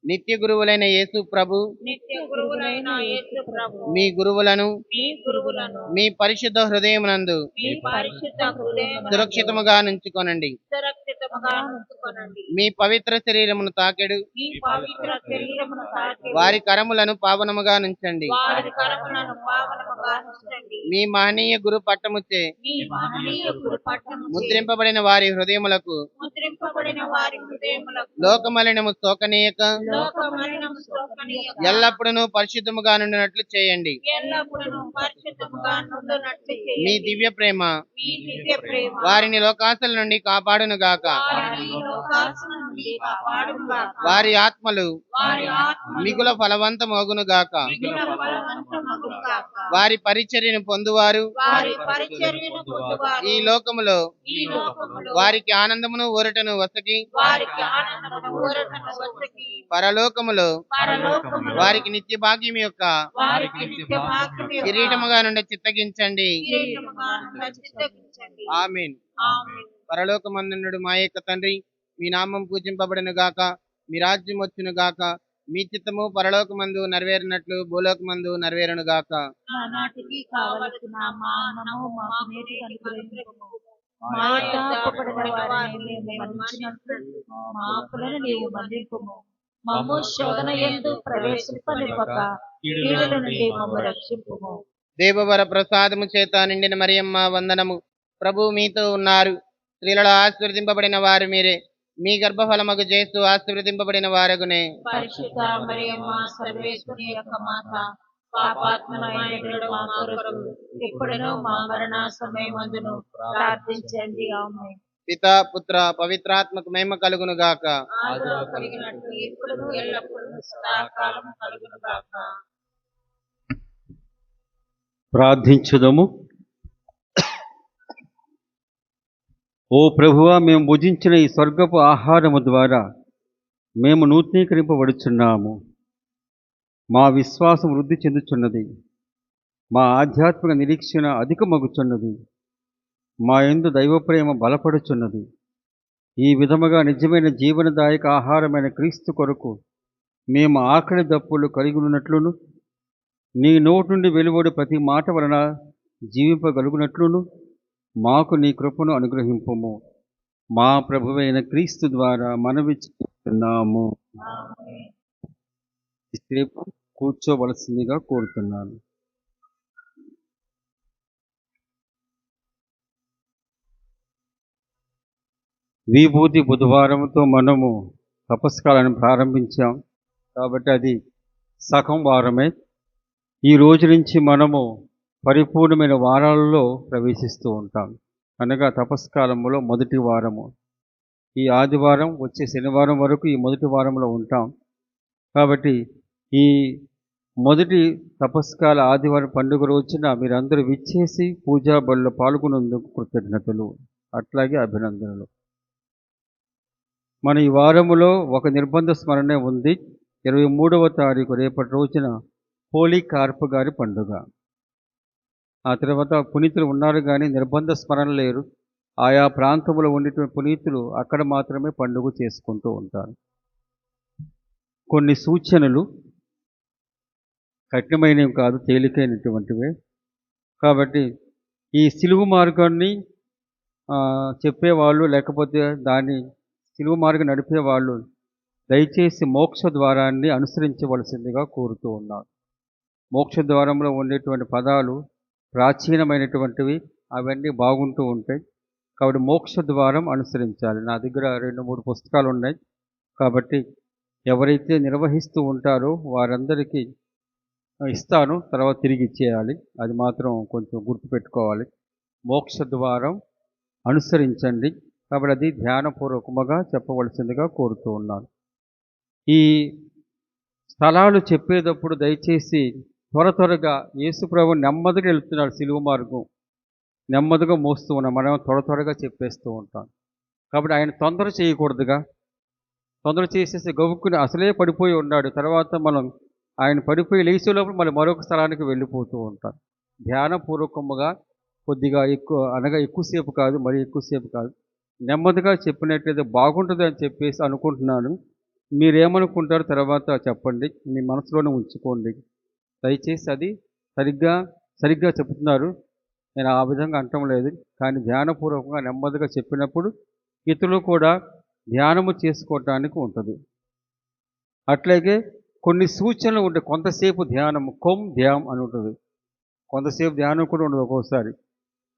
నిత్య గురువులైన యేసు ప్రభు, నిత్య గురువులైన యేసు ప్రభు, మీ గురువులను మీ గురువులను మీ పరిశుద్ధ హృదయమునందు మీ పరిశుద్ధ హృదయమునందు సురక్షితముగా నుంచుకొనండి. సురక్షితముగా ఉంచుకొనండి. మీ పవిత్ర శరీరమును తాకెడు మీ పవిత్ర శరీరమును తాకి వారి కరములను పావనముగా నుంచండి. వారి కరములను పావనముగా ఉంచండి. మీ మహనీయ గురు పట్టముచే మీ మహనీయ గురు పట్టణము ముద్రింపబడిన వారి హృదయములకు ముద్రింపబడిన వారి హృదయములకు లోకమలినము సోకనీయక లోకమలినము సోకనీయక ఎల్లప్పుడూ పరిశుద్ధముగా నుండినట్లు చేయండి. ఎల్లప్పుడూ పరిశుద్ధముగా నుండునట్లు చేయండి. మీ దివ్య ప్రేమ మీ దివ్య ప్రేమ వారిని లోకాశల నుండి కాపాడునుగాక. వారిని లోకాసుల నుండి కాపాడుగాక. వారి ఆత్మలు వారి ఆత్మ మిగుల ఫలవంతమగునుగాక. మిగుల ఫలవంతమగుగాక. వారి పరిచర్యను పొందువారు వారి పరిచర్యను పొందువారు ఈ లోకములో ఈ లోకములో వారికి ఆనందమును ఊరటను వసకి, వారికి ఆనందమును ఊరటను వసకి, పరలోకములో పరలోకములో వారికి నిత్య భాగ్యం యొక్క వారికి నిత్య భాగ్యము యొక్క కిరీటముగా నుండి చిత్తగించండి. కిరీటముగా చిత్తగించండి. ఆమేన్. ఆమేన్. పరలోకమందునుడు మా యొక్క తండ్రి, మీ నామం పూజింపబడును గాక, మీ రాజ్యం వచ్చును గాక, మీ చిత్తము పరలోకమందు నెరవేరినట్లు భూలోకమందు నెరవేరునుగాక. నానాటికి కావలసిన మా అన్నము మాకు నేటి అనుగ్రహించుము. మా యొక్క అప్పుపడిన వారిని మేము మన్నించినట్లు మా అప్పులను నీవు మన్నింపుము. మమ్ము శోధన యందు ప్రవేశింపనివ్వక కీడుల నుండి మమ్ము రక్షింపుము. దేవవర ప్రసాదము చేత నిండిన మరియమ్మ వందనము. ప్రభు మీతో ఉన్నారు. స్త్రీలలో ఆశీర్వదింపబడిన వారు మీరే. మీ గర్భఫలమగు చేస్తూ ఆశీర్వదింపబడిన వారగునే. పరిశుద్ధ మరియమ్మ సర్వేశ్వరి యొక్క మాత, పాపాత్మమైనటువంటి మా కొరకు ఇప్పుడును మా మరణ సమయమందును ప్రార్థించండి. ఆమేన్. పితా పుత్ర పవిత్రాత్మకు మహిమ కలుగును గాక. ఆదిలో కలిగినట్లు ఇప్పుడును ఎల్లప్పుడూ సదాకాలం కలుగును గాక. ప్రార్థించుదము. ఓ ప్రభువా, మేము భుజించిన ఈ స్వర్గపు ఆహారము ద్వారా మేము నూతనీకరింపబడుచున్నాము. మా విశ్వాసం వృద్ధి చెందుచున్నది. మా ఆధ్యాత్మిక నిరీక్షణ అధికమగుచున్నది. మా యందు దైవప్రేమ బలపడుచున్నది. ఈ విధముగా నిజమైన జీవనదాయక ఆహారమైన క్రీస్తు కొరకు మేము ఆకలి దప్పులు కలిగి ఉన్నట్లును, నీ నోటి నుండి వెలువడు ప్రతి మాట వలన జీవింపగలుగునట్లును మాకు నీ కృపను అనుగ్రహింపుము. మా ప్రభువైన క్రీస్తు ద్వారా మనవి చేస్తున్నాము. సేపు కూర్చోవలసిందిగా కోరుతున్నాను. విభూతి బుధవారంతో మనము తపస్కాలను ప్రారంభించాం కాబట్టి అది సగం వారమే. ఈ రోజు నుంచి మనము పరిపూర్ణమైన వారాలలో ప్రవేశిస్తూ ఉంటాం. అనగా తపస్కాలంలో మొదటి వారము. ఈ ఆదివారం వచ్చే శనివారం వరకు ఈ మొదటి వారంలో ఉంటాం. కాబట్టి ఈ మొదటి తపస్కాల ఆదివారం పండుగ రోజున మీరందరూ విచ్చేసి పూజా బలిలో పాల్గొనేందుకు కృతజ్ఞతలు, అట్లాగే అభినందనలు. మన ఈ వారములో ఒక నిర్బంధ స్మరణే ఉంది. 23వ తారీఖు రేపటి రోజున పోలీకార్ప్ గారి పండుగ. ఆ తర్వాత పునీతులు ఉన్నారు కానీ నిర్బంధ స్మరణ లేరు. ఆయా ప్రాంతంలో ఉండేటువంటి పునీతులు అక్కడ మాత్రమే పండుగ చేసుకుంటూ ఉంటారు. కొన్ని సూచనలు కఠినమైనవి కాదు, తేలికైనటువంటివే. కాబట్టి ఈ సిలువు మార్గాన్ని చెప్పేవాళ్ళు లేకపోతే దాన్ని సిలువు మార్గం నడిపేవాళ్ళు దయచేసి మోక్ష ద్వారాన్ని అనుసరించవలసిందిగా కోరుతూ ఉన్నారు. మోక్ష ద్వారంలో ఉండేటువంటి పదాలు ప్రాచీనమైనటువంటివి, అవన్నీ బాగుంటూ ఉంటాయి. కాబట్టి మోక్ష ద్వారం అనుసరించాలి. నా దగ్గర 2-3 పుస్తకాలు ఉన్నాయి. కాబట్టి ఎవరైతే నిర్వహిస్తూ ఉంటారో వారందరికీ ఇస్తాను, తర్వాత తిరిగి ఇచ్చేయాలి. అది మాత్రం కొంచెం గుర్తుపెట్టుకోవాలి. మోక్ష ద్వారం అనుసరించండి. కాబట్టి అది ధ్యానపూర్వకముగా చెప్పవలసిందిగా కోరుతూ ఉన్నాను. ఈ స్థలాలు చెప్పేటప్పుడు దయచేసి త్వరగా యేసుప్రభు నెమ్మదిగా వెళ్తున్నాడు. సిలువ మార్గం నెమ్మదిగా మోస్తూ ఉన్నాం, మనం త్వరగా చెప్పేస్తూ ఉంటాం. కాబట్టి ఆయన తొందర చేయకూడదుగా. తొందర చేసేసి గబుక్కుని అసలే పడిపోయి ఉన్నాడు. తర్వాత మనం ఆయన పడిపోయి లేచేలోపు మళ్ళీ మరొక స్థలానికి వెళ్ళిపోతూ ఉంటాం. ధ్యానపూర్వకముగా కొద్దిగా ఎక్కువసేపు కాదు, మరి ఎక్కువసేపు కాదు, నెమ్మదిగా చెప్పినట్లయితే బాగుంటుంది అని చెప్పేసి అనుకుంటున్నాను. మీరేమనుకుంటారో తర్వాత చెప్పండి, మీ మనసులోనే ఉంచుకోండి. దయచేసి అది సరిగ్గా చెప్తున్నారు, నేను ఆ విధంగా అంటం లేదు. కానీ ధ్యానపూర్వకంగా నెమ్మదిగా చెప్పినప్పుడు ఇతరులు కూడా ధ్యానము చేసుకోవటానికి ఉంటుంది. అట్లాగే కొన్ని సూచనలు ఉంటాయి. కొంతసేపు ధ్యానం, ధ్యానం అని ఉంటుంది. కొంతసేపు ధ్యానం కూడా ఉండదు ఒక్కోసారి.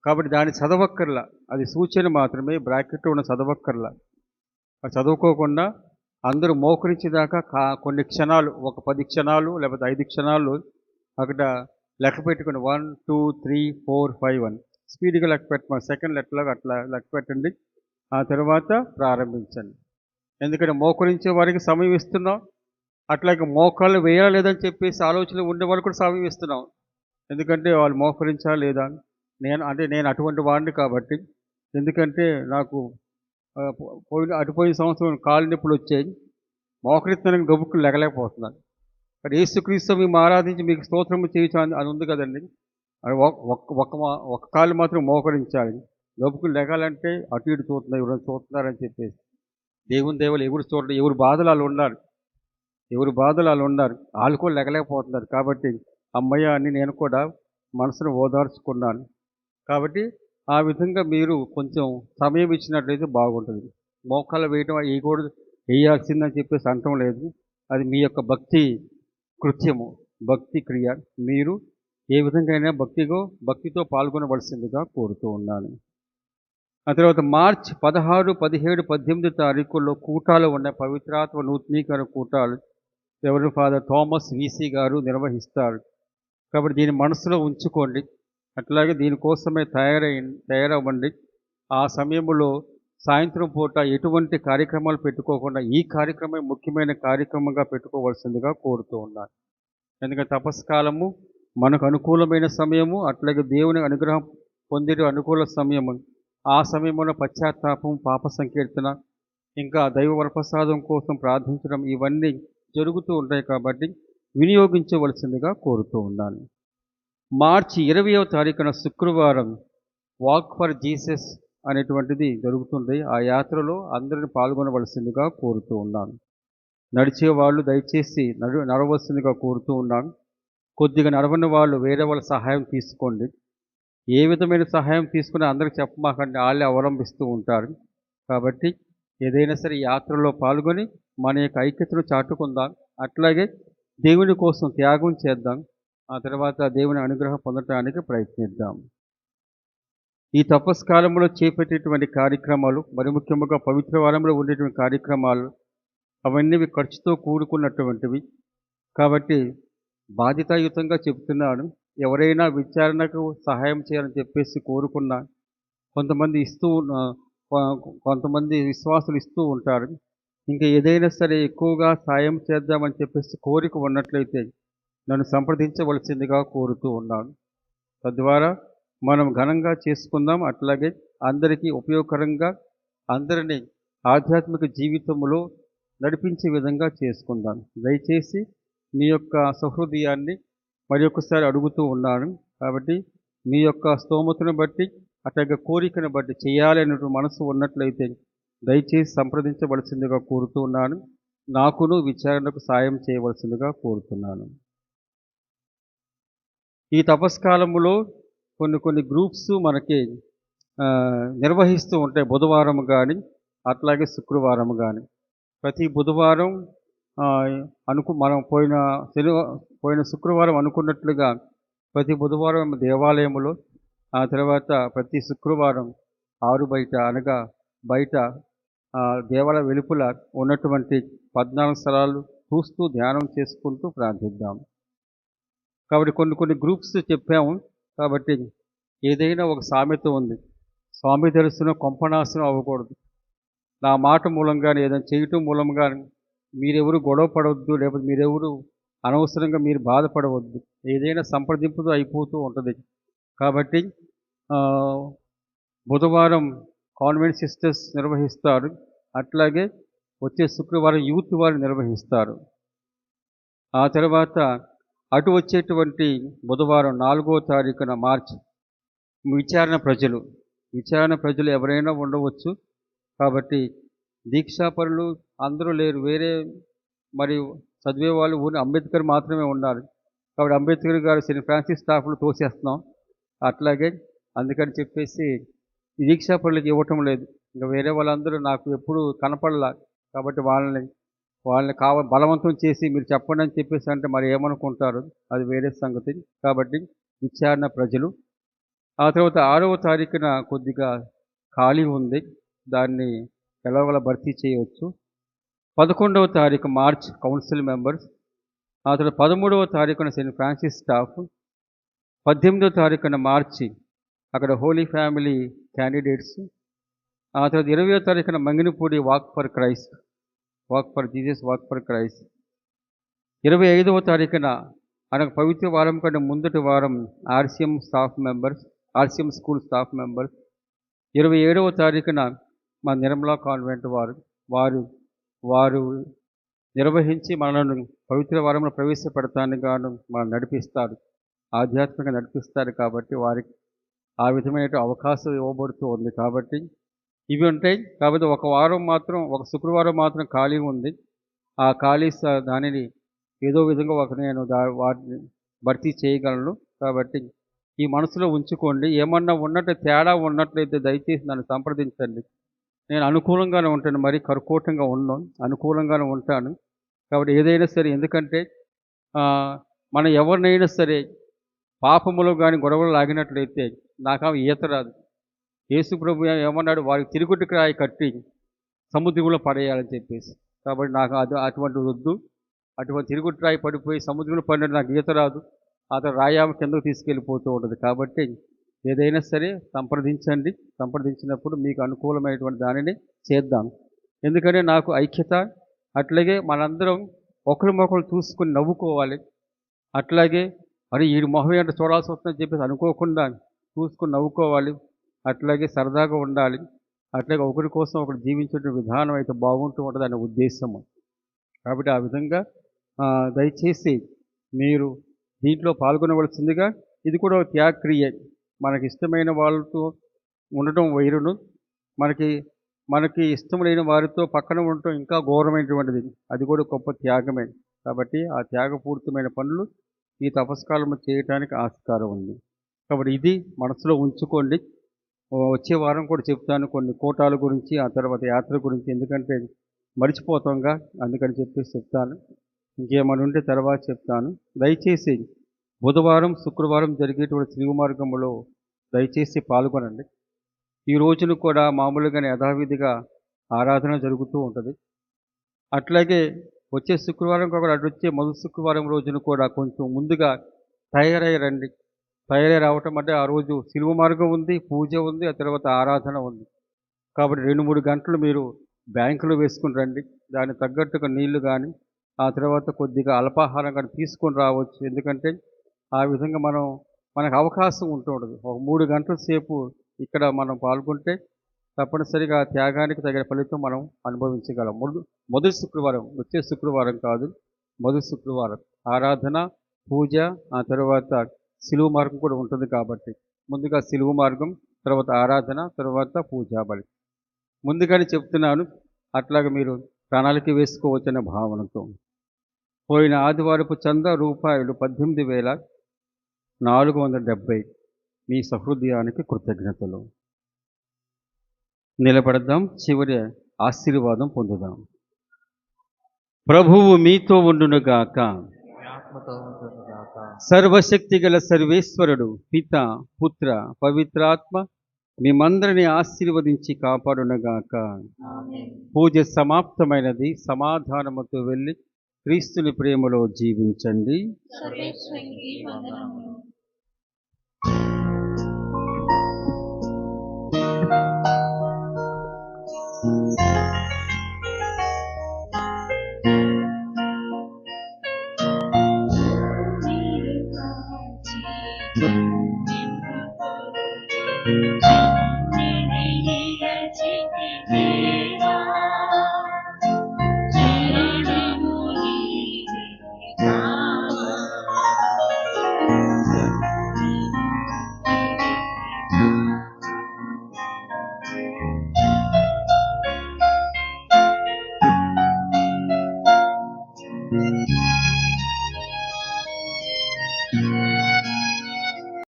కాబట్టి దాన్ని చదవక్కర్లా, అది సూచన మాత్రమే, బ్రాకెట్లో ఉన్న చదవక్కర్లా. అది చదువుకోకుండా అందరూ మోకరించేదాకా కొన్ని క్షణాలు, ఒక 10 క్షణాలు లేకపోతే 5 క్షణాలు అక్కడ లెక్క పెట్టుకుని 1 2 3 4 5 1 స్పీడ్గా లెక్క పెట్టమని, సెకండ్ లెక్కలాగా అట్లా లెక్క పెట్టండి. ఆ తర్వాత ప్రారంభించండి. ఎందుకంటే మోకరించే వారికి సమయం ఇస్తున్నాం, అట్లాగే మోకాళ్ళు వేయాలా లేదని చెప్పేసి ఆలోచనలు ఉండే వాళ్ళు కూడా సమయం ఇస్తున్నాం. ఎందుకంటే వాళ్ళు మోకరించాలా లేదా, నేను అటువంటి వాడిని కాబట్టి. ఎందుకంటే నాకు అటుపోయిన సంవత్సరం కాలు నొప్పులు వచ్చాయి, మోకరిస్తున్నానికి గబుక్కులు లెగలేకపోతున్నాను. మరి యేసుక్రీస్తు మేము ఆరాధించి మీకు స్తోత్రము చేయొచ్చు అని ఉంది కదండి. అది ఒక కాలు మాత్రం మోకరించాలి. గబుక్కులు లెగాలంటే అటు ఇటు చూస్తున్నారు, ఎవరైనా చూస్తున్నారని చెప్పేసి. దేవుని దేవులు ఎవరు చూడండి, ఎవరు బాధలు వాళ్ళు ఉన్నారు. ఎవరి బాధలు వాళ్ళు ఉన్నారు, వాళ్ళు కూడా లెగలేకపోతున్నారు. కాబట్టి అమ్మయ్య అని నేను కూడా మనసును ఓదార్చుకున్నాను. కాబట్టి ఆ విధంగా మీరు కొంచెం సమయం ఇచ్చినట్లయితే బాగుంటుంది. మోకాళ్ళు వేయటం వేయకూడదు, వేయాల్సిందని చెప్పేసి అనటం లేదు. అది మీ యొక్క భక్తి కృత్యము, భక్తి క్రియ. మీరు ఏ విధంగా అయినా భక్తితో పాల్గొనవలసిందిగా కోరుతూ ఉన్నాను. ఆ తర్వాత మార్చ్ 16, 17, 18 తారీఖుల్లో కూటాలు ఉన్నాయి. పవిత్రాత్మ నూతనీకరణ కూటాలు ఎవరి ఫాదర్ థామస్ వీసీ గారు నిర్వహిస్తారు. కాబట్టి దీన్ని మనసులో ఉంచుకోండి. అట్లాగే దీనికోసమే తయారవ్వండి. ఆ సమయంలో సాయంత్రం పూట ఎటువంటి కార్యక్రమాలు పెట్టుకోకుండా ఈ కార్యక్రమం ముఖ్యమైన కార్యక్రమంగా పెట్టుకోవాల్సిందిగా కోరుతూ ఉన్నాను. ఎందుకంటే తపస్కాలము మనకు అనుకూలమైన సమయము, అట్లాగే దేవుని అనుగ్రహం పొందే అనుకూల సమయము. ఆ సమయంలో పశ్చాత్తాపం, పాప సంకీర్తన, ఇంకా దైవ వరప్రసాదం కోసం ప్రార్థించడం ఇవన్నీ జరుగుతూ ఉంటాయి. కాబట్టి వినియోగించవలసిందిగా కోరుతూ ఉన్నాను. మార్చి 20వ తారీఖున శుక్రవారం వాక్ ఫర్ జీసస్ అనేటువంటిది జరుగుతుంది. ఆ యాత్రలో అందరిని పాల్గొనవలసిందిగా కోరుతూ ఉన్నాను. నడిచేవాళ్ళు దయచేసి నడవలసిందిగా కోరుతూ ఉన్నాను. కొద్దిగా నడవని వాళ్ళు వేరే వాళ్ళ సహాయం తీసుకోండి. ఏ విధమైన సహాయం తీసుకుని అందరికి చెప్పమాకండి, వాళ్ళే అవలంబిస్తూ ఉంటారు. కాబట్టి ఏదైనా సరే యాత్రలో పాల్గొని మన యొక్క ఐక్యతను చాటుకుందాం. అట్లాగే దేవుని కోసం త్యాగం చేద్దాం. ఆ తర్వాత దేవుని అనుగ్రహం పొందటానికి ప్రయత్నిద్దాం. ఈ తపస్కాలంలో చేపట్టేటువంటి కార్యక్రమాలు, మరి ముఖ్యంగా పవిత్ర వారంలో ఉండేటువంటి కార్యక్రమాలు అవన్నీ ఖర్చుతో కూడుకున్నటువంటివి. కాబట్టి బాధ్యతాయుతంగా చెప్తున్నాను. ఎవరైనా విచారణకు సహాయం చేయాలని చెప్పేసి కోరుకున్నా కొంతమంది విశ్వాసులు ఇస్తూ ఉంటారు. ఇంకా ఏదైనా సరే ఎక్కువగా సాయం చేద్దామని చెప్పేసి కోరిక ఉన్నట్లయితే నన్ను సంప్రదించవలసిందిగా కోరుతూ ఉన్నాను. తద్వారా మనం ఘనంగా చేసుకుందాం. అట్లాగే అందరికీ ఉపయోగకరంగా అందరినీ ఆధ్యాత్మిక జీవితంలో నడిపించే విధంగా చేసుకుందాం. దయచేసి మీ యొక్క సహృదయాన్ని మరి ఒకసారి అడుగుతూ ఉన్నాను. కాబట్టి మీ యొక్క స్తోమతను బట్టి అట్లాగే కోరికను బట్టి చేయాలనే మనసు ఉన్నట్లయితే దయచేసి సంప్రదించవలసిందిగా కోరుతూ ఉన్నాను. నాకును విచారణకు సాయం చేయవలసిందిగా కోరుతున్నాను. ఈ తపస్కాలములో కొన్ని గ్రూప్స్ మనకి నిర్వహిస్తూ ఉంటాయి. బుధవారం కానీ అట్లాగే శుక్రవారం కానీ. ప్రతి బుధవారం మనం పోయిన శుక్రవారం అనుకున్నట్లుగా ప్రతి బుధవారం దేవాలయంలో, ఆ తర్వాత ప్రతి శుక్రవారం ఆరు బయట అనగా బయట దేవాలయ వెలుపల ఉన్నటువంటి 14 స్థలాలు చూస్తూ ధ్యానం చేసుకుంటూ ప్రార్థిద్దాం. కాబట్టి కొన్ని గ్రూప్స్ చెప్పాము. కాబట్టి ఏదైనా ఒక సామెత ఉంది, స్వామి దర్శనం కొంపనాశనం అవ్వకూడదు. నా మాట మూలంగానే ఏదైనా చేయటం మూలంగానే మీరెవరు గొడవ పడవద్దు, లేకపోతే మీరెవరు అనవసరంగా మీరు బాధపడవద్దు. ఏదైనా సంప్రదింపుతో అయిపోతూ ఉంటుంది. కాబట్టి బుధవారం కాన్వెంట్ సిస్టర్స్ నిర్వహిస్తారు. అట్లాగే వచ్చే శుక్రవారం యూత్ వారు నిర్వహిస్తారు. ఆ తర్వాత అటు వచ్చేటువంటి బుధవారం 4వ తారీఖున మార్చి విచారణ ప్రజలు ఎవరైనా ఉండవచ్చు. కాబట్టి దీక్షాపరులు అందరూ లేరు, వేరే మరి చదివే వాళ్ళు ఊరి అంబేద్కర్ మాత్రమే ఉన్నారు. కాబట్టి అంబేద్కర్ గారు సెయింట్ ఫ్రాన్సిస్ స్టాఫ్లు తోసేస్తున్నాం. అట్లాగే అందుకని చెప్పేసి దీక్షాపరులకు ఇవ్వటం లేదు. ఇంకా వేరే వాళ్ళందరూ నాకు ఎప్పుడు కనపడలా. కాబట్టి వాళ్ళని బలవంతం చేసి మీరు చెప్పండి అని చెప్పేసి అంటే మరి ఏమనుకుంటారు, అది వేరే సంగతి. కాబట్టి విచారణ ప్రజలు. ఆ తర్వాత 6వ తారీఖున కొద్దిగా ఖాళీ ఉంది, దాన్ని ఎలాగోలా భర్తీ చేయవచ్చు. 11వ తారీఖు మార్చ్ కౌన్సిల్ మెంబర్స్. ఆ తర్వాత 13వ తారీఖున సెయింట్ ఫ్రాన్సిస్ స్టాఫ్. 18వ తారీఖున మార్చి అక్కడ హోలీ ఫ్యామిలీ క్యాండిడేట్స్. ఆ తర్వాత 20వ తారీఖున Manginapudi walk for Jesus walk for Christ. 25వ తారీఖున అనగా పవిత్ర వారం కంటే ముందటి వారం ఆర్సిఎం స్కూల్ స్టాఫ్ మెంబర్స్. 27వ తారీఖున మా నిర్మలా కాన్వెంట్ వారు నిర్వహించి మనలను పవిత్ర వారంలో ప్రవేశపెడతానికి గాను మనం నడిపిస్తారు, ఆధ్యాత్మికంగా నడిపిస్తారు. కాబట్టి వారికి ఆ విధమైన అవకాశం ఇవ్వబడుతూ ఉంది. కాబట్టి ఇవి ఉంటాయి. కాబట్టి ఒక శుక్రవారం మాత్రం ఖాళీ ఉంది. ఆ ఖాళీ దానిని ఏదో విధంగా నేను వాటిని భర్తీ చేయగలను. కాబట్టి ఈ మనసులో ఉంచుకోండి. ఏమన్నా ఉన్నట్టు తేడా ఉన్నట్లయితే దయచేసి నన్ను సంప్రదించండి. నేను అనుకూలంగానే ఉంటాను, మరీ కర్కోటంగా ఉన్నాను, అనుకూలంగానే ఉంటాను. కాబట్టి ఏదైనా సరే, ఎందుకంటే మనం ఎవరినైనా సరే పాపములో కానీ గొడవలు లాగినట్లయితే నాకు ఈత రాదు. యేసు ప్రభు ఏమన్నాడు, వారికి తిరుగుటికి రాయి కట్టి సముద్రంలో పడేయాలని చెప్పేసి. కాబట్టి నాకు అటువంటి వద్దు. అటువంటి తిరుగుటి రాయి పడిపోయి సముద్రంలో పడినట్టు నాకు ఈత రాదు. అతను రాయామ కిందకు తీసుకెళ్ళిపోతూ ఉంటుంది. కాబట్టి ఏదైనా సరే సంప్రదించండి. సంప్రదించినప్పుడు మీకు అనుకూలమైనటువంటి దానిని చేద్దాం. ఎందుకంటే నాకు ఐక్యత, అట్లాగే మనందరం ఒకరినొకరు చూసుకుని నవ్వుకోవాలి. అట్లాగే మరి ఈ మొహం ఏంటో చూడాల్సి వస్తుందని చెప్పేసి అనుకోకుండా చూసుకుని నవ్వుకోవాలి. అట్లాగే సరదాగా ఉండాలి. అట్లాగే ఒకరి కోసం ఒకరు జీవించే విధానం అయితే బాగుంటూ ఉంటుంది అనే ఉద్దేశము. కాబట్టి ఆ విధంగా దయచేసి మీరు దీంట్లో పాల్గొనవలసిందిగా. ఇది కూడా ఒక త్యాగక్రియ. మనకి ఇష్టమైన వాళ్ళతో ఉండటం వైరును, మనకి ఇష్టం లేని వారితో పక్కన ఉండటం ఇంకా ఘోరమైనటువంటిది. అది కూడా గొప్ప త్యాగమే. కాబట్టి ఆ త్యాగపూరితమైన పనులు ఈ తపస్కాలము చేయటానికి ఆస్కారం ఉంది. కాబట్టి ఇది మనసులో ఉంచుకోండి. వచ్చే వారం కూడా చెప్తాను కొన్ని కోటాల గురించి, ఆ తర్వాత యాత్ర గురించి, ఎందుకంటే మర్చిపోతాంగా, అందుకని చెప్పేసి చెప్తాను. ఇంకేమైనా ఉంటే తర్వాత చెప్తాను. దయచేసి బుధవారం, శుక్రవారం జరిగేటువంటి శ్రీవు మార్గంలో దయచేసి పాల్గొనండి. ఈ రోజున కూడా మామూలుగానే యథావిధిగా ఆరాధన జరుగుతూ ఉంటుంది. అట్లాగే వచ్చే శుక్రవారం కూడా అటు వచ్చే మొదటి శుక్రవారం రోజున కూడా కొంచెం ముందుగా తయారై రండి. తయారై రావటం అంటే ఆ రోజు శిలువ మార్గం ఉంది, పూజ ఉంది, ఆ తర్వాత ఆరాధన ఉంది. కాబట్టి 2-3 గంటలు మీరు బ్యాంకులో వేసుకుని రండి. దానికి తగ్గట్టుగా నీళ్లు కానీ, ఆ తర్వాత కొద్దిగా అల్పాహారం కానీ తీసుకొని రావచ్చు. ఎందుకంటే ఆ విధంగా మనకు అవకాశం ఉంటుంటుంది. ఒక 3 గంటల సేపు ఇక్కడ మనం పాల్గొంటే తప్పనిసరిగా త్యాగానికి తగిన ఫలితం మనం అనుభవించగలం. మొదటి శుక్రవారం, వచ్చే శుక్రవారం కాదు, మొదటి శుక్రవారం ఆరాధన, పూజ, ఆ తర్వాత శిలువ మార్గం కూడా ఉంటుంది. కాబట్టి ముందుగా శిలువ మార్గం, తర్వాత ఆరాధన, తర్వాత పూజా బలి. ముందుగానే చెప్తున్నాను, అట్లాగే మీరు ప్రణాళిక వేసుకోవచ్చనే భావనతో. పోయిన ఆదివారపు చందా రూపాయలు 18,470. మీ సహృదయానికి కృతజ్ఞతలు. నిలబడదాం, చివరి ఆశీర్వాదం పొందుదాం. ప్రభువు మీతో ఉండునుగాక. సర్వశక్తి గల సర్వేశ్వరుడు పిత, పుత్ర, పవిత్రాత్మ మిమ్మందరిని ఆశీర్వదించి కాపాడునగాక. పూజ సమాప్తమైనది. సమాధానముతో వెళ్ళి క్రీస్తుని ప్రేమలో జీవించండి.